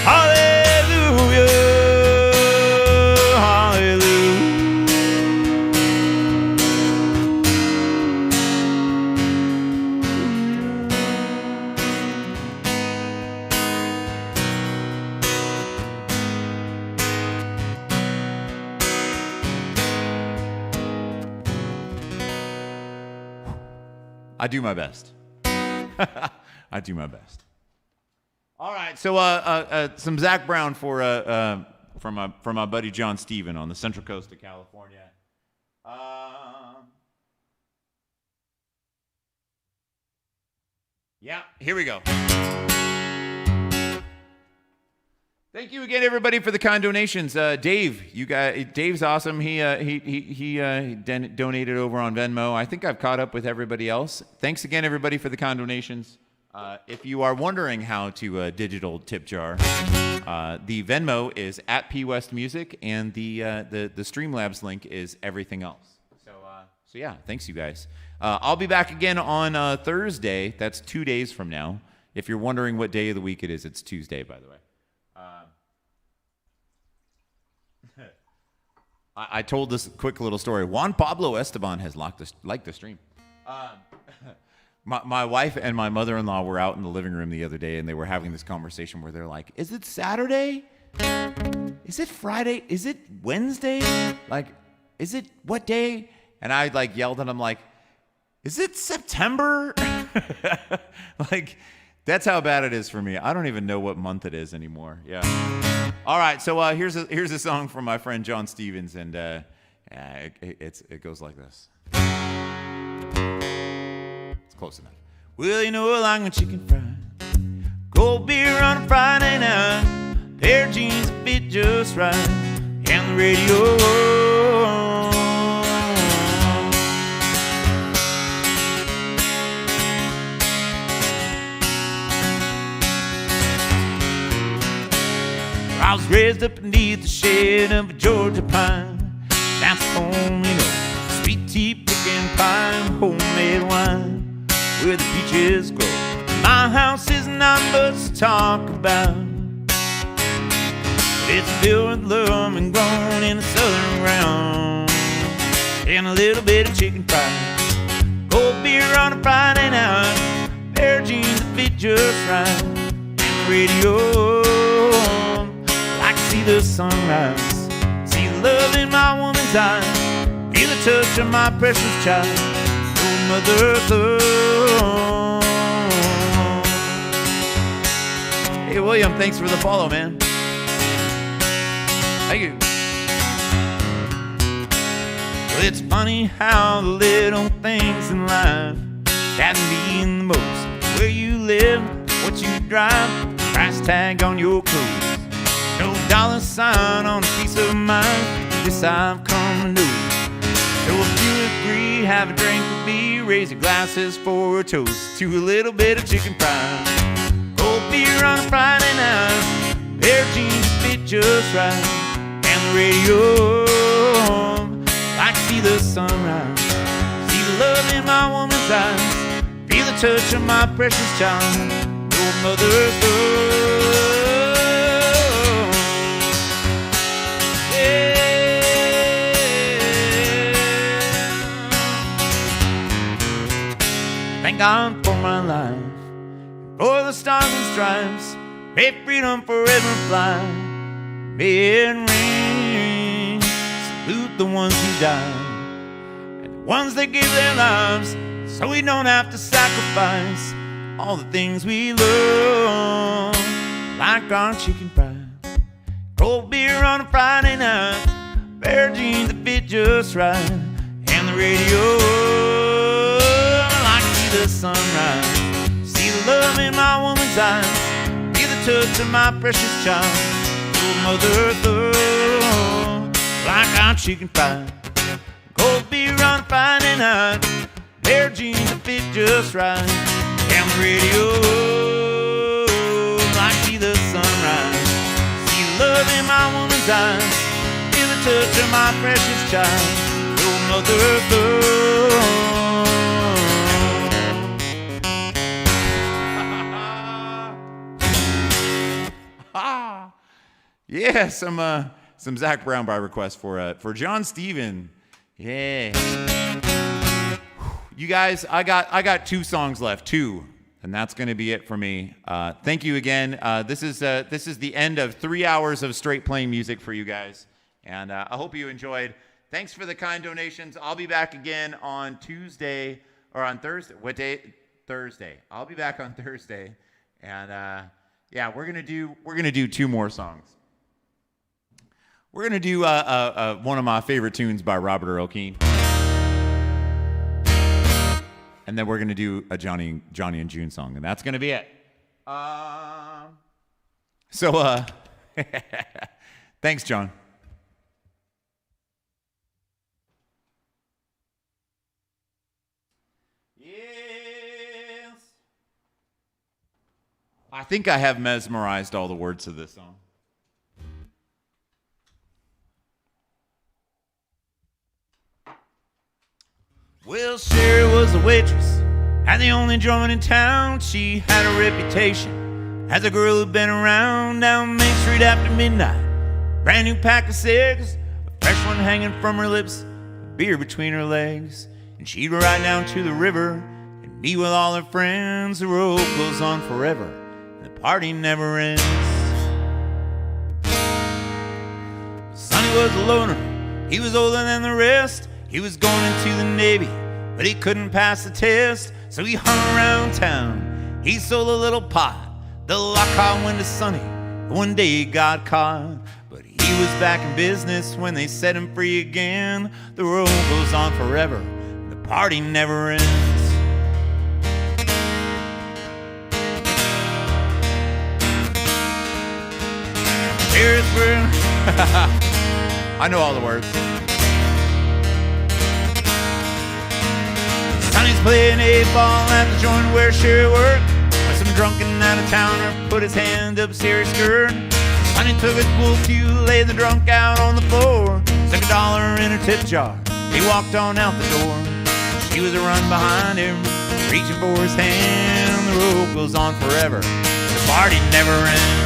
Hallelujah. Hallelujah. I do my best. I do my best. All right, so some Zach Brown from my buddy John Steven on the Central Coast of California. Yeah, here we go. Thank you again, everybody, for the kind donations. Dave, Dave's awesome. He donated over on Venmo. I think I've caught up with everybody else. Thanks again, everybody, for the kind donations. If you are wondering how to digital tip jar, the Venmo is at PWestMusic, and the Streamlabs link is everything else. So yeah, thanks, you guys. I'll be back again on Thursday. That's 2 days from now. If you're wondering what day of the week it is, it's Tuesday, by the way. I told this quick little story. Juan Pablo Esteban has liked the stream. My wife and my mother-in-law were out in the living room the other day, and they were having this conversation where they're like, is it Saturday? Is it Friday? Is it Wednesday? Like, is it what day? And I yelled at them like, is it September? Like, that's how bad it is for me. I don't even know what month it is anymore. Yeah. All right, so here's a song from my friend John Stevens, and it goes like this. It's close enough. Well, you know, like when chicken fried, cold beer on a Friday night, pair of jeans that fit just right, and the radio. I was raised up beneath the shade of a Georgia pine. That's home, you know, sweet tea, picking pie. bushes grow. My house is not much to talk about, but it's filled with love and grown in the southern ground. And a little bit of chicken fried, cold beer on a Friday night, pair of jeans that fit just right, and the radio. I can see the sunrise, see the love in my woman's eyes, feel the touch of my precious child, oh mother love. Hey, William, thanks for the follow, man. Thank you. Well, it's funny how the little things in life can mean the most. Where you live, what you drive, price tag on your clothes, no dollar sign on a piece of mind. This I've come to know. So if you agree, have a drink with me, raise your glasses for a toast to a little bit of chicken fried, cold beer on a Friday night, pair of jeans that fit just right, and the radio. I can see the sunrise, see the love in my woman's eyes, feel the touch of my precious child, your mother's love. Yeah. Thank God for my life, for the stars and stripes, may freedom forever fly, may it ring. Salute the ones who died, and the ones that gave their lives, so we don't have to sacrifice all the things we love, like our chicken fried, cold beer on a Friday night, pair of jeans that fit just right, and the radio. I can see the sunrise, see the love in my woman's eyes, feel the touch of my precious child, oh mother love, like our chicken fried, cold beer on a Friday night, pair of jeans that fit just right, and the radio. I see the sunrise, see the love in my woman's eyes, feel the touch of my precious child, your mother love. Yeah, some Zach Brown by request for John Steven. Yeah. You guys, I got 2 songs left, 2, and that's going to be it for me. Thank you again. This is the end of 3 hours of straight playing music for you guys, and I hope you enjoyed. Thanks for the kind donations. I'll be back again on Tuesday or on Thursday. What day? Thursday. I'll be back on Thursday, and yeah, we're gonna do 2 more songs. We're gonna do one of my favorite tunes by Robert Earl Keen. And then we're going to do a Johnny and June song, and that's going to be it. Thanks, John. Yes. I think I have mesmerized all the words to this song. Well, Sherry was a waitress and the only drummer in town. She had a reputation as a girl who'd been around down Main Street after midnight. Brand new pack of cigs, a fresh one hanging from her lips, a beer between her legs. And she'd ride down to the river and meet with all her friends. The road goes on forever and the party never ends. Sonny was a loner, he was older than the rest. He was going into the Navy, but he couldn't pass the test, so he hung around town. He sold a little pot, the lock-on went to Sonny. One day he got caught, but he was back in business when they set him free again. The road goes on forever, the party never ends. Here's where I know all the words. Sonny's playing 8-ball at the joint where Sherry worked, when some drunken out-of-towner put his hand up Sherry's skirt. Sonny took his pool cue, laid the drunk out on the floor, stuck $1 in her tip jar. He walked on out the door. She was a run behind him, reaching for his hand. The road goes on forever, the party never ends.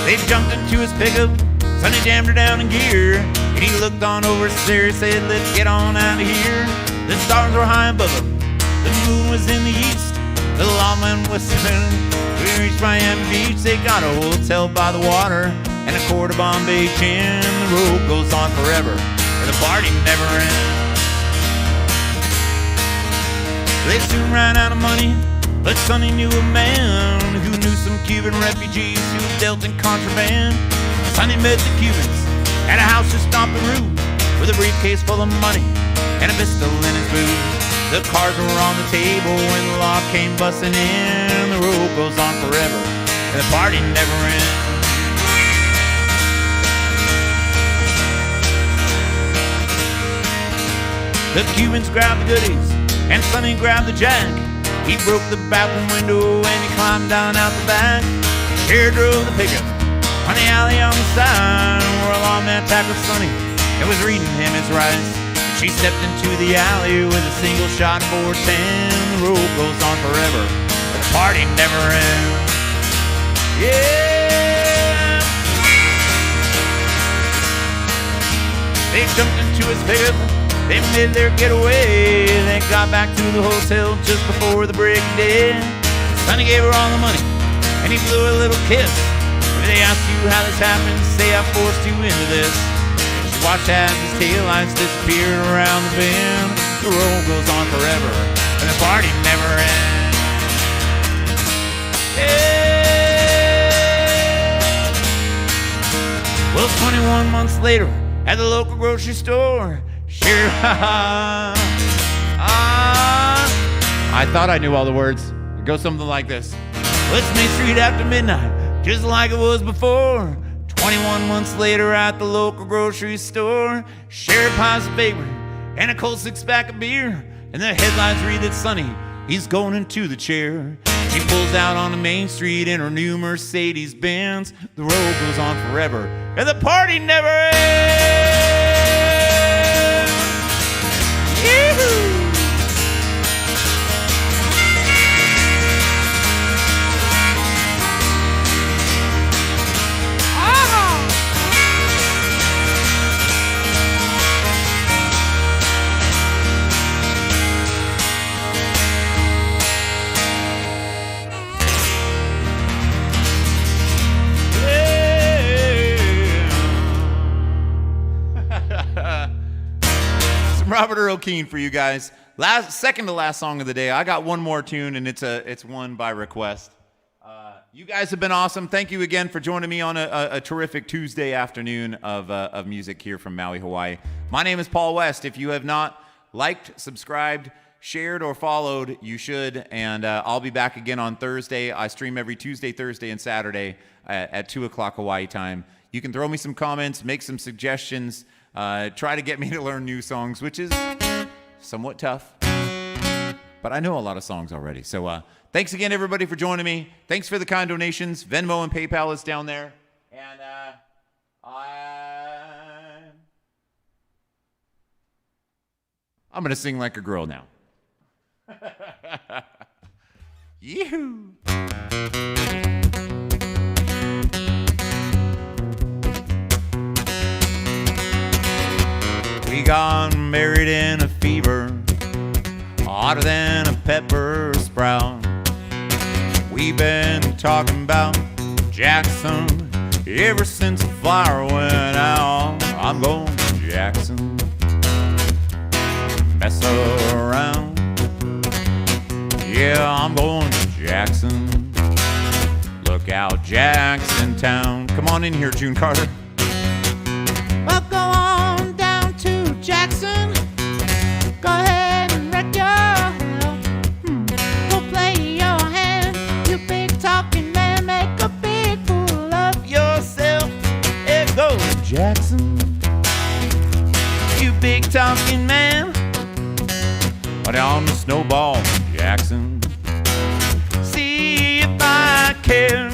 They jumped into his pickup, Sonny jammed her down in gear, and he looked on over there and said, let's get on out of here. The stars were high above them, the moon was in the east, the lawman was sitting. We reached Miami Beach, they got a hotel by the water, and a quart of Bombay gin. The road goes on forever, and the party never ends. They soon ran out of money, but Sonny knew a man who knew some Cuban refugees who dealt in contraband. Sonny met the Cubans at a house just off the road with a briefcase full of money and a pistol in his boot. The cards were on the table when the law came busting in. The road goes on forever, and the party never ends. The Cubans grabbed the goodies, and Sonny grabbed the jack. He broke the bathroom window and he climbed down out the back. Here drove the pickup on the alley on the side where a lawman tackled Sonny and was reading him his rights. She stepped into the alley with a single shot 410. The road goes on forever, but the party never ends. Yeah. They jumped into his pickup, they made their getaway. They got back to the hotel just before the break of day. Sonny gave her all the money, and he blew a little kiss. When they asked you how this happened, say I forced you into this. She watched as his taillights disappeared around the bend. The road goes on forever, and the party never ends. Yeah. Well, 21 months later, at the local grocery store, sure, I thought I knew all the words. It goes something like this. Well, it's Main Street after midnight, just like it was before. 21 months later at the local grocery store, share pies of paper and a cold 6-pack of beer. And the headlines read that Sonny, he's going into the chair. She pulls out on the Main Street in her new Mercedes Benz. The road goes on forever, and the party never ends. Yee-hoo! Robert Earl Keen for you guys. Second to last song of the day. I got one more tune, and it's one by request. You guys have been awesome. Thank you again for joining me on a terrific Tuesday afternoon of music here from Maui, Hawaii. My name is Paul West. If you have not liked, subscribed, shared, or followed, you should. And I'll be back again on Thursday. I stream every Tuesday, Thursday, and Saturday at 2 o'clock Hawaii time. You can throw me some comments, make some suggestions. Try to get me to learn new songs, which is somewhat tough, but I know a lot of songs already. So thanks again, everybody, for joining me. Thanks for the kind donations. Venmo and PayPal is down there. And I'm going to sing like a girl now. Yee-hoo! We got married in a fever, hotter than a pepper sprout. We've been talking about Jackson ever since the flyer went out. I'm going to Jackson, mess around. Yeah, I'm going to Jackson. Look out, Jackson Town. Come on in here, June Carter. Well, go on down to Jackson. Go ahead and wreck your hell. Go play your hand. You big talking man, make a big fool of Yourself, hey, go to Jackson. You big talking man. Put on the snowball, Jackson. See if I care.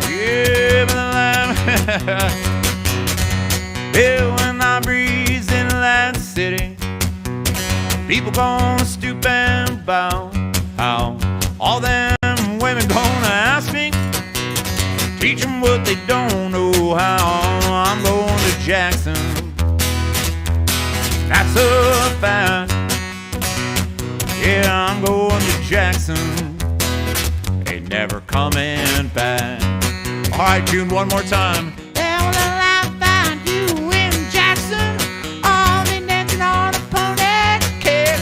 Yeah, but Yeah, when I breeze in Atlantic City, people gonna stoop and bow. How all them women gonna ask me, teach them what they don't know how. I'm going to Jackson, that's a fact. Yeah, I'm going to Jackson, ain't never coming back. All right, June, one more time. Well, I found you in Jackson, all me dancing on a pony kid.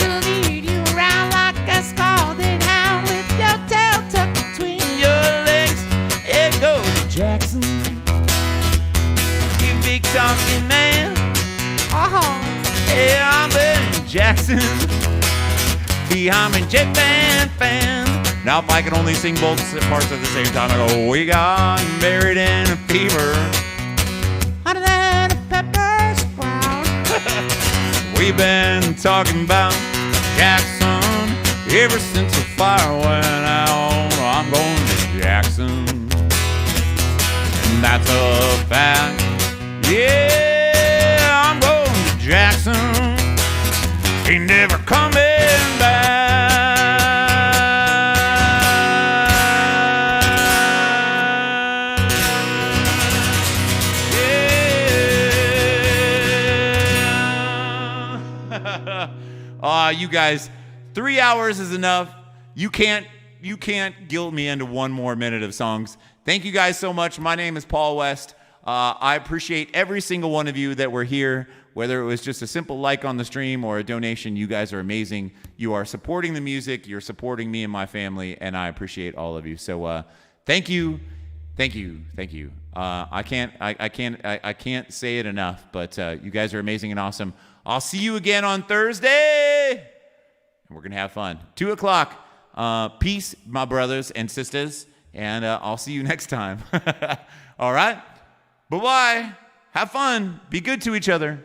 We'll lead you around like a scalded hound with your tail tucked between Your legs, it goes to Jackson. You big talking man. Yeah, I'm in Jackson. I'm a jet band fan. Now if I could only sing both parts at the same time, I go, we got married in a fever. Hotter than a pepper sprout. We've been talking about Jackson ever since the fire went out. I'm going to Jackson, and that's a fact. Yeah, I'm going to Jackson, ain't never coming back. You guys, 3 hours is enough. You can't guilt me into one more minute of songs. Thank you guys so much. My name is Paul West. I appreciate every single one of you that were here, whether it was just a simple like on the stream or a donation. You guys are amazing. You are supporting the music. You're supporting me and my family, and I appreciate all of you. So thank you. I can't say it enough, but you guys are amazing and awesome. I'll see you again on Thursday, and we're going to have fun. 2 o'clock. Peace, my brothers and sisters, and I'll see you next time. All right? Bye-bye. Have fun. Be good to each other.